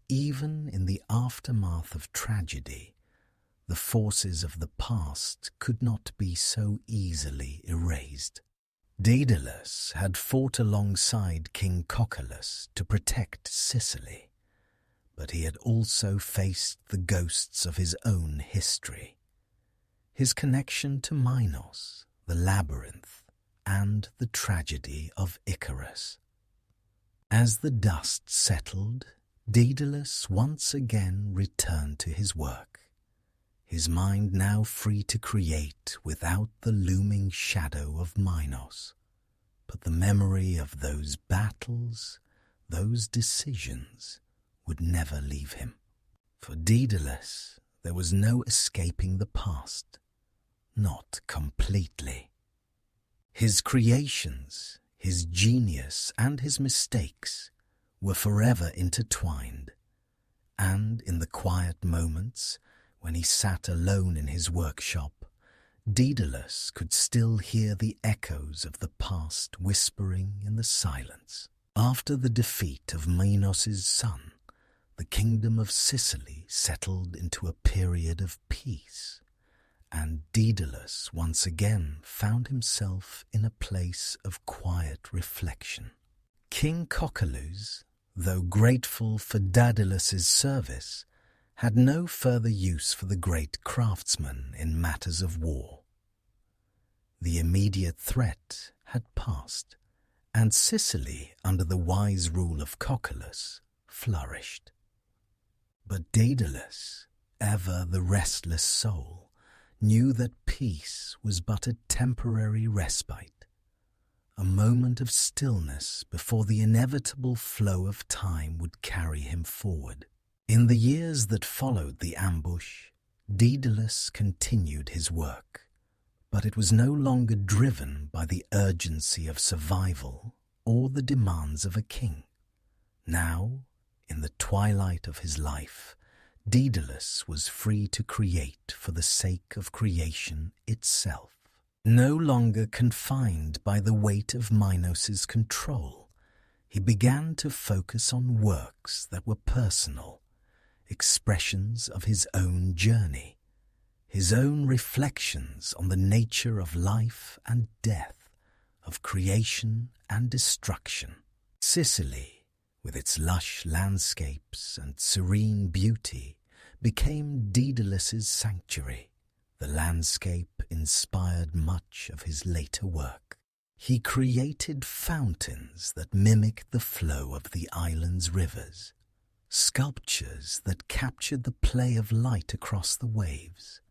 even in the aftermath of tragedy, the forces of the past could not be so easily erased. Daedalus had fought alongside King Cocolus to protect Sicily, but he had also faced the ghosts of his own history. His connection to Minos, the labyrinth, and the tragedy of Icarus. As the dust settled, Daedalus once again returned to his work, his mind now free to create without the looming shadow of Minos. But the memory of those battles, those decisions, would never leave him. For Daedalus, there was no escaping the past, not completely. His creations, his genius, and his mistakes were forever intertwined, and in the quiet moments when he sat alone in his workshop, Daedalus could still hear the echoes of the past whispering in the silence. After the defeat of Minos's son, the kingdom of Sicily settled into a period of peace, and Daedalus once again found himself in a place of quiet reflection. King Cocolus, though grateful for Daedalus's service, had no further use for the great craftsman in matters of war. The immediate threat had passed, and Sicily, under the wise rule of Cocolus, flourished. But Daedalus, ever the restless soul, knew that peace was but a temporary respite, a moment of stillness before the inevitable flow of time would carry him forward. In the years that followed the ambush, Daedalus continued his work, but it was no longer driven by the urgency of survival or the demands of a king. Now, in the twilight of his life, Daedalus was free to create for the sake of creation itself. No longer confined by the weight of Minos's control, he began to focus on works that were personal, expressions of his own journey, his own reflections on the nature of life and death, of creation and destruction. Sicily, with its lush landscapes and serene beauty, became Daedalus's sanctuary. The landscape inspired much of his later work. He created fountains that mimicked the flow of the island's rivers, sculptures that captured the play of light across the waves,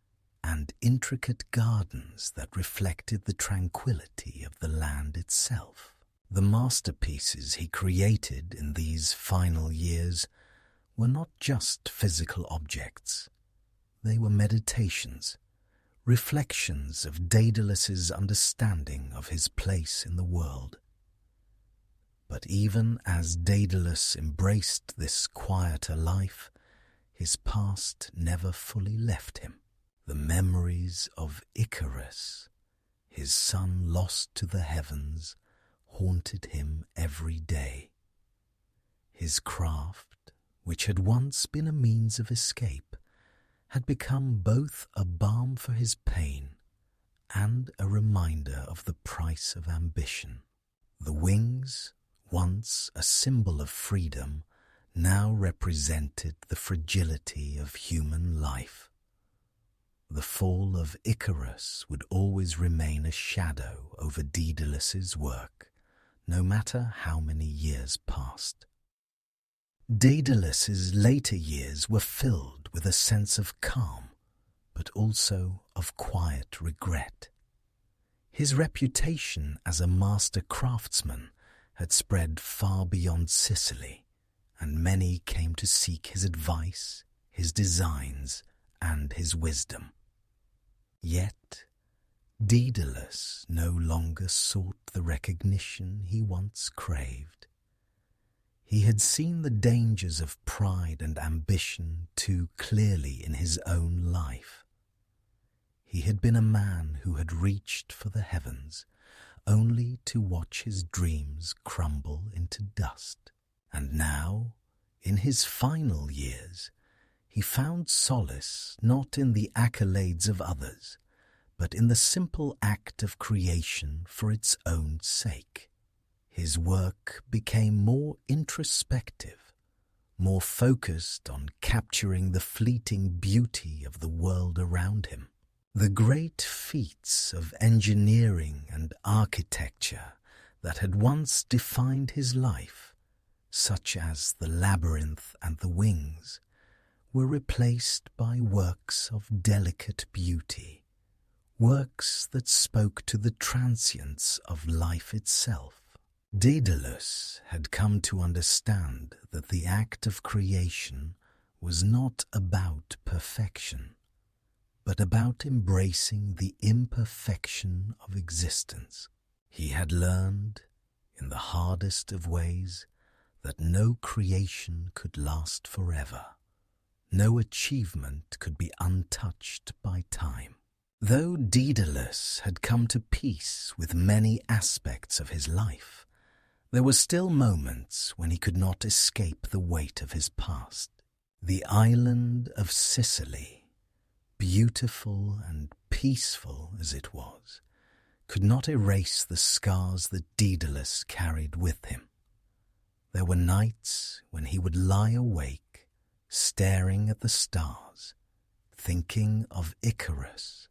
and intricate gardens that reflected the tranquility of the land itself. The masterpieces he created in these final years were not just physical objects. They were meditations, reflections of Daedalus's understanding of his place in the world. But even as Daedalus embraced this quieter life, his past never fully left him. The memories of Icarus, his son lost to the heavens, haunted him every day. His craft, which had once been a means of escape, had become both a balm for his pain and a reminder of the price of ambition. The wings, once a symbol of freedom, now represented the fragility of human life. The fall of Icarus would always remain a shadow over Daedalus's work, no matter how many years passed. Daedalus's later years were filled with a sense of calm, but also of quiet regret. His reputation as a master craftsman had spread far beyond Sicily, and many came to seek his advice, his designs, and his wisdom. Yet, Daedalus no longer sought the recognition he once craved. He had seen the dangers of pride and ambition too clearly in his own life. He had been a man who had reached for the heavens, only to watch his dreams crumble into dust. And now, in his final years, he found solace not in the accolades of others, but in the simple act of creation for its own sake. His work became more introspective, more focused on capturing the fleeting beauty of the world around him. The great feats of engineering and architecture that had once defined his life, such as the labyrinth and the wings, were replaced by works of delicate beauty, works that spoke to the transience of life itself. Daedalus had come to understand that the act of creation was not about perfection, but about embracing the imperfection of existence. He had learned, in the hardest of ways, that no creation could last forever. No achievement could be untouched by time. Though Daedalus had come to peace with many aspects of his life, there were still moments when he could not escape the weight of his past. The island of Sicily, beautiful and peaceful as it was, could not erase the scars that Daedalus carried with him. There were nights when he would lie awake, staring at the stars, thinking of Icarus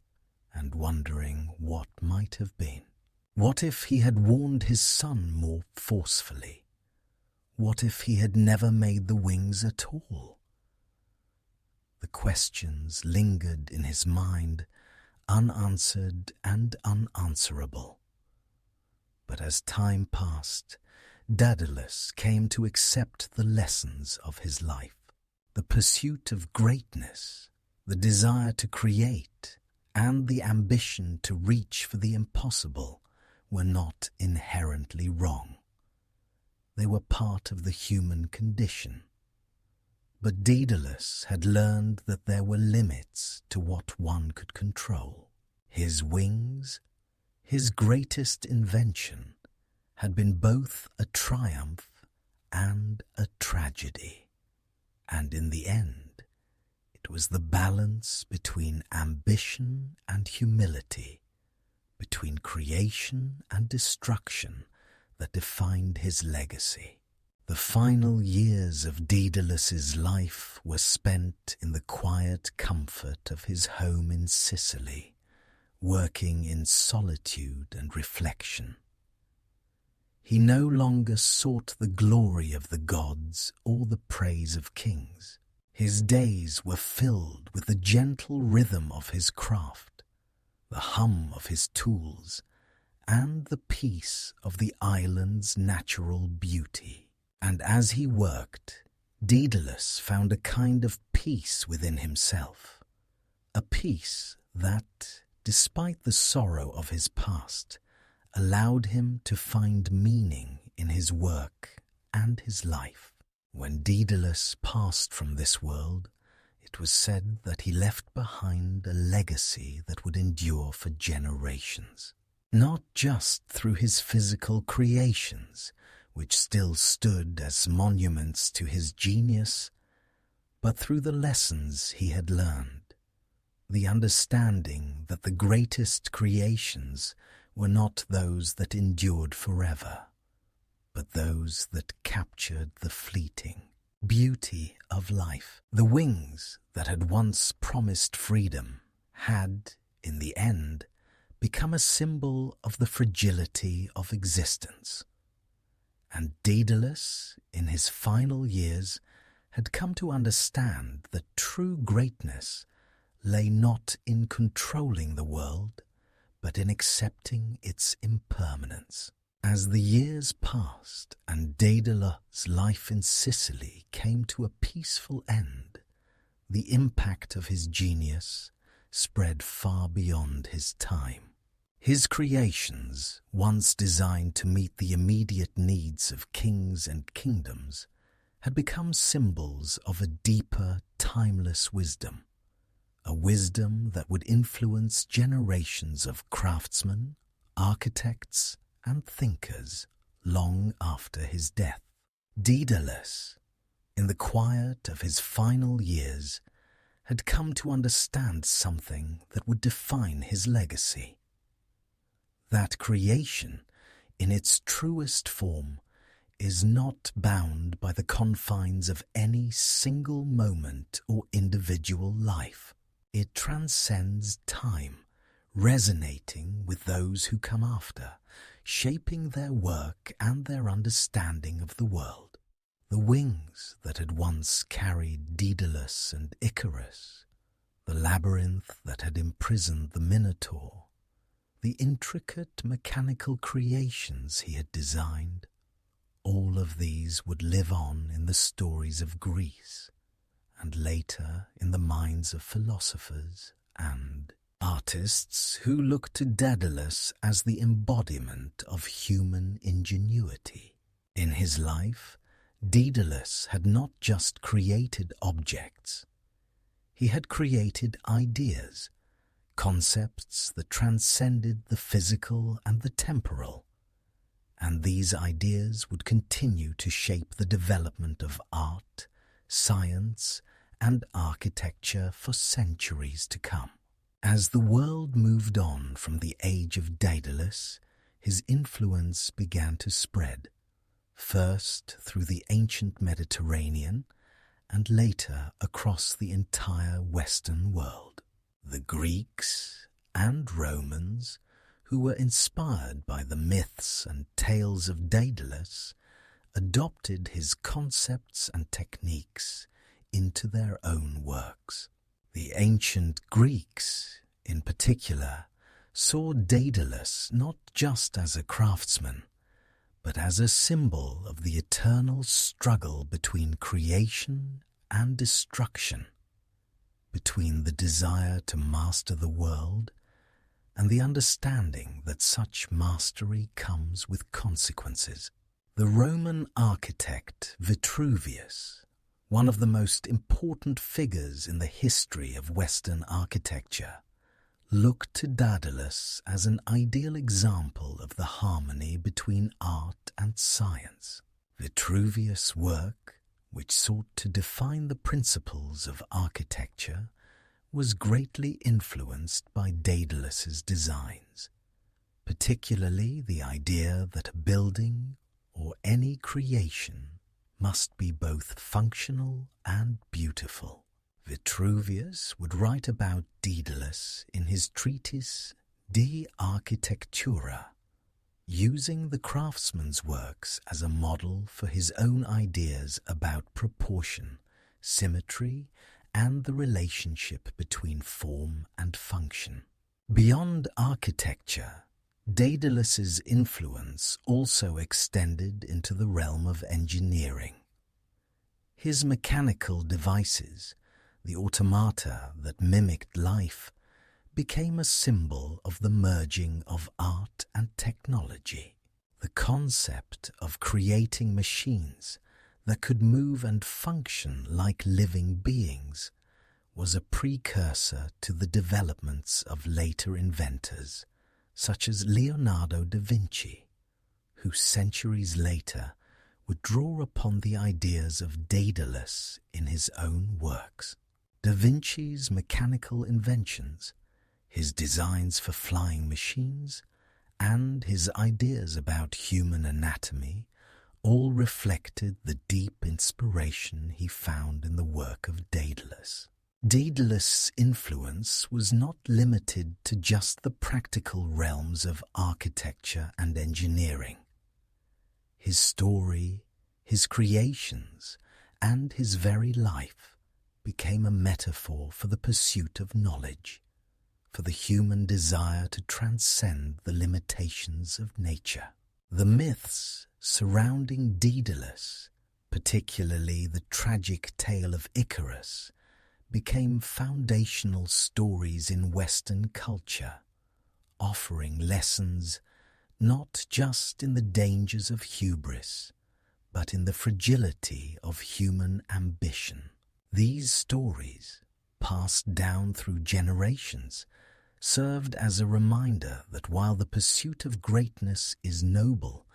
and wondering what might have been. What if he had warned his son more forcefully? What if he had never made the wings at all? The questions lingered in his mind, unanswered and unanswerable. But as time passed, Daedalus came to accept the lessons of his life. The pursuit of greatness, the desire to create, and the ambition to reach for the impossible were not inherently wrong. They were part of the human condition. But Daedalus had learned that there were limits to what one could control. His wings, his greatest invention, had been both a triumph and a tragedy. And in the end, it was the balance between ambition and humility, between creation and destruction, that defined his legacy. The final years of Daedalus's life were spent in the quiet comfort of his home in Sicily, working in solitude and reflection. He no longer sought the glory of the gods or the praise of kings. His days were filled with the gentle rhythm of his craft, the hum of his tools, and the peace of the island's natural beauty. And as he worked, Daedalus found a kind of peace within himself, a peace that, despite the sorrow of his past, allowed him to find meaning in his work and his life. When Daedalus passed from this world, it was said that he left behind a legacy that would endure for generations, not just through his physical creations, which still stood as monuments to his genius, but through the lessons he had learned, the understanding that the greatest creations were not those that endured forever, but those that captured the fleeting beauty of life. The wings that had once promised freedom had, in the end, become a symbol of the fragility of existence. And Daedalus, in his final years, had come to understand that true greatness lay not in controlling the world, but in accepting its impermanence. As the years passed and Daedalus' life in Sicily came to a peaceful end, the impact of his genius spread far beyond his time. His creations, once designed to meet the immediate needs of kings and kingdoms, had become symbols of a deeper, timeless wisdom, a wisdom that would influence generations of craftsmen, architects, and thinkers long after his death. Daedalus, in the quiet of his final years, had come to understand something that would define his legacy. That creation, in its truest form, is not bound by the confines of any single moment or individual life. It transcends time, resonating with those who come after, shaping their work and their understanding of the world. The wings that had once carried Daedalus and Icarus, the labyrinth that had imprisoned the Minotaur, the intricate mechanical creations he had designed, all of these would live on in the stories of Greece, and later in the minds of philosophers and artists who looked to Daedalus as the embodiment of human ingenuity. In his life, Daedalus had not just created objects. He had created ideas, concepts that transcended the physical and the temporal, and these ideas would continue to shape the development of art, science, and architecture for centuries to come. As the world moved on from the age of Daedalus, his influence began to spread, first through the ancient Mediterranean and later across the entire Western world. The Greeks and Romans, who were inspired by the myths and tales of Daedalus, adopted his concepts and techniques into their own works. The ancient Greeks, in particular, saw Daedalus not just as a craftsman, but as a symbol of the eternal struggle between creation and destruction, between the desire to master the world and the understanding that such mastery comes with consequences. The Roman architect Vitruvius, one of the most important figures in the history of Western architecture, looked to Daedalus as an ideal example of the harmony between art and science. Vitruvius' work, which sought to define the principles of architecture, was greatly influenced by Daedalus's designs, particularly the idea that a building or any creation must be both functional and beautiful. Vitruvius would write about Daedalus in his treatise De Architectura, using the craftsman's works as a model for his own ideas about proportion, symmetry, and the relationship between form and function. Beyond architecture, Daedalus's influence also extended into the realm of engineering. His mechanical devices, the automata that mimicked life, became a symbol of the merging of art and technology. The concept of creating machines that could move and function like living beings was a precursor to the developments of later inventors, such as Leonardo da Vinci, who centuries later would draw upon the ideas of Daedalus in his own works. Da Vinci's mechanical inventions, his designs for flying machines, and his ideas about human anatomy all reflected the deep inspiration he found in the work of Daedalus. Daedalus' influence was not limited to just the practical realms of architecture and engineering. His story, his creations, and his very life became a metaphor for the pursuit of knowledge, for the human desire to transcend the limitations of nature. The myths surrounding Daedalus, particularly the tragic tale of Icarus, became foundational stories in Western culture, offering lessons not just in the dangers of hubris, but in the fragility of human ambition. These stories, passed down through generations, served as a reminder that while the pursuit of greatness is noble,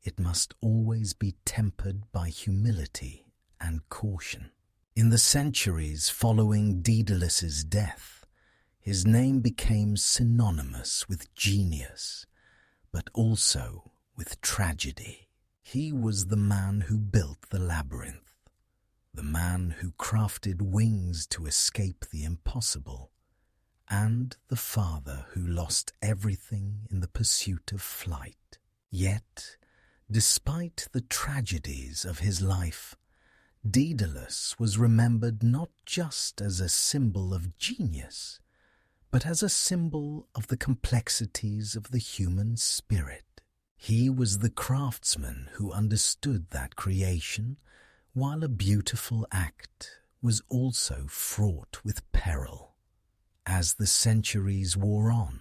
it must always be tempered by humility and caution. In the centuries following Daedalus's death, his name became synonymous with genius, but also with tragedy. He was the man who built the labyrinth, the man who crafted wings to escape the impossible, and the father who lost everything in the pursuit of flight. Yet, despite the tragedies of his life, Daedalus was remembered not just as a symbol of genius, but as a symbol of the complexities of the human spirit. He was the craftsman who understood that creation, while a beautiful act, was also fraught with peril. As the centuries wore on,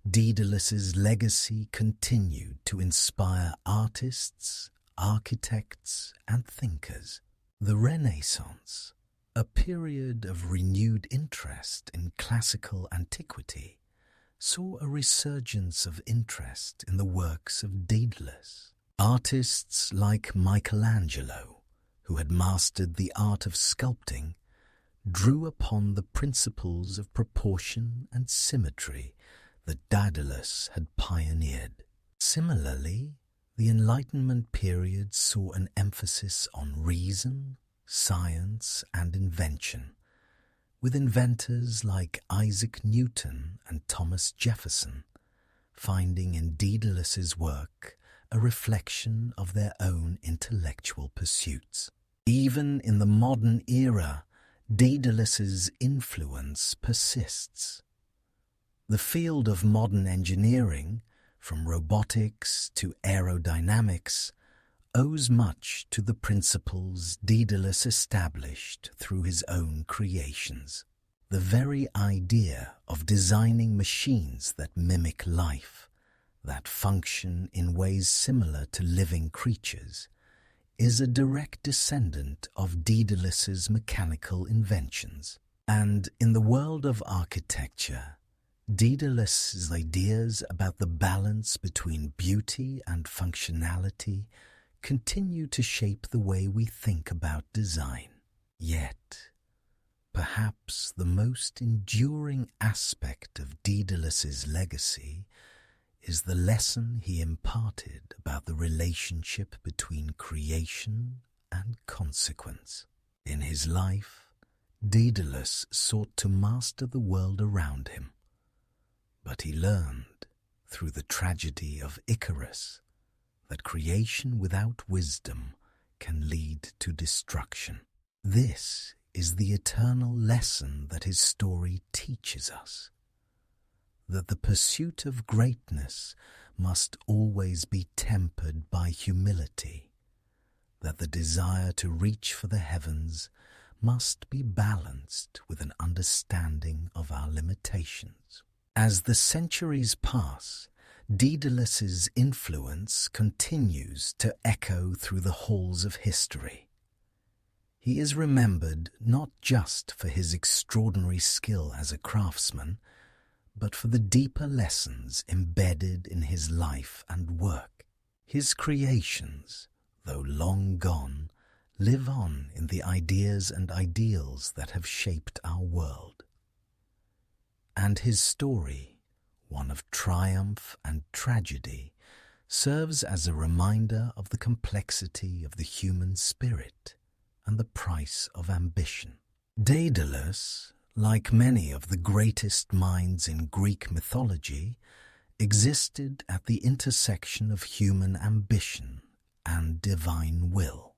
Daedalus's legacy continued to inspire artists, architects, and thinkers. The Renaissance, a period of renewed interest in classical antiquity, saw a resurgence of interest in the works of Daedalus. Artists like Michelangelo, who had mastered the art of sculpting, drew upon the principles of proportion and symmetry that Daedalus had pioneered. Similarly, the Enlightenment period saw an emphasis on reason, science, and invention, with inventors like Isaac Newton and Thomas Jefferson finding in Daedalus's work a reflection of their own intellectual pursuits. Even in the modern era, Daedalus's influence persists. The field of modern engineering, from robotics to aerodynamics, owes much to the principles Daedalus established through his own creations. The very idea of designing machines that mimic life, that function in ways similar to living creatures, is a direct descendant of Daedalus's mechanical inventions. And in the world of architecture, Daedalus's ideas about the balance between beauty and functionality continue to shape the way we think about design. Yet, perhaps the most enduring aspect of Daedalus's legacy is the lesson he imparted about the relationship between creation and consequence. In his life, Daedalus sought to master the world around him, but he learned, through the tragedy of Icarus, that creation without wisdom can lead to destruction. This is the eternal lesson that his story teaches us, that the pursuit of greatness must always be tempered by humility, that the desire to reach for the heavens must be balanced with an understanding of our limitations. As the centuries pass, Daedalus's influence continues to echo through the halls of history. He is remembered not just for his extraordinary skill as a craftsman, but for the deeper lessons embedded in his life and work. His creations, though long gone, live on in the ideas and ideals that have shaped our world. And his story, one of triumph and tragedy, serves as a reminder of the complexity of the human spirit and the price of ambition. Daedalus, like many of the greatest minds in Greek mythology, existed at the intersection of human ambition and divine will.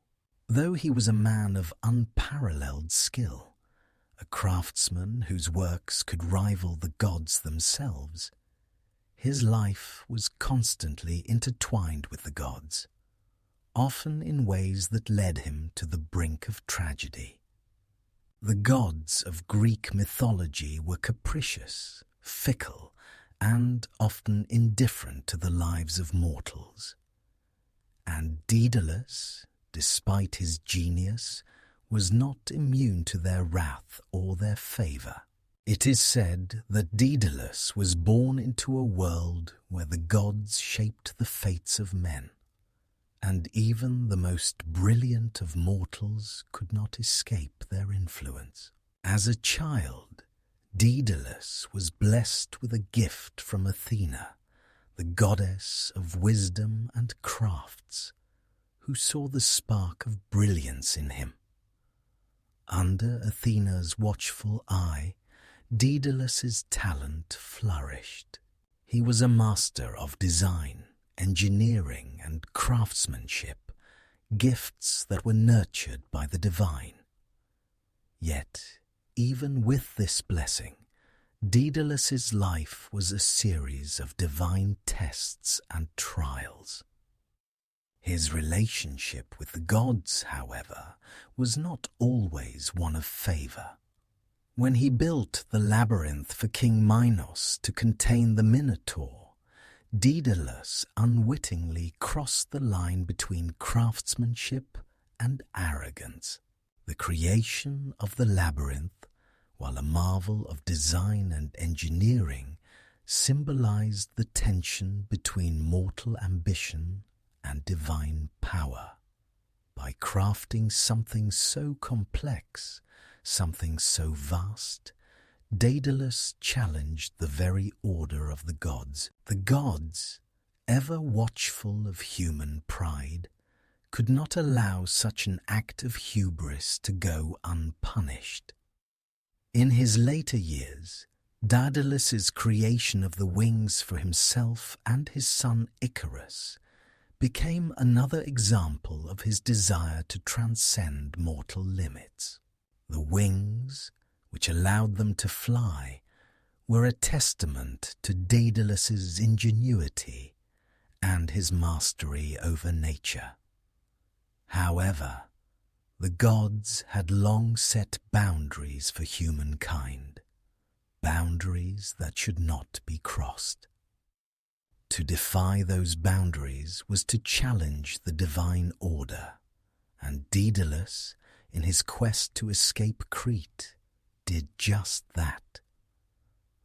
Though he was a man of unparalleled skill, a craftsman whose works could rival the gods themselves, his life was constantly intertwined with the gods, often in ways that led him to the brink of tragedy. The gods of Greek mythology were capricious, fickle, and often indifferent to the lives of mortals. And Daedalus, despite his genius, was not immune to their wrath or their favour. It is said that Daedalus was born into a world where the gods shaped the fates of men, and even the most brilliant of mortals could not escape their influence. As a child, Daedalus was blessed with a gift from Athena, the goddess of wisdom and crafts, who saw the spark of brilliance in him. Under Athena's watchful eye, Daedalus's talent flourished. He was a master of design, engineering, and craftsmanship, gifts that were nurtured by the divine. Yet, even with this blessing, Daedalus's life was a series of divine tests and trials. His relationship with the gods, however, was not always one of favour. When he built the labyrinth for King Minos to contain the Minotaur, Daedalus unwittingly crossed the line between craftsmanship and arrogance. The creation of the labyrinth, while a marvel of design and engineering, symbolized the tension between mortal ambition and divine power. By crafting something so complex, something so vast, Daedalus challenged the very order of the gods. The gods, ever watchful of human pride, could not allow such an act of hubris to go unpunished. In his later years, Daedalus's creation of the wings for himself and his son Icarus became another example of his desire to transcend mortal limits. The wings, which allowed them to fly, were a testament to Daedalus's ingenuity and his mastery over nature. However, the gods had long set boundaries for humankind, boundaries that should not be crossed. To defy those boundaries was to challenge the divine order, and Daedalus, in his quest to escape Crete, did just that.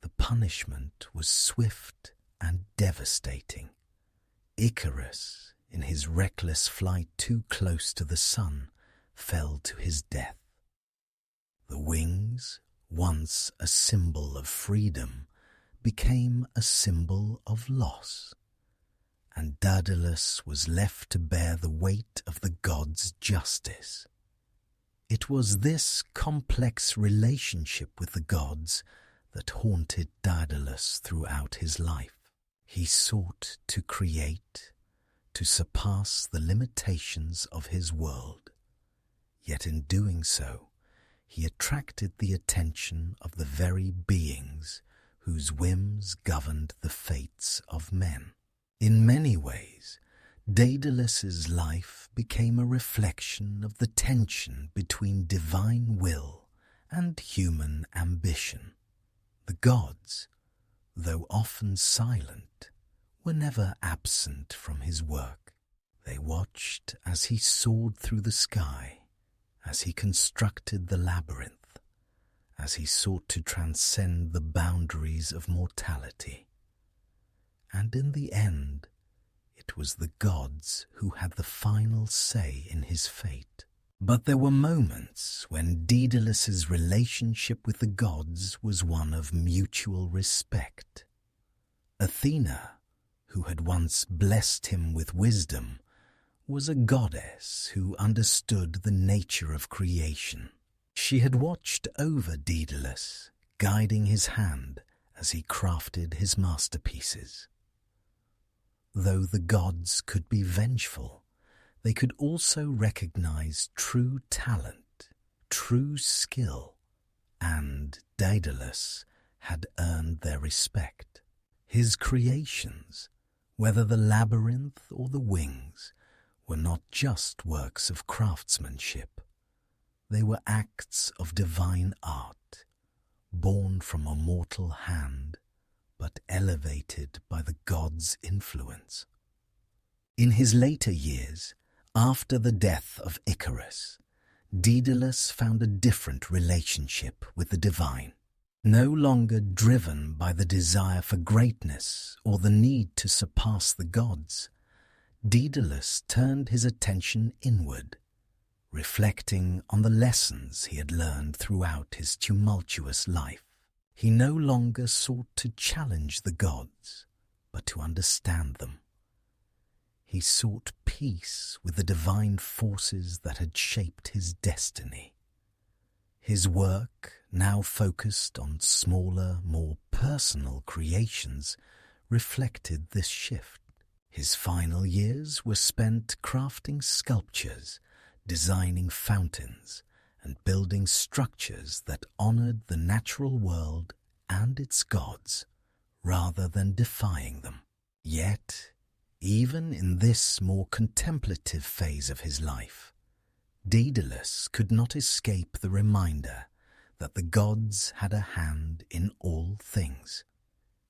The punishment was swift and devastating. Icarus, in his reckless flight too close to the sun, fell to his death. The wings, once a symbol of freedom, became a symbol of loss, and Daedalus was left to bear the weight of the gods' justice. It was this complex relationship with the gods that haunted Daedalus throughout his life. He sought to create, to surpass the limitations of his world, Yet in doing so, he attracted the attention of the very beings whose whims governed the fates of men. In many ways, Daedalus's life became a reflection of the tension between divine will and human ambition. The gods, though often silent, were never absent from his work. They watched as he soared through the sky, as he constructed the labyrinth, as he sought to transcend the boundaries of mortality. And in the end, it was the gods who had the final say in his fate. But there were moments when Daedalus's relationship with the gods was one of mutual respect. Athena, who had once blessed him with wisdom, was a goddess who understood the nature of creation. She had watched over Daedalus, guiding his hand as he crafted his masterpieces. Though the gods could be vengeful, they could also recognize true talent, true skill, and Daedalus had earned their respect. His creations, whether the labyrinth or the wings, were not just works of craftsmanship. They were acts of divine art, born from a mortal hand, but elevated by the gods' influence. In his later years, after the death of Icarus, Daedalus found a different relationship with the divine. No longer driven by the desire for greatness or the need to surpass the gods, Daedalus turned his attention inward, reflecting on the lessons he had learned throughout his tumultuous life. He no longer sought to challenge the gods, but to understand them. He sought peace with the divine forces that had shaped his destiny. His work, now focused on smaller, more personal creations, reflected this shift. His final years were spent crafting sculptures, designing fountains, and building structures that honored the natural world and its gods, rather than defying them. Yet, even in this more contemplative phase of his life, Daedalus could not escape the reminder that the gods had a hand in all things.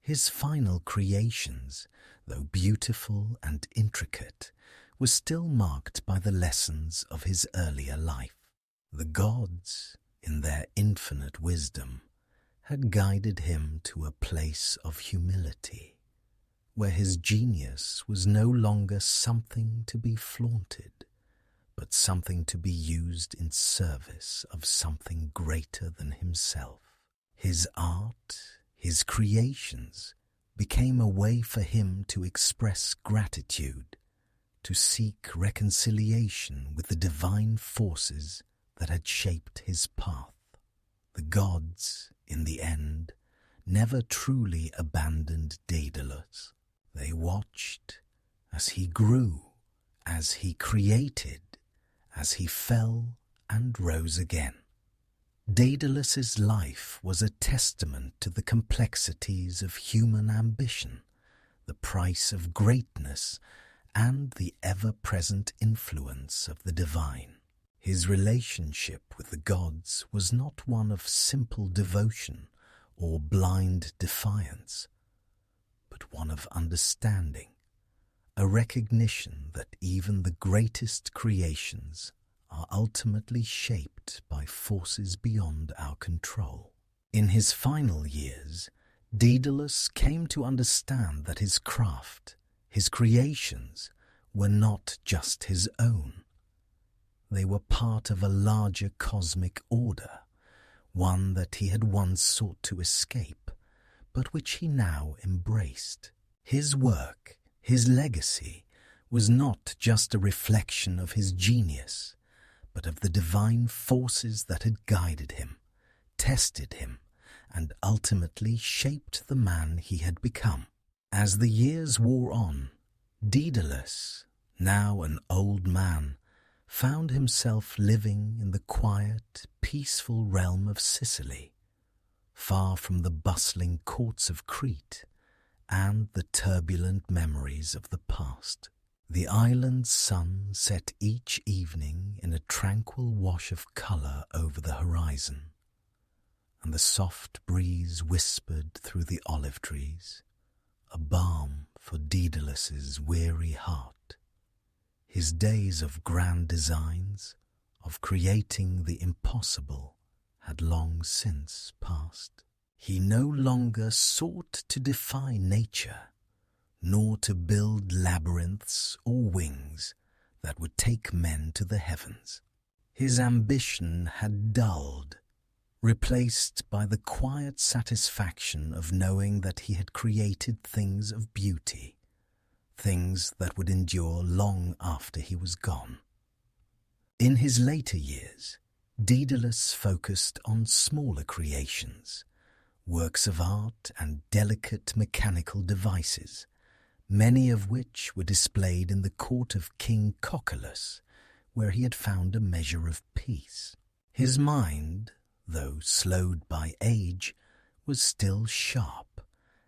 His final creations, though beautiful and intricate, were still marked by the lessons of his earlier life. The gods, in their infinite wisdom, had guided him to a place of humility, where his genius was no longer something to be flaunted, but something to be used in service of something greater than himself. His art, his creations, became a way for him to express gratitude, to seek reconciliation with the divine forces that had shaped his path. The gods, in the end, never truly abandoned Daedalus. They watched as he grew, as he created, as he fell and rose again. Daedalus's life was a testament to the complexities of human ambition, the price of greatness, and the ever-present influence of the divine. His relationship with the gods was not one of simple devotion or blind defiance, but one of understanding, a recognition that even the greatest creations are ultimately shaped by forces beyond our control. In his final years, Daedalus came to understand that his craft, his creations, were not just his own. They were part of a larger cosmic order, one that he had once sought to escape, but which he now embraced. His work, his legacy, was not just a reflection of his genius, but of the divine forces that had guided him, tested him, and ultimately shaped the man he had become. As the years wore on, Daedalus, now an old man, found himself living in the quiet, peaceful realm of Sicily, far from the bustling courts of Crete and the turbulent memories of the past. The island's sun set each evening in a tranquil wash of colour over the horizon, and the soft breeze whispered through the olive trees, a balm for Daedalus's weary heart. His days of grand designs, of creating the impossible, had long since passed. He no longer sought to defy nature, nor to build labyrinths or wings that would take men to the heavens. His ambition had dulled, replaced by the quiet satisfaction of knowing that he had created things of beauty, things that would endure long after he was gone. In his later years, Daedalus focused on smaller creations, works of art and delicate mechanical devices, many of which were displayed in the court of King Cocculus, where he had found a measure of peace. His mind, though slowed by age, was still sharp,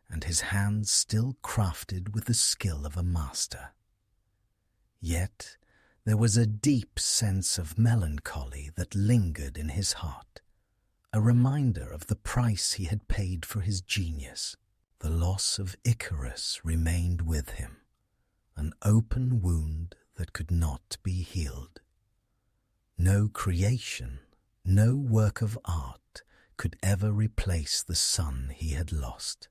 and his hands still crafted with the skill of a master. Yet there was a deep sense of melancholy that lingered in his heart, a reminder of the price he had paid for his genius. The loss of Icarus remained with him, an open wound that could not be healed. No creation, no work of art could ever replace the son he had lost.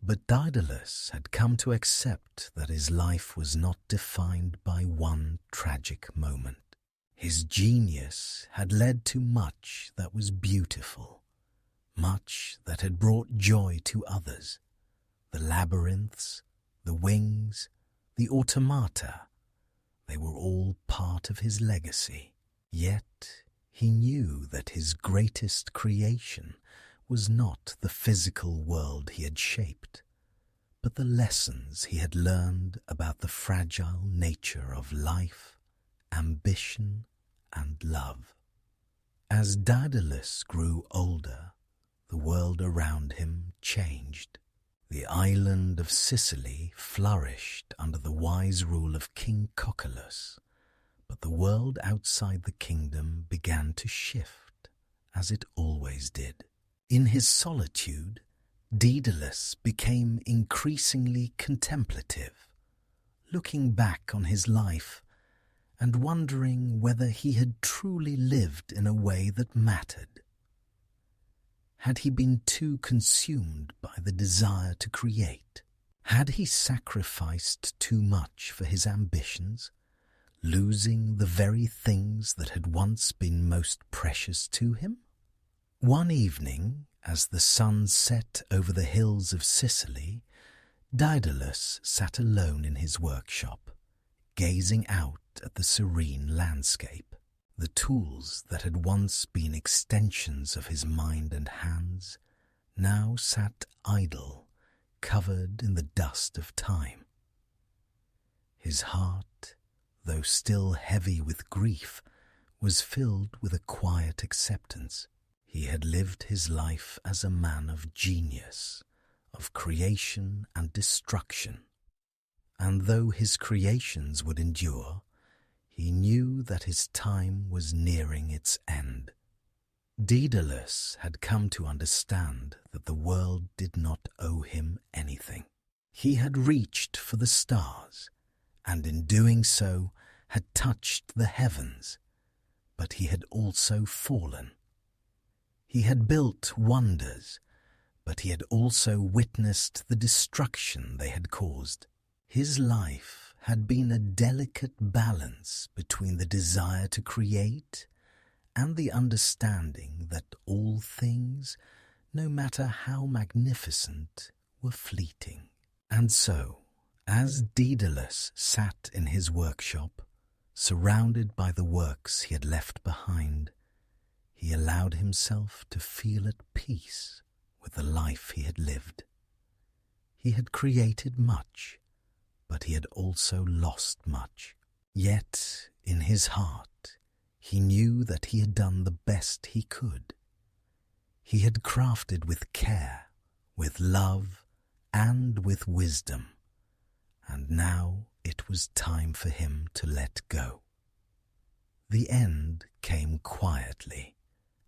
But Daedalus had come to accept that his life was not defined by one tragic moment. His genius had led to much that was beautiful, much that had brought joy to others. The labyrinths, the wings, the automata, they were all part of his legacy. Yet he knew that his greatest creation was not the physical world he had shaped, but the lessons he had learned about the fragile nature of life, ambition, and love. As Daedalus grew older, the world around him changed. The island of Sicily flourished under the wise rule of King Cocculus, but the world outside the kingdom began to shift, as it always did. In his solitude, Daedalus became increasingly contemplative, looking back on his life and wondering whether he had truly lived in a way that mattered. Had he been too consumed by the desire to create? Had he sacrificed too much for his ambitions, losing the very things that had once been most precious to him? One evening, as the sun set over the hills of Sicily, Daedalus sat alone in his workshop, gazing out at the serene landscape. The tools that had once been extensions of his mind and hands now sat idle, covered in the dust of time. His heart, though still heavy with grief, was filled with a quiet acceptance. He had lived his life as a man of genius, of creation and destruction, and though his creations would endure, he knew that his time was nearing its end. Daedalus had come to understand that the world did not owe him anything. He had reached for the stars, and in doing so had touched the heavens, but he had also fallen. He had built wonders, but he had also witnessed the destruction they had caused. His life had been a delicate balance between the desire to create and the understanding that all things, no matter how magnificent, were fleeting. And so, as Daedalus sat in his workshop, surrounded by the works he had left behind, he allowed himself to feel at peace with the life he had lived. He had created much, but he had also lost much. Yet, In his heart, he knew that he had done the best he could. He had crafted with care, with love, and with wisdom, and now it was time for him to let go. The end came quietly,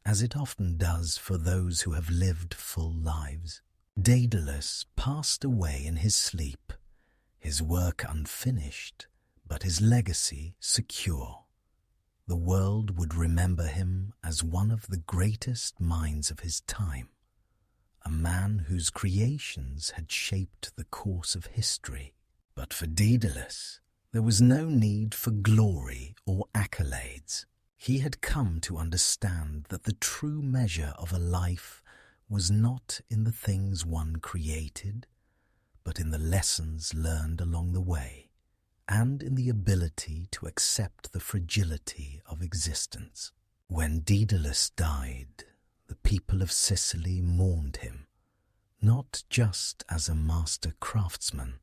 as it often does for those who have lived full lives. Daedalus passed away in his sleep, his work unfinished, but his legacy secure. The world would remember him as one of the greatest minds of his time, a man whose creations had shaped the course of history. But for Daedalus, there was no need for glory or accolades. He had come to understand that the true measure of a life was not in the things one created, but in the lessons learned along the way, and in the ability to accept the fragility of existence. When Daedalus died, the people of Sicily mourned him, not just as a master craftsman,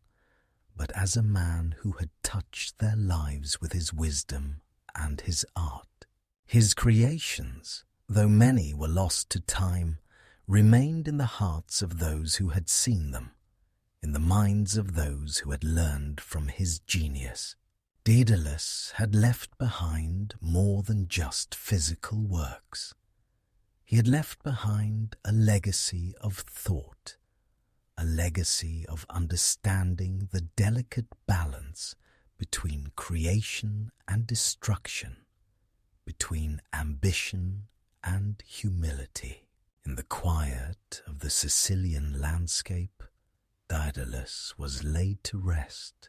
but as a man who had touched their lives with his wisdom and his art. His creations, though many were lost to time, remained in the hearts of those who had seen them, in the minds of those who had learned from his genius. Daedalus had left behind more than just physical works. He had left behind a legacy of thought, a legacy of understanding the delicate balance between creation and destruction, between ambition and humility. In the quiet of the Sicilian landscape, Daedalus was laid to rest,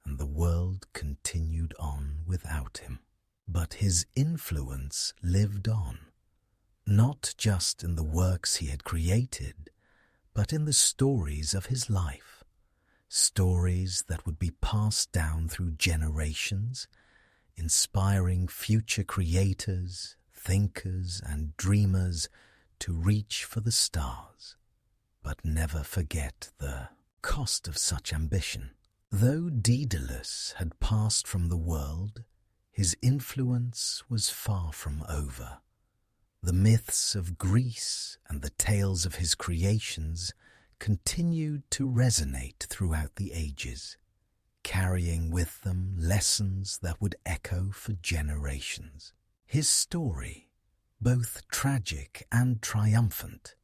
and the world continued on without him. But his influence lived on, not just in the works he had created, but in the stories of his life, stories that would be passed down through generations, inspiring future creators, thinkers, and dreamers to reach for the stars, but never forget the cost of such ambition. Though Daedalus had passed from the world, his influence was far from over. The myths of Greece and the tales of his creations continued to resonate throughout the ages, carrying with them lessons that would echo for generations. His story, both tragic and triumphant,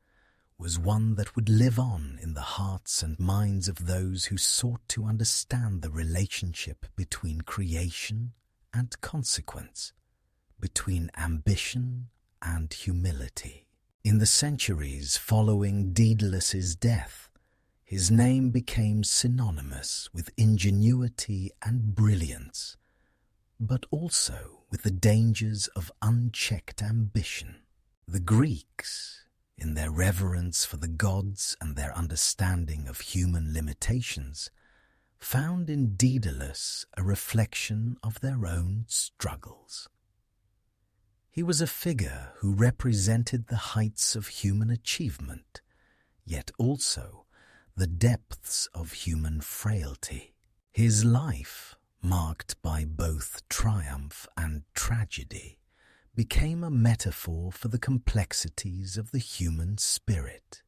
was one that would live on in the hearts and minds of those who sought to understand the relationship between creation and consequence, between ambition and humility. In the centuries following Daedalus's death, his name became synonymous with ingenuity and brilliance, but also with the dangers of unchecked ambition. The Greeks, in their reverence for the gods and their understanding of human limitations, found in Daedalus a reflection of their own struggles. He was a figure who represented the heights of human achievement, yet also the depths of human frailty. His life, marked by both triumph and tragedy, became a metaphor for the complexities of the human spirit.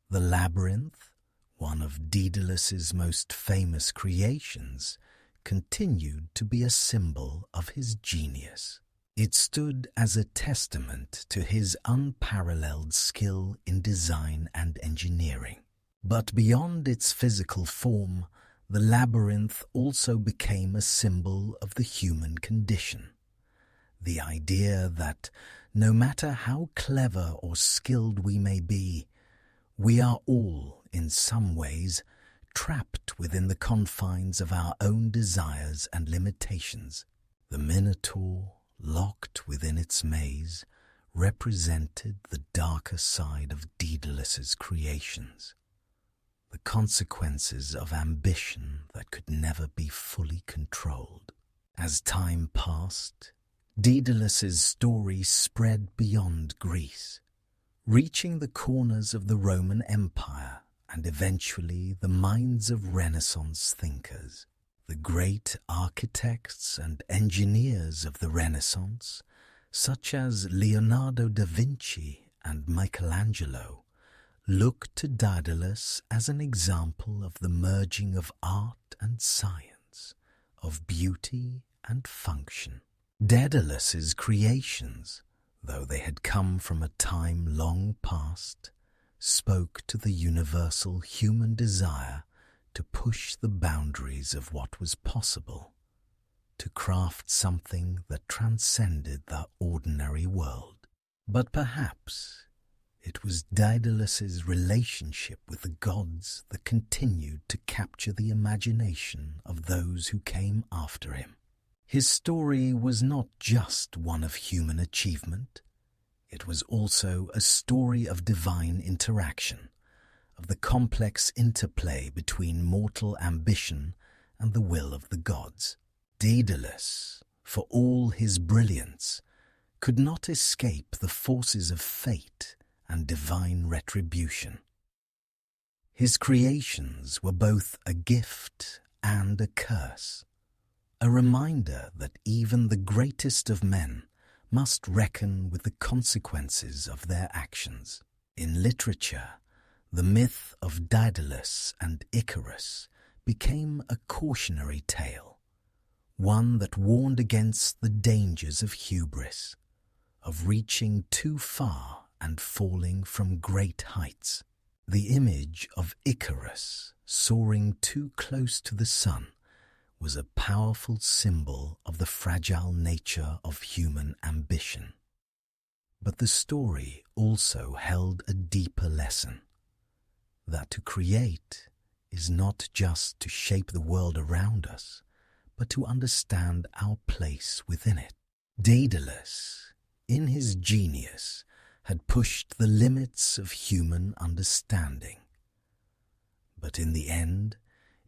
The labyrinth, one of Daedalus's most famous creations, continued to be a symbol of his genius. It stood as a testament to his unparalleled skill in design and engineering. But beyond its physical form, the labyrinth also became a symbol of the human condition. The idea that no matter how clever or skilled we may be, we are all, in some ways, trapped within the confines of our own desires and limitations. The Minotaur, locked within its maze, represented the darker side of Daedalus's creations, the consequences of ambition that could never be fully controlled. As time passed, Daedalus's story spread beyond Greece, reaching the corners of the Roman Empire and eventually the minds of Renaissance thinkers. The great architects and engineers of the Renaissance, such as Leonardo da Vinci and Michelangelo, look to Daedalus as an example of the merging of art and science, of beauty and function. Daedalus's creations, though they had come from a time long past, spoke to the universal human desire to push the boundaries of what was possible, to craft something that transcended the ordinary world. But perhaps it was Daedalus's relationship with the gods that continued to capture the imagination of those who came after him. His story was not just one of human achievement. It was also a story of divine interaction, of the complex interplay between mortal ambition and the will of the gods. Daedalus, for all his brilliance, could not escape the forces of fate and divine retribution. His creations were both a gift and a curse, a reminder that even the greatest of men must reckon with the consequences of their actions. In literature, the myth of Daedalus and Icarus became a cautionary tale, one that warned against the dangers of hubris, of reaching too far and falling from great heights. The image of Icarus soaring too close to the sun was a powerful symbol of the fragile nature of human ambition. But the story also held a deeper lesson, that to create is not just to shape the world around us, but to understand our place within it. Daedalus, in his genius, had pushed the limits of human understanding. But in the end,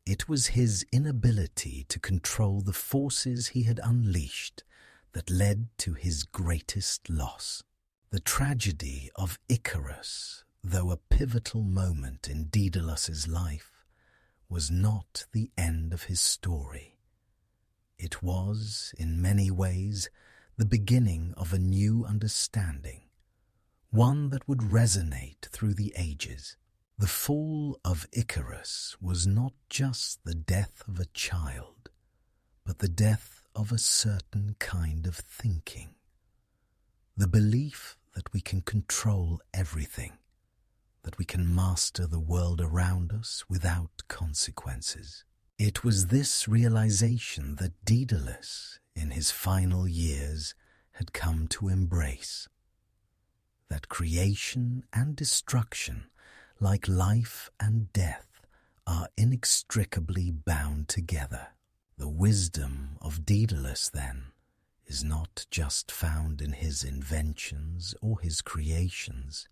it was his inability to control the forces he had unleashed that led to his greatest loss. The tragedy of Icarus, though a pivotal moment in Daedalus's life, was not the end of his story. It was, in many ways, the beginning of a new understanding, one that would resonate through the ages. The fall of Icarus was not just the death of a child, but the death of a certain kind of thinking. The belief that we can control everything, that we can master the world around us without consequences. It was this realization that Daedalus, in his final years, had come to embrace. That creation and destruction, like life and death, are inextricably bound together. The wisdom of Daedalus, then, is not just found in his inventions or his creations,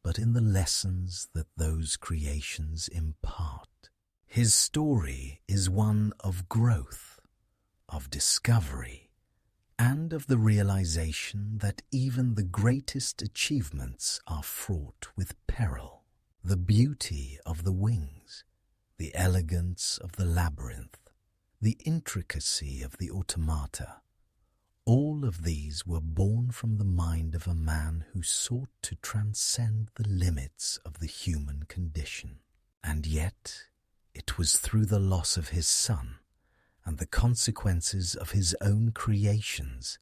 but in the lessons that those creations impart. His story is one of growth, of discovery, and of the realization that even the greatest achievements are fraught with peril. The beauty of the wings, the elegance of the labyrinth, the intricacy of the automata, all of these were born from the mind of a man who sought to transcend the limits of the human condition. And yet, it was through the loss of his son and the consequences of his own creations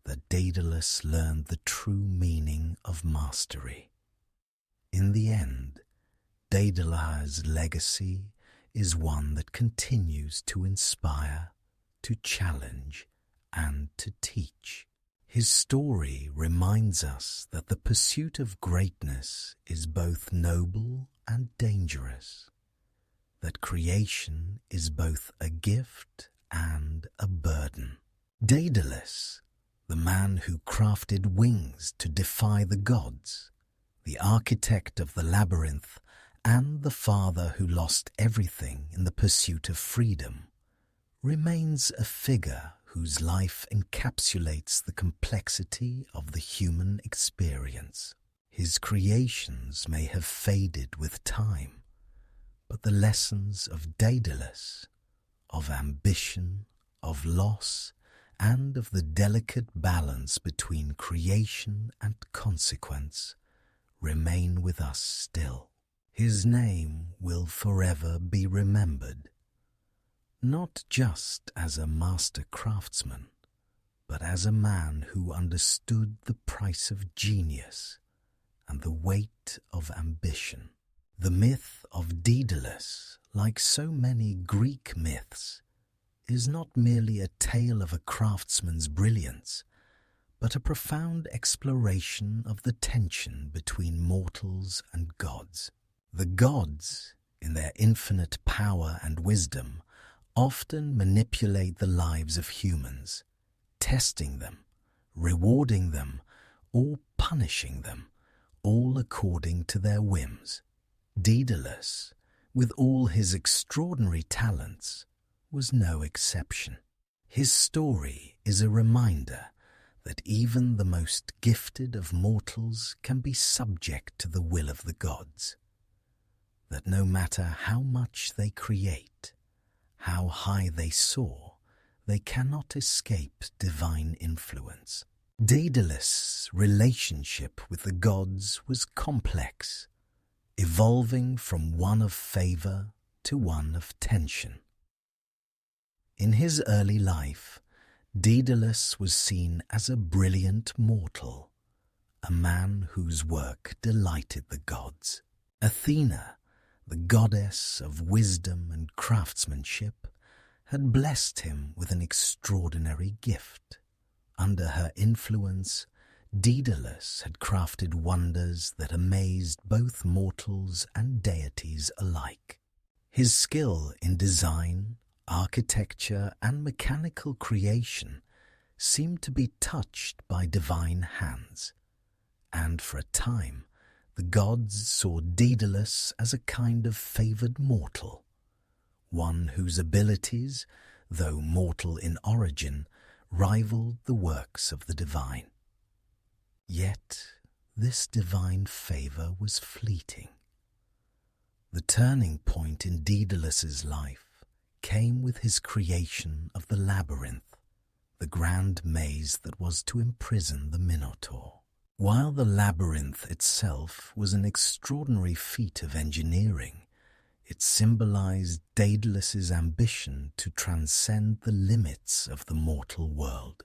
that Daedalus learned the true meaning of mastery. In the end, Daedalus' legacy is one that continues to inspire, to challenge, and to teach. His story reminds us that the pursuit of greatness is both noble and dangerous, that creation is both a gift and a burden. Daedalus, the man who crafted wings to defy the gods, the architect of the labyrinth, and the father who lost everything in the pursuit of freedom, remains a figure whose life encapsulates the complexity of the human experience. His creations may have faded with time, but the lessons of Daedalus, of ambition, of loss, and of the delicate balance between creation and consequence, remain with us still. His name will forever be remembered, not just as a master craftsman, but as a man who understood the price of genius and the weight of ambition. The myth of Daedalus, like so many Greek myths, is not merely a tale of a craftsman's brilliance, but a profound exploration of the tension between mortals and gods. The gods, in their infinite power and wisdom, often manipulate the lives of humans, testing them, rewarding them, or punishing them, all according to their whims. Daedalus, with all his extraordinary talents, was no exception. His story is a reminder that even the most gifted of mortals can be subject to the will of the gods, that no matter how much they create, how high they soar, they cannot escape divine influence. Daedalus' relationship with the gods was complex, evolving from one of favor to one of tension. In his early life, Daedalus was seen as a brilliant mortal, a man whose work delighted the gods. Athena, the goddess of wisdom and craftsmanship, had blessed him with an extraordinary gift. Under her influence, Daedalus had crafted wonders that amazed both mortals and deities alike. His skill in design, architecture, and mechanical creation seemed to be touched by divine hands, and for a time the gods saw Daedalus as a kind of favored mortal, one whose abilities, though mortal in origin, rivaled the works of the divine. Yet this divine favor was fleeting. The turning point in Daedalus's life came with his creation of the labyrinth, the grand maze that was to imprison the Minotaur. While the labyrinth itself was an extraordinary feat of engineering, it symbolized Daedalus's ambition to transcend the limits of the mortal world.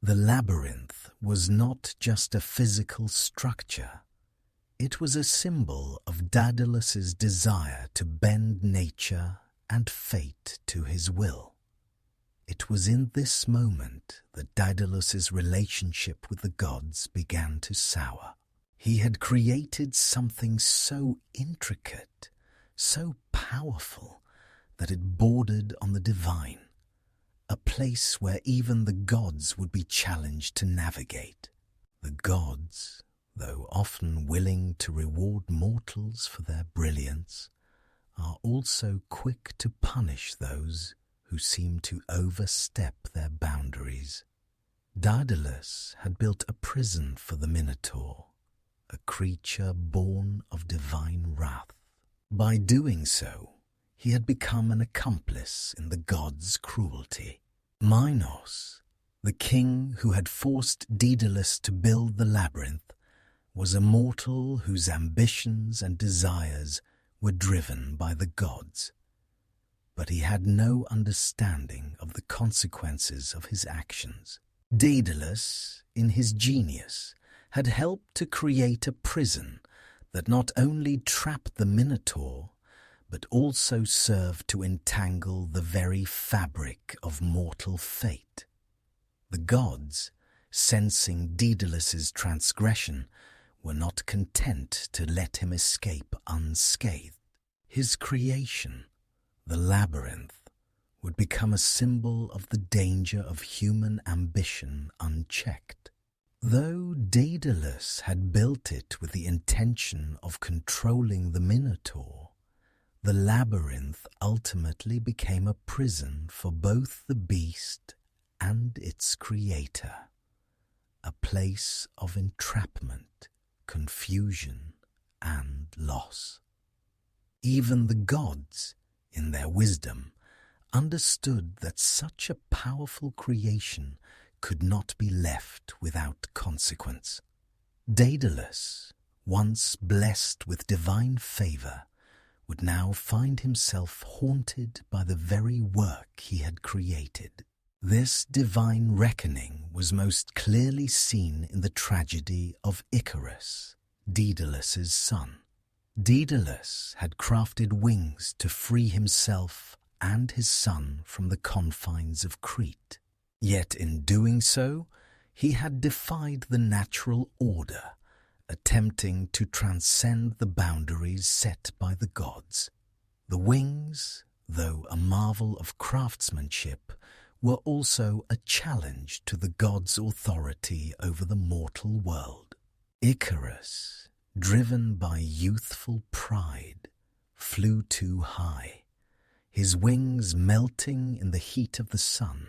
The labyrinth was not just a physical structure. It was a symbol of Daedalus's desire to bend nature and fate to his will. It was in this moment that Daedalus's relationship with the gods began to sour. He had created something so intricate, so powerful, that it bordered on the divine, a place where even the gods would be challenged to navigate. The gods, though often willing to reward mortals for their brilliance, are also quick to punish those who seem to overstep their boundaries. Daedalus had built a prison for the Minotaur, a creature born of divine wrath. By doing so, he had become an accomplice in the gods' cruelty. Minos, the king who had forced Daedalus to build the labyrinth, was a mortal whose ambitions and desires were driven by the gods. But he had no understanding of the consequences of his actions. Daedalus, in his genius, had helped to create a prison that not only trapped the Minotaur, but also served to entangle the very fabric of mortal fate. The gods, sensing Daedalus's transgression, were not content to let him escape unscathed. His creation, the labyrinth, would become a symbol of the danger of human ambition unchecked. Though Daedalus had built it with the intention of controlling the Minotaur, the labyrinth ultimately became a prison for both the beast and its creator, a place of entrapment, confusion, and loss. Even the gods, in their wisdom, understood that such a powerful creation could not be left without consequence. Daedalus, once blessed with divine favor, would now find himself haunted by the very work he had created. This divine reckoning was most clearly seen in the tragedy of Icarus, Daedalus's son. Daedalus had crafted wings to free himself and his son from the confines of Crete. Yet in doing so, he had defied the natural order, attempting to transcend the boundaries set by the gods. The wings, though a marvel of craftsmanship, were also a challenge to the gods' authority over the mortal world. Icarus, driven by youthful pride, flew too high, his wings melting in the heat of the sun,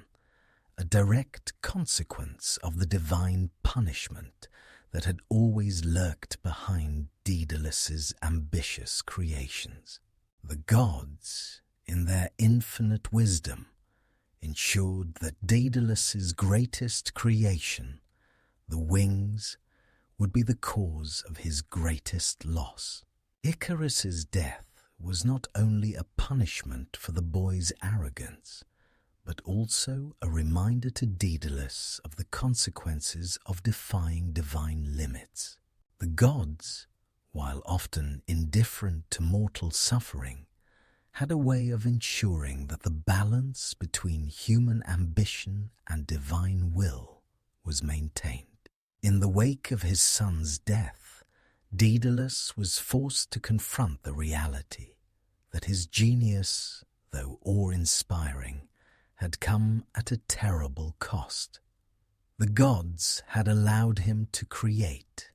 a direct consequence of the divine punishment that had always lurked behind Daedalus's ambitious creations. The gods, in their infinite wisdom, ensured that Daedalus's greatest creation, the wings, would be the cause of his greatest loss. Icarus's death was not only a punishment for the boy's arrogance, but also a reminder to Daedalus of the consequences of defying divine limits. The gods, while often indifferent to mortal suffering, had a way of ensuring that the balance between human ambition and divine will was maintained. In the wake of his son's death, Daedalus was forced to confront the reality that his genius, though awe-inspiring, had come at a terrible cost. The gods had allowed him to create,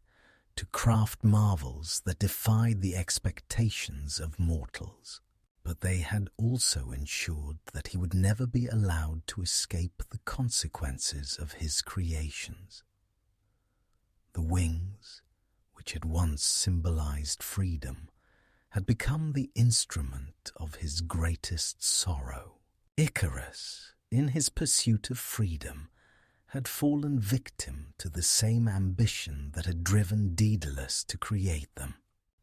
to craft marvels that defied the expectations of mortals, but they had also ensured that he would never be allowed to escape the consequences of his creations. The wings, which had once symbolized freedom, had become the instrument of his greatest sorrow. Icarus, in his pursuit of freedom, had fallen victim to the same ambition that had driven Daedalus to create them.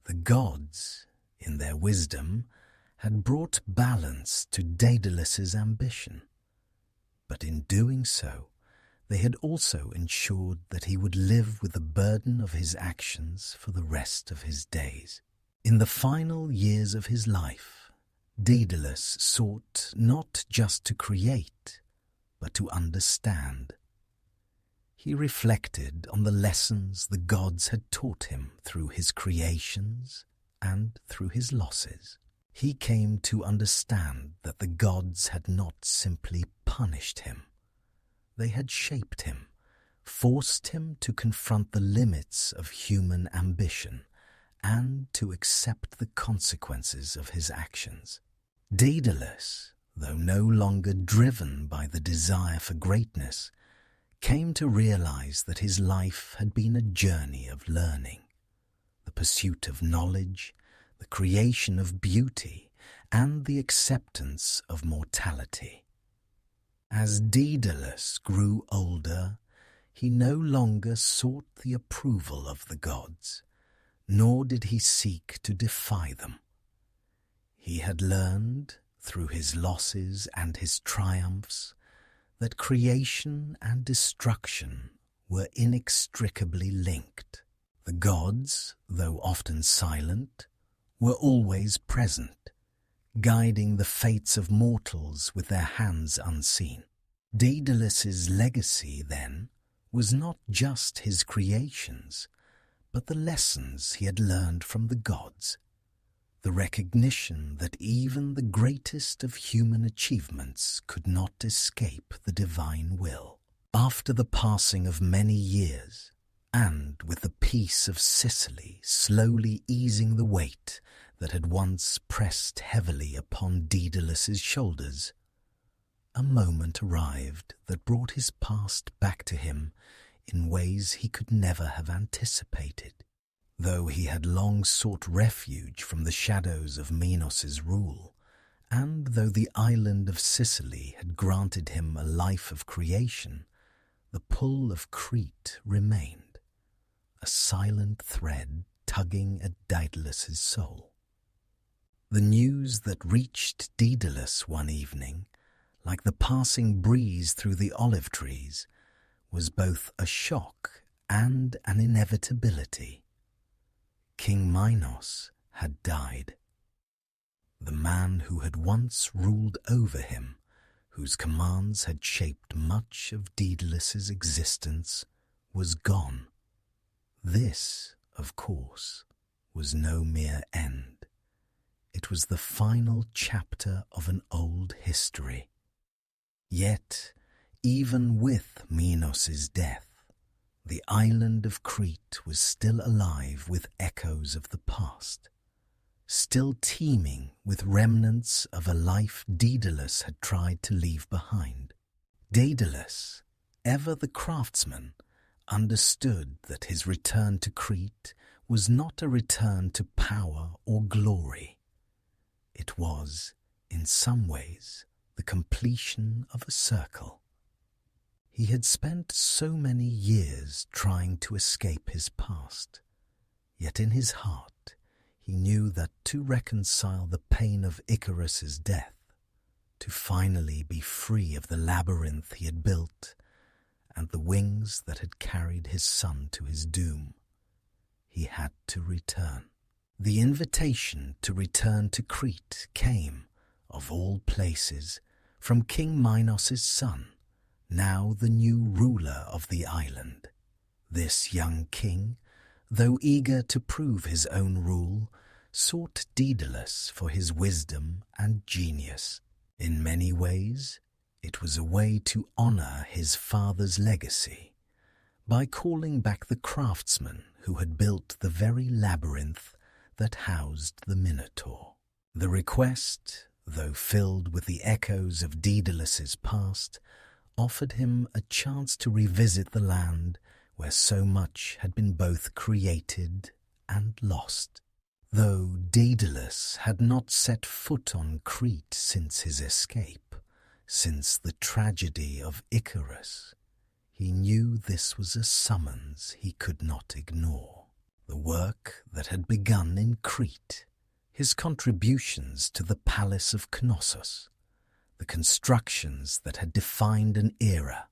The gods, in their wisdom, had brought balance to Daedalus's ambition, but in doing so, they had also ensured that he would live with the burden of his actions for the rest of his days. In the final years of his life, Daedalus sought not just to create, but to understand. He reflected on the lessons the gods had taught him through his creations and through his losses. He came to understand that the gods had not simply punished him. They had shaped him, forced him to confront the limits of human ambition and to accept the consequences of his actions. Daedalus, though no longer driven by the desire for greatness, came to realize that his life had been a journey of learning, the pursuit of knowledge, the creation of beauty, and the acceptance of mortality. As Daedalus grew older, he no longer sought the approval of the gods, nor did he seek to defy them. He had learned, through his losses and his triumphs, that creation and destruction were inextricably linked. The gods, though often silent, were always present, guiding the fates of mortals with their hands unseen. Daedalus's legacy, then, was not just his creations, but the lessons he had learned from the gods, the recognition that even the greatest of human achievements could not escape the divine will. After the passing of many years, and with the peace of Sicily slowly easing the weight that had once pressed heavily upon Daedalus's shoulders, a moment arrived that brought his past back to him in ways he could never have anticipated. Though he had long sought refuge from the shadows of Minos's rule And though the island of Sicily had granted him a life of creation, the pull of Crete remained, a silent thread tugging at Daedalus's soul. The news that reached Daedalus one evening, like the passing breeze through the olive trees, was both a shock and an inevitability. King Minos had died. The man who had once ruled over him, whose commands had shaped much of Daedalus's existence, was gone. This, of course, was no mere end. It was the final chapter of an old history. Yet, even with Minos's death, the island of Crete was still alive with echoes of the past, still teeming with remnants of a life Daedalus had tried to leave behind. Daedalus, ever the craftsman, understood that his return to Crete was not a return to power or glory. It was, in some ways, the completion of a circle. He had spent so many years trying to escape his past, yet in his heart he knew that to reconcile the pain of Icarus's death, to finally be free of the labyrinth he had built and the wings that had carried his son to his doom, he had to return. The invitation to return to Crete came, of all places, from King Minos's son, now the new ruler of the island. This young king, though eager to prove his own rule, sought Daedalus for his wisdom and genius. In many ways, it was a way to honor his father's legacy, by calling back the craftsman who had built the very labyrinth that housed the Minotaur. The request, though filled with the echoes of Daedalus's past, offered him a chance to revisit the land where so much had been both created and lost. Though Daedalus had not set foot on Crete since his escape, since the tragedy of Icarus, he knew this was a summons he could not ignore. The work that had begun in Crete, his contributions to the palace of Knossos, the constructions that had defined an era,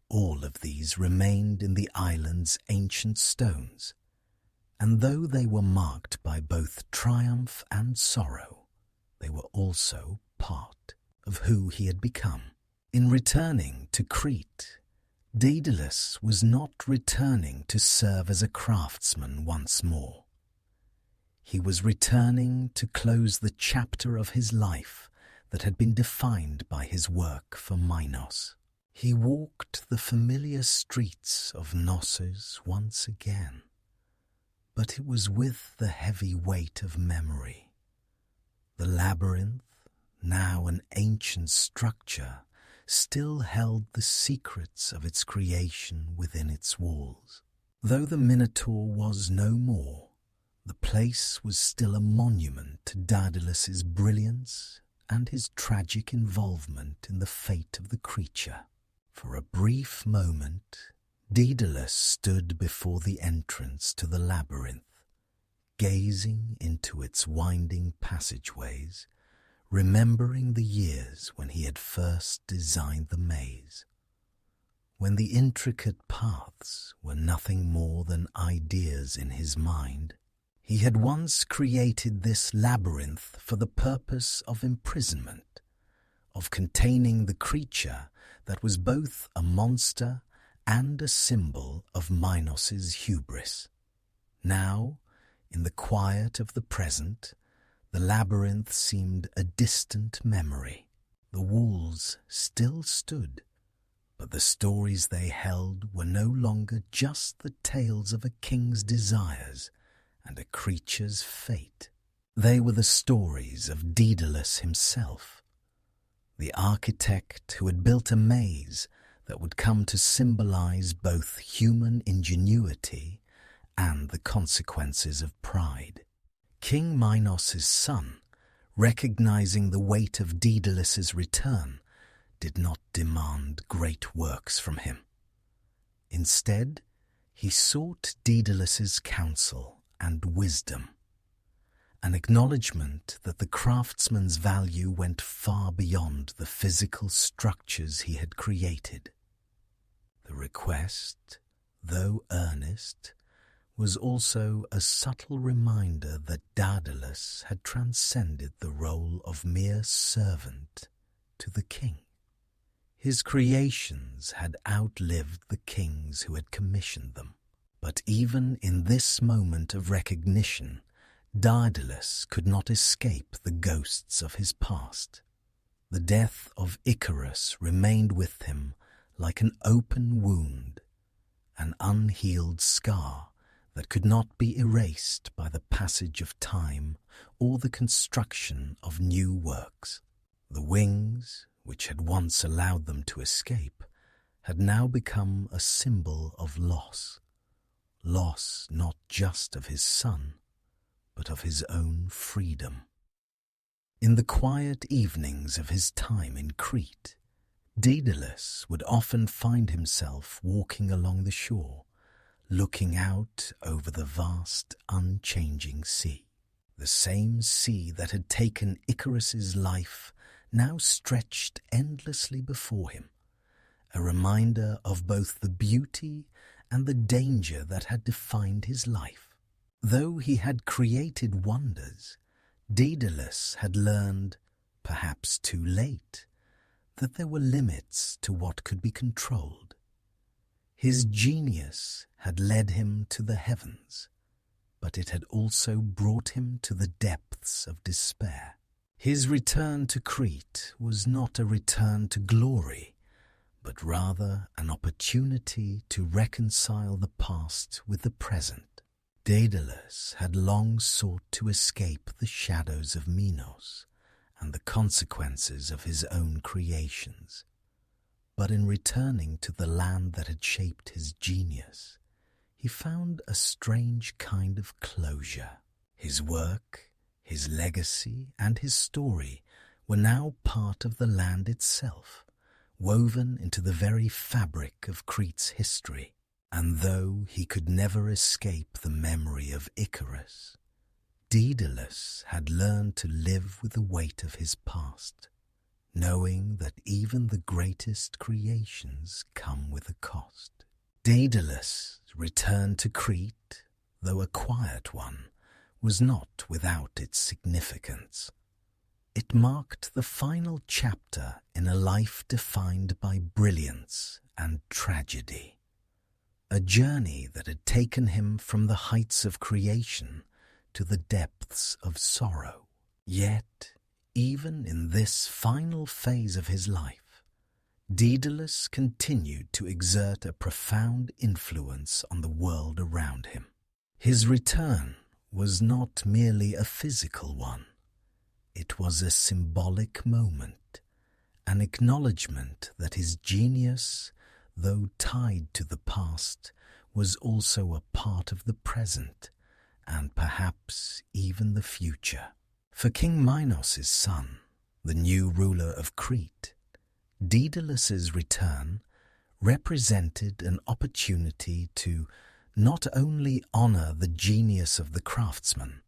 all of these remained in the island's ancient stones, and though they were marked by both triumph and sorrow, they were also part of who he had become. In returning to Crete, Daedalus was not returning to serve as a craftsman once more. He was returning to close the chapter of his life that had been defined by his work for Minos. He walked the familiar streets of Knossos once again, but it was with the heavy weight of memory. The labyrinth, now an ancient structure, still held the secrets of its creation within its walls. Though the Minotaur was no more, the place was still a monument to Daedalus's brilliance and his tragic involvement in the fate of the creature. For a brief moment, Daedalus stood before the entrance to the labyrinth, gazing into its winding passageways, remembering the years when he had first designed the maze, when the intricate paths were nothing more than ideas in his mind. He had once created this labyrinth for the purpose of imprisonment, of containing the creature that was both a monster and a symbol of Minos's hubris. Now, in the quiet of the present, the labyrinth seemed a distant memory. The walls still stood, but the stories they held were no longer just the tales of a king's desires and a creature's fate. They were the stories of Daedalus himself, the architect who had built a maze that would come to symbolize both human ingenuity and the consequences of pride. King Minos's son recognizing the weight of Daedalus's return, did not demand great works from him. Instead, he sought Daedalus's counsel and wisdom, an acknowledgement that the craftsman's value went far beyond the physical structures he had created. The request, though earnest, was also a subtle reminder that Daedalus had transcended the role of mere servant to the king. His creations had outlived the kings who had commissioned them. But even in this moment of recognition, Daedalus could not escape the ghosts of his past. The death of Icarus remained with him like an open wound, an unhealed scar that could not be erased by the passage of time or the construction of new works. The wings, which had once allowed them to escape, had now become a symbol of loss. Loss not just of his son, but of his own freedom. In the quiet evenings of his time in Crete, Daedalus would often find himself walking along the shore, looking out over the vast, unchanging sea. The same sea that had taken Icarus's life now stretched endlessly before him, a reminder of both the beauty and the danger that had defined his life. Though he had created wonders, Daedalus had learned, perhaps too late, that there were limits to what could be controlled. His genius had led him to the heavens, but it had also brought him to the depths of despair. His return to Crete was not a return to glory, but rather an opportunity to reconcile the past with the present. Daedalus had long sought to escape the shadows of Minos and the consequences of his own creations. But in returning to the land that had shaped his genius, he found a strange kind of closure. His work, his legacy, and his story were now part of the land itself, woven into the very fabric of Crete's history. And though he could never escape the memory of Icarus, Daedalus had learned to live with the weight of his past, knowing that even the greatest creations come with a cost. Daedalus' return to Crete, though a quiet one, was not without its significance. It marked the final chapter in a life defined by brilliance and tragedy, a journey that had taken him from the heights of creation to the depths of sorrow. Yet, even in this final phase of his life, Daedalus continued to exert a profound influence on the world around him. His return was not merely a physical one. It was a symbolic moment, an acknowledgement that his genius, though tied to the past, was also a part of the present and perhaps even the future. For King Minos' son, the new ruler of Crete, Daedalus's return represented an opportunity to not only honor the genius of the craftsman,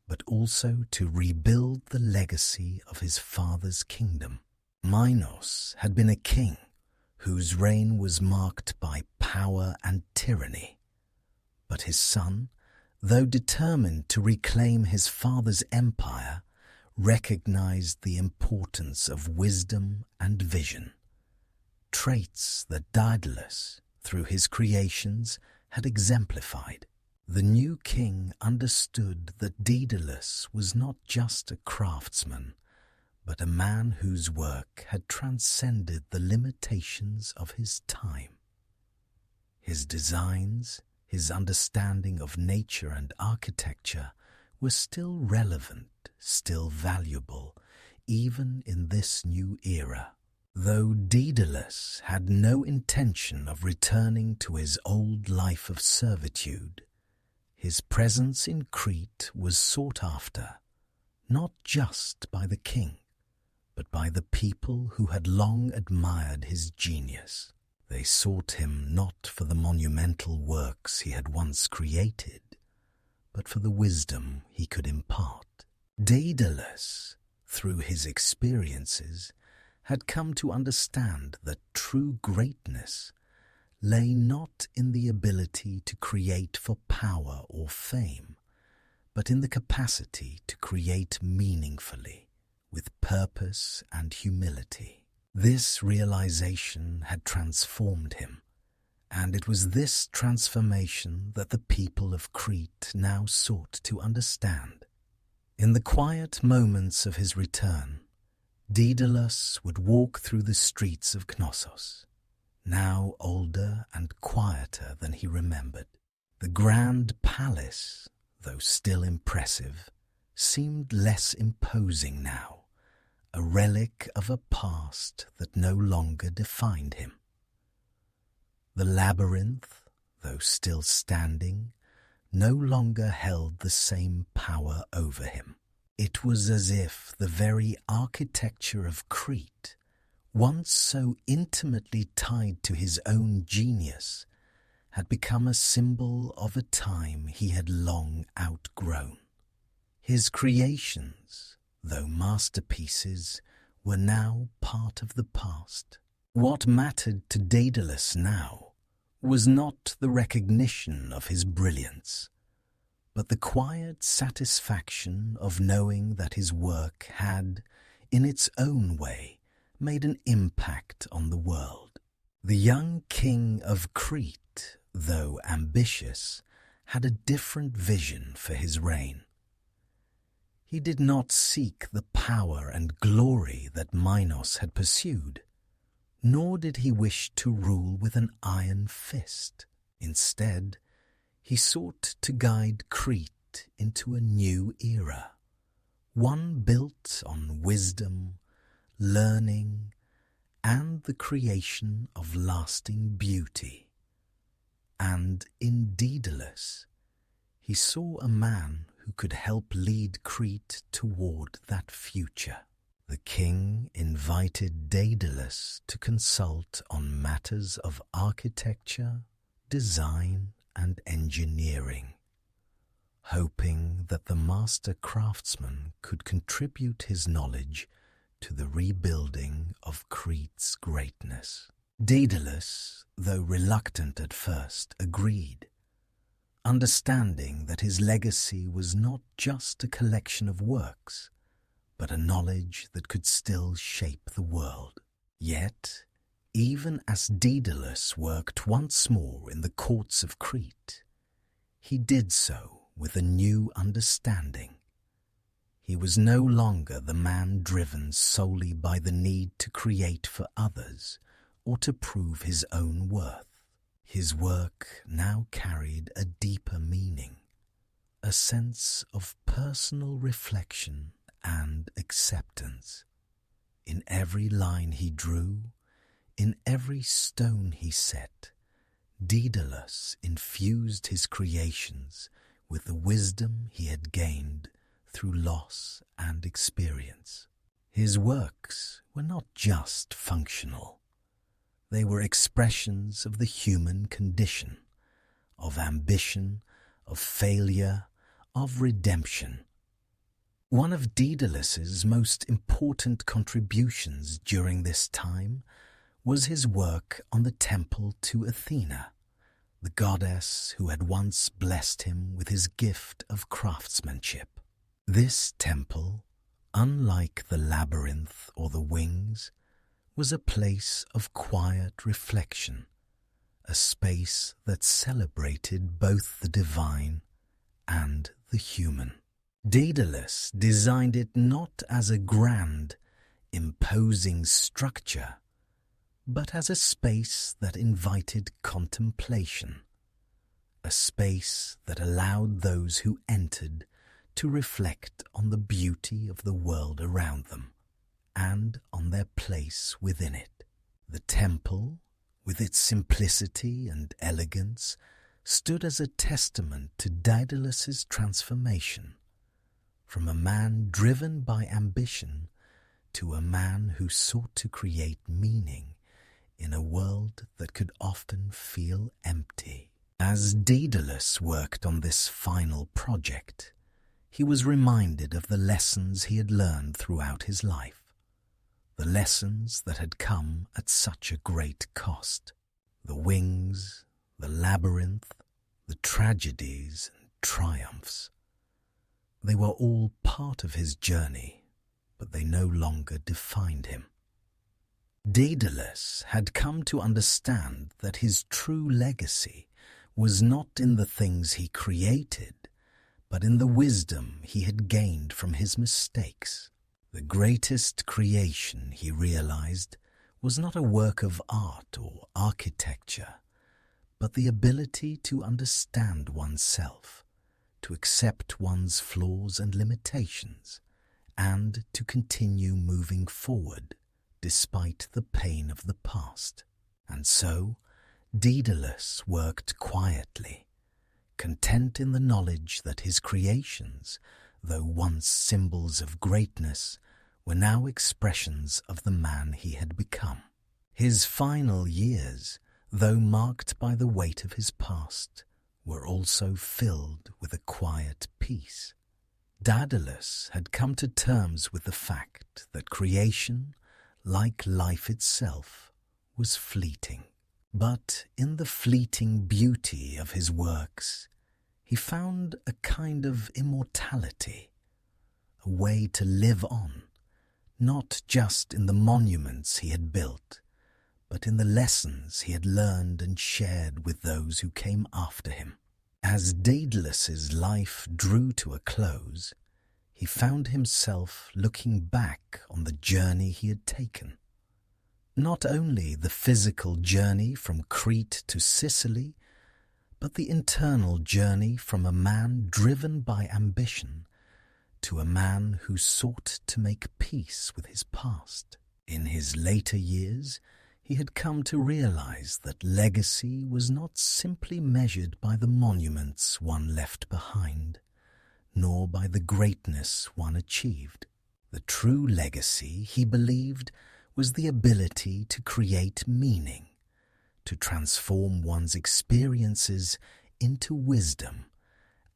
but also to rebuild the legacy of his father's kingdom. Minos had been a king whose reign was marked by power and tyranny, but his son, though determined to reclaim his father's empire, recognized the importance of wisdom and vision, traits that Daedalus, through his creations, had exemplified. The new king understood that Daedalus was not just a craftsman, but a man whose work had transcended the limitations of his time. His designs, his understanding of nature and architecture were still relevant, still valuable, even in this new era. Though Daedalus had no intention of returning to his old life of servitude, his presence in Crete was sought after, not just by the king, but by the people who had long admired his genius. They sought him not for the monumental works he had once created, but for the wisdom he could impart. Daedalus, through his experiences, had come to understand that true greatness lay not in the ability to create for power or fame, but in the capacity to create meaningfully, with purpose and humility. This realization had transformed him, and it was this transformation that the people of Crete now sought to understand. In the quiet moments of his return, Daedalus would walk through the streets of Knossos, now older and quieter than he remembered. The grand palace, though still impressive, seemed less imposing now, a relic of a past that no longer defined him. The labyrinth, though still standing, no longer held the same power over him. It was as if the very architecture of Crete, once so intimately tied to his own genius, had become a symbol of a time he had long outgrown. His creations, though masterpieces, were now part of the past. What mattered to Daedalus now was not the recognition of his brilliance, but the quiet satisfaction of knowing that his work had, in its own way, made an impact on the world. The young king of Crete, though ambitious, had a different vision for his reign. He did not seek the power and glory that Minos had pursued, nor did he wish to rule with an iron fist. Instead, he sought to guide Crete into a new era, one built on wisdom, learning, and the creation of lasting beauty. And in Daedalus, he saw a man who could help lead Crete toward that future. The king invited Daedalus to consult on matters of architecture, design, and engineering, hoping that the master craftsman could contribute his knowledge to the rebuilding of Crete's greatness. Daedalus, though reluctant at first, agreed, understanding that his legacy was not just a collection of works, but a knowledge that could still shape the world. Yet, even as Daedalus worked once more in the courts of Crete, he did so with a new understanding. He was no longer the man driven solely by the need to create for others or to prove his own worth. His work now carried a deeper meaning, a sense of personal reflection and acceptance. In every line he drew, in every stone he set, Daedalus infused his creations with the wisdom he had gained through loss and experience. His works were not just functional. They were expressions of the human condition, of ambition, of failure, of redemption. One of Daedalus's most important contributions during this time was his work on the temple to Athena, the goddess who had once blessed him with his gift of craftsmanship. This temple, unlike the labyrinth or the wings, was a place of quiet reflection, a space that celebrated both the divine and the human. Daedalus designed it not as a grand, imposing structure, but as a space that invited contemplation, a space that allowed those who entered to reflect on the beauty of the world around them and on their place within it. The temple, with its simplicity and elegance, stood as a testament to Daedalus's transformation, from a man driven by ambition to a man who sought to create meaning in a world that could often feel empty. As Daedalus worked on this final project, he was reminded of the lessons he had learned throughout his life, the lessons that had come at such a great cost. The wings, the labyrinth, the tragedies and triumphs. They were all part of his journey, but they no longer defined him. Daedalus had come to understand that his true legacy was not in the things he created, but in the wisdom he had gained from his mistakes. The greatest creation, he realized, was not a work of art or architecture, but the ability to understand oneself, to accept one's flaws and limitations, and to continue moving forward despite the pain of the past. And so, Daedalus worked quietly, content in the knowledge that his creations, though once symbols of greatness, were now expressions of the man he had become. His final years, though marked by the weight of his past, were also filled with a quiet peace. Daedalus had come to terms with the fact that creation, like life itself, was fleeting. But in the fleeting beauty of his works, he found a kind of immortality, a way to live on, not just in the monuments he had built, but in the lessons he had learned and shared with those who came after him. As Daedalus's life drew to a close, he found himself looking back on the journey he had taken. Not only the physical journey from Crete to Sicily, but the internal journey from a man driven by ambition to a man who sought to make peace with his past. In his later years, he had come to realize that legacy was not simply measured by the monuments one left behind, nor by the greatness one achieved. The true legacy, he believed, was the ability to create meaning, to transform one's experiences into wisdom,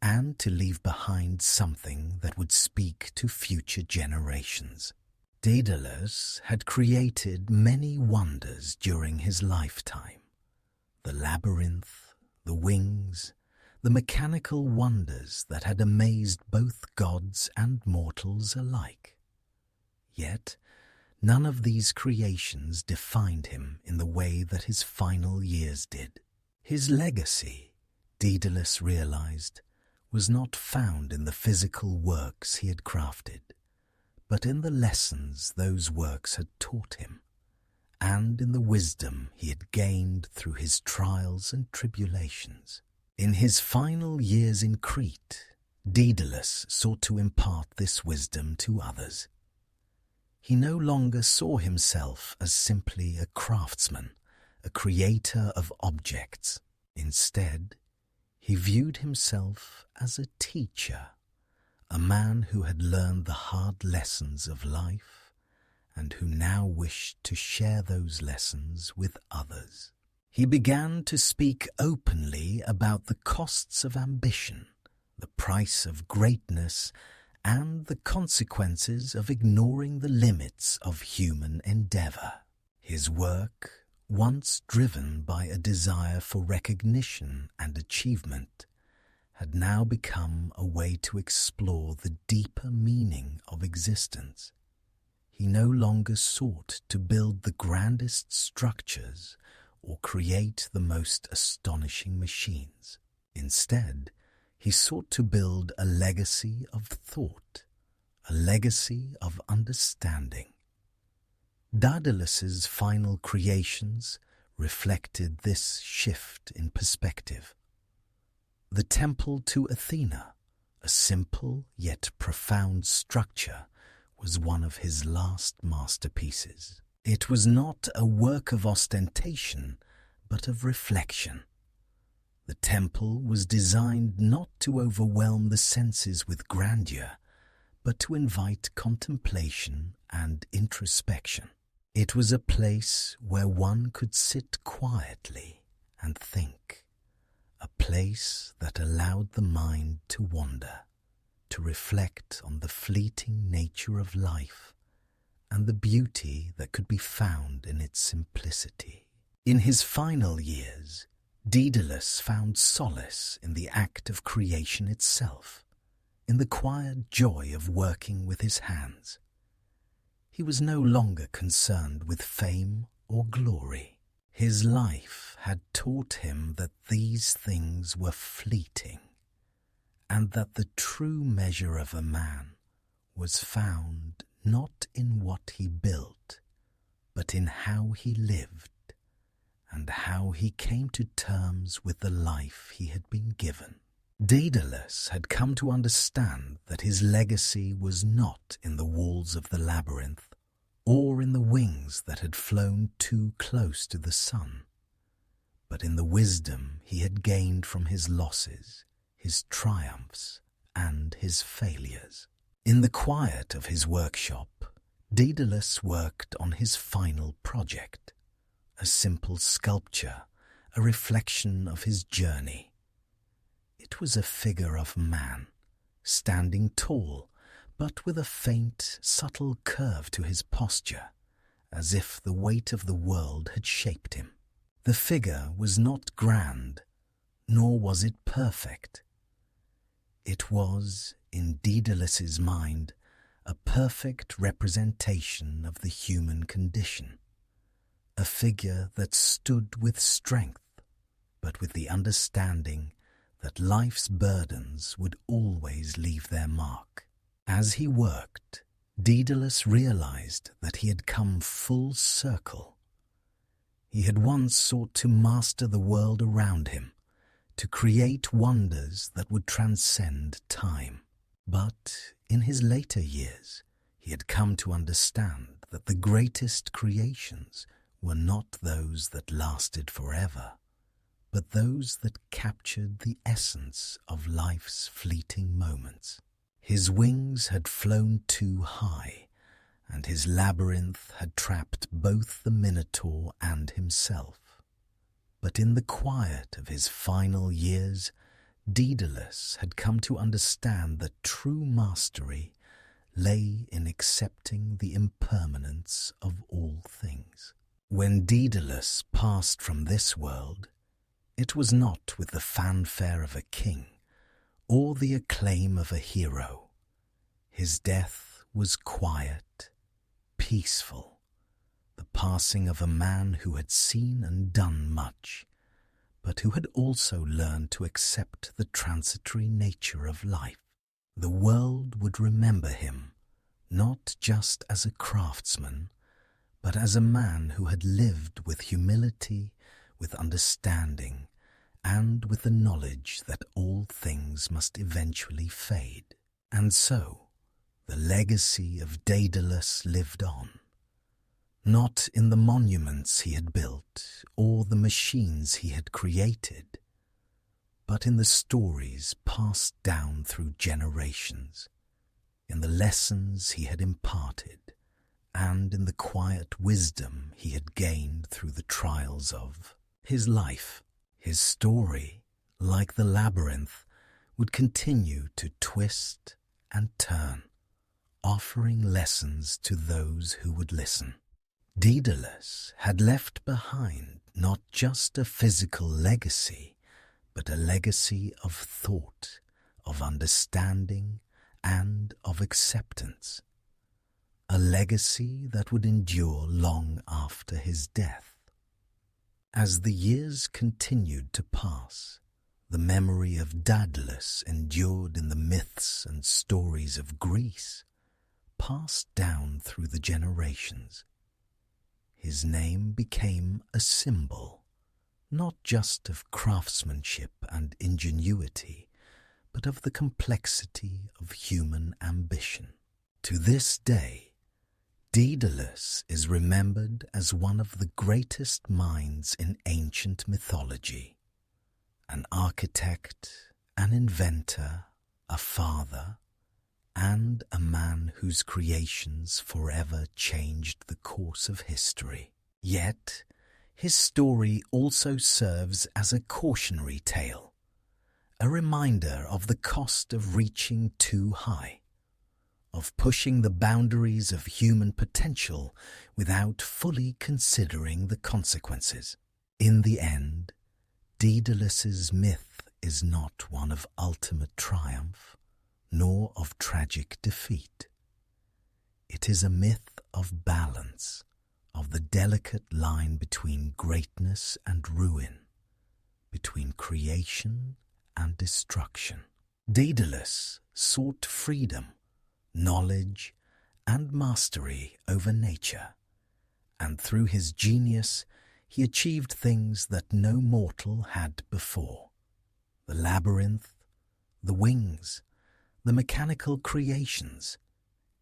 and to leave behind something that would speak to future generations. Daedalus had created many wonders during his lifetime. The labyrinth, the wings, the mechanical wonders that had amazed both gods and mortals alike. Yet, none of these creations defined him in the way that his final years did. His legacy, Daedalus realized, was not found in the physical works he had crafted, but in the lessons those works had taught him, and in the wisdom he had gained through his trials and tribulations. In his final years in Crete, Daedalus sought to impart this wisdom to others. He no longer saw himself as simply a craftsman, a creator of objects. Instead, he viewed himself as a teacher, a man who had learned the hard lessons of life and who now wished to share those lessons with others. He began to speak openly about the costs of ambition, the price of greatness, and the consequences of ignoring the limits of human endeavor. His work, once driven by a desire for recognition and achievement, had now become a way to explore the deeper meaning of existence. He no longer sought to build the grandest structures or create the most astonishing machines. Instead, he sought to build a legacy of thought, a legacy of understanding. Daedalus's final creations reflected this shift in perspective. The temple to Athena, a simple yet profound structure, was one of his last masterpieces. It was not a work of ostentation, but of reflection. The temple was designed not to overwhelm the senses with grandeur, but to invite contemplation and introspection. It was a place where one could sit quietly and think, a place that allowed the mind to wander, to reflect on the fleeting nature of life and the beauty that could be found in its simplicity. In his final years, Daedalus found solace in the act of creation itself, in the quiet joy of working with his hands. He was no longer concerned with fame or glory. His life had taught him that these things were fleeting, and that the true measure of a man was found not in what he built, but in how he lived and how he came to terms with the life he had been given. Daedalus had come to understand that his legacy was not in the walls of the labyrinth or in the wings that had flown too close to the sun, but in the wisdom he had gained from his losses, his triumphs, and his failures. In the quiet of his workshop, Daedalus worked on his final project, a simple sculpture, a reflection of his journey. It was a figure of man, standing tall, but with a faint, subtle curve to his posture, as if the weight of the world had shaped him. The figure was not grand, nor was it perfect. It was, in Daedalus's mind, a perfect representation of the human condition, a figure that stood with strength, but with the understanding that life's burdens would always leave their mark. As he worked, Daedalus realized that he had come full circle. He had once sought to master the world around him, to create wonders that would transcend time. But in his later years, he had come to understand that the greatest creations were not those that lasted forever, but those that captured the essence of life's fleeting moments. His wings had flown too high, and his labyrinth had trapped both the Minotaur and himself. But in the quiet of his final years, Daedalus had come to understand that true mastery lay in accepting the impermanence of all things. When Daedalus passed from this world, it was not with the fanfare of a king or the acclaim of a hero. His death was quiet, peaceful, the passing of a man who had seen and done much, but who had also learned to accept the transitory nature of life. The world would remember him, not just as a craftsman, but as a man who had lived with humility, with understanding, and with the knowledge that all things must eventually fade. And so, the legacy of Daedalus lived on, not in the monuments he had built or the machines he had created, but in the stories passed down through generations, in the lessons he had imparted, and in the quiet wisdom he had gained through the trials of his life. His story, like the labyrinth, would continue to twist and turn, offering lessons to those who would listen. Daedalus had left behind not just a physical legacy, but a legacy of thought, of understanding, and of acceptance. A legacy that would endure long after his death. As the years continued to pass, the memory of Daedalus endured in the myths and stories of Greece, passed down through the generations. His name became a symbol, not just of craftsmanship and ingenuity, but of the complexity of human ambition. To this day, Daedalus is remembered as one of the greatest minds in ancient mythology, an architect, an inventor, a father, and a man whose creations forever changed the course of history. Yet, his story also serves as a cautionary tale, a reminder of the cost of reaching too high, of pushing the boundaries of human potential without fully considering the consequences. In the end, Daedalus's myth is not one of ultimate triumph, nor of tragic defeat. It is a myth of balance, of the delicate line between greatness and ruin, between creation and destruction. Daedalus sought freedom, knowledge, and mastery over nature, and through his genius he achieved things that no mortal had before. The labyrinth, the wings, the mechanical creations,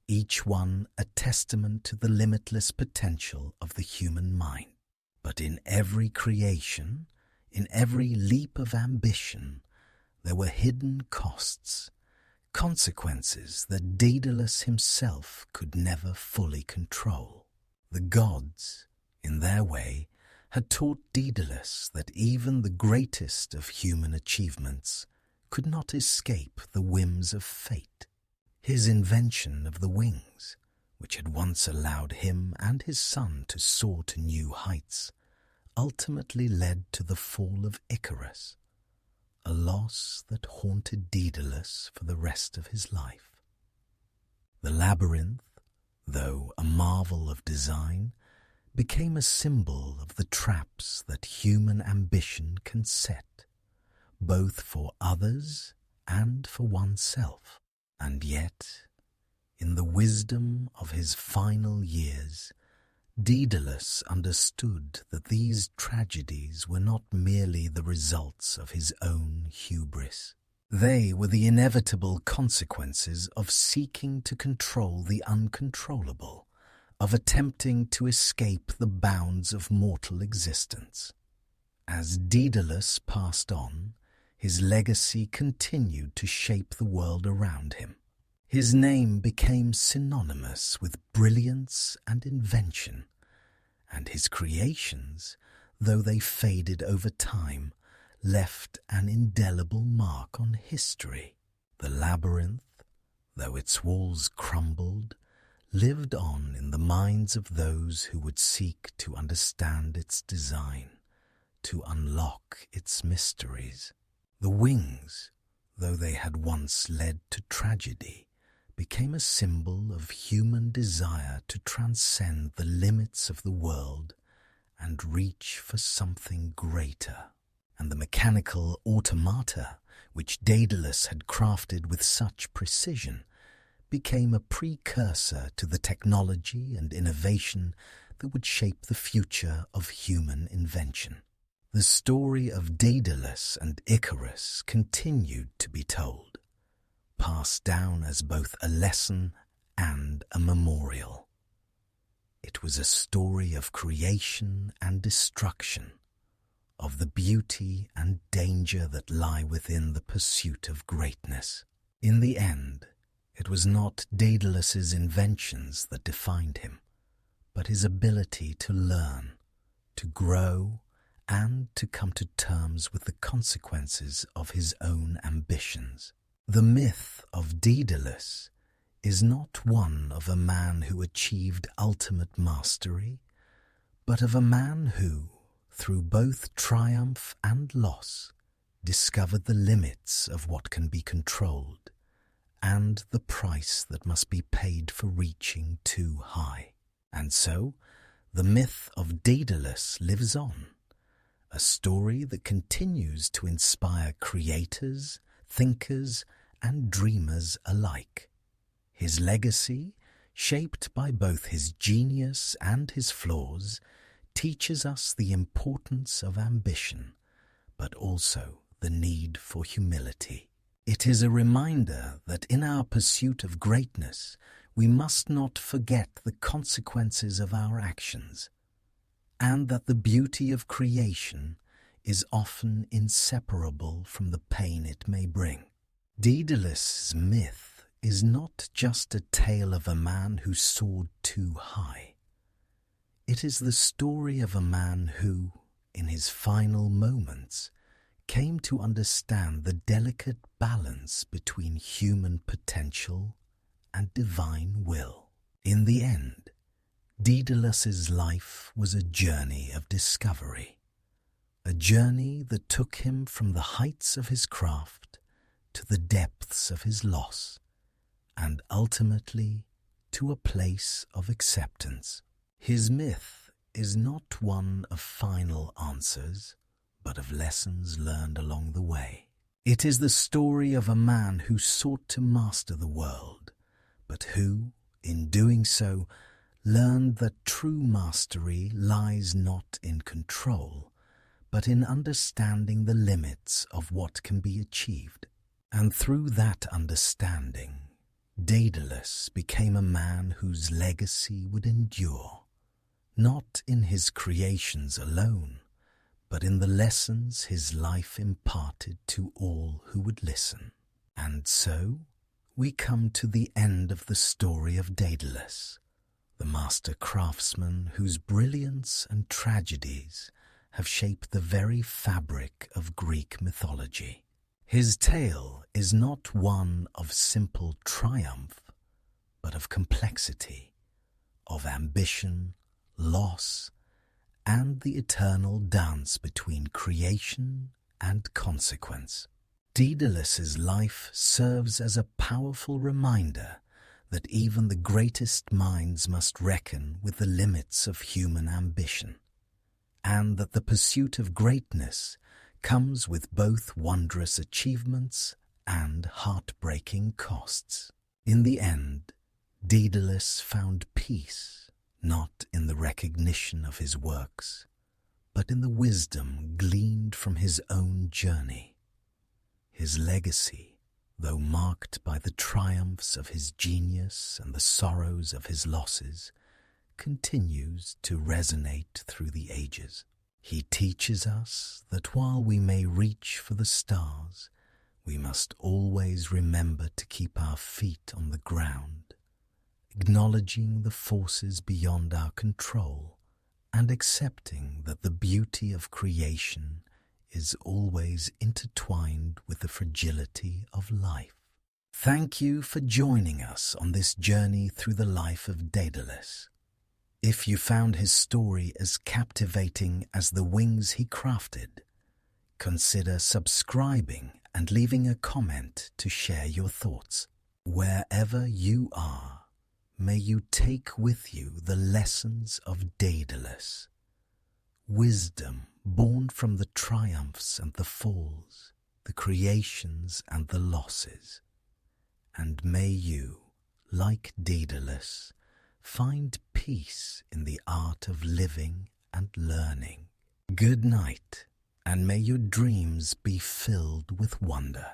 each one a testament to the limitless potential of the human mind. But in every creation, in every leap of ambition, there were hidden costs, consequences that Daedalus himself could never fully control. The gods, in their way, had taught Daedalus that even the greatest of human achievements could not escape the whims of fate. His invention of the wings, which had once allowed him and his son to soar to new heights, ultimately led to the fall of Icarus, a loss that haunted Daedalus for the rest of his life. The labyrinth, though a marvel of design, became a symbol of the traps that human ambition can set, both for others and for oneself. And yet, in the wisdom of his final years, Daedalus understood that these tragedies were not merely the results of his own hubris. They were the inevitable consequences of seeking to control the uncontrollable, of attempting to escape the bounds of mortal existence. As Daedalus passed on, his legacy continued to shape the world around him. His name became synonymous with brilliance and invention, and his creations, though they faded over time, left an indelible mark on history. The labyrinth, though its walls crumbled, lived on in the minds of those who would seek to understand its design, to unlock its mysteries. The wings, though they had once led to tragedy, became a symbol of human desire to transcend the limits of the world and reach for something greater. And the mechanical automata, which Daedalus had crafted with such precision, became a precursor to the technology and innovation that would shape the future of human invention. The story of Daedalus and Icarus continued to be told, passed down as both a lesson and a memorial. It was a story of creation and destruction, of the beauty and danger that lie within the pursuit of greatness. In the end, it was not Daedalus's inventions that defined him, but his ability to learn, to grow, and to come to terms with the consequences of his own ambitions. The myth of Daedalus is not one of a man who achieved ultimate mastery, but of a man who, through both triumph and loss, discovered the limits of what can be controlled and the price that must be paid for reaching too high. And so, the myth of Daedalus lives on, a story that continues to inspire creators, thinkers, and dreamers alike. His legacy, shaped by both his genius and his flaws, teaches us the importance of ambition, but also the need for humility. It is a reminder that in our pursuit of greatness, we must not forget the consequences of our actions, and that the beauty of creation is often inseparable from the pain it may bring. Daedalus' myth is not just a tale of a man who soared too high. It is the story of a man who, in his final moments, came to understand the delicate balance between human potential and divine will. In the end, Daedalus's life was a journey of discovery, a journey that took him from the heights of his craft to the depths of his loss, and ultimately to a place of acceptance. His myth is not one of final answers, but of lessons learned along the way. It is the story of a man who sought to master the world, but who, in doing so, learned that true mastery lies not in control, but in understanding the limits of what can be achieved. And through that understanding, Daedalus became a man whose legacy would endure, not in his creations alone, but in the lessons his life imparted to all who would listen. And so, we come to the end of the story of Daedalus, the master craftsman whose brilliance and tragedies have shaped the very fabric of Greek mythology. His tale is not one of simple triumph, but of complexity, of ambition, loss, and the eternal dance between creation and consequence. Daedalus's life serves as a powerful reminder that even the greatest minds must reckon with the limits of human ambition, and that the pursuit of greatness comes with both wondrous achievements and heartbreaking costs. In the end, Daedalus found peace not in the recognition of his works, but in the wisdom gleaned from his own journey. His legacy, though marked by the triumphs of his genius and the sorrows of his losses, continues to resonate through the ages. He teaches us that while we may reach for the stars, we must always remember to keep our feet on the ground, acknowledging the forces beyond our control and accepting that the beauty of creation is always intertwined with the fragility of life. Thank you for joining us on this journey through the life of Daedalus. If you found his story as captivating as the wings he crafted, consider subscribing and leaving a comment to share your thoughts. Wherever you are, may you take with you the lessons of Daedalus, wisdom born from the triumphs and the falls, the creations and the losses. And may you, like Daedalus, find peace in the art of living and learning. Good night, and may your dreams be filled with wonder.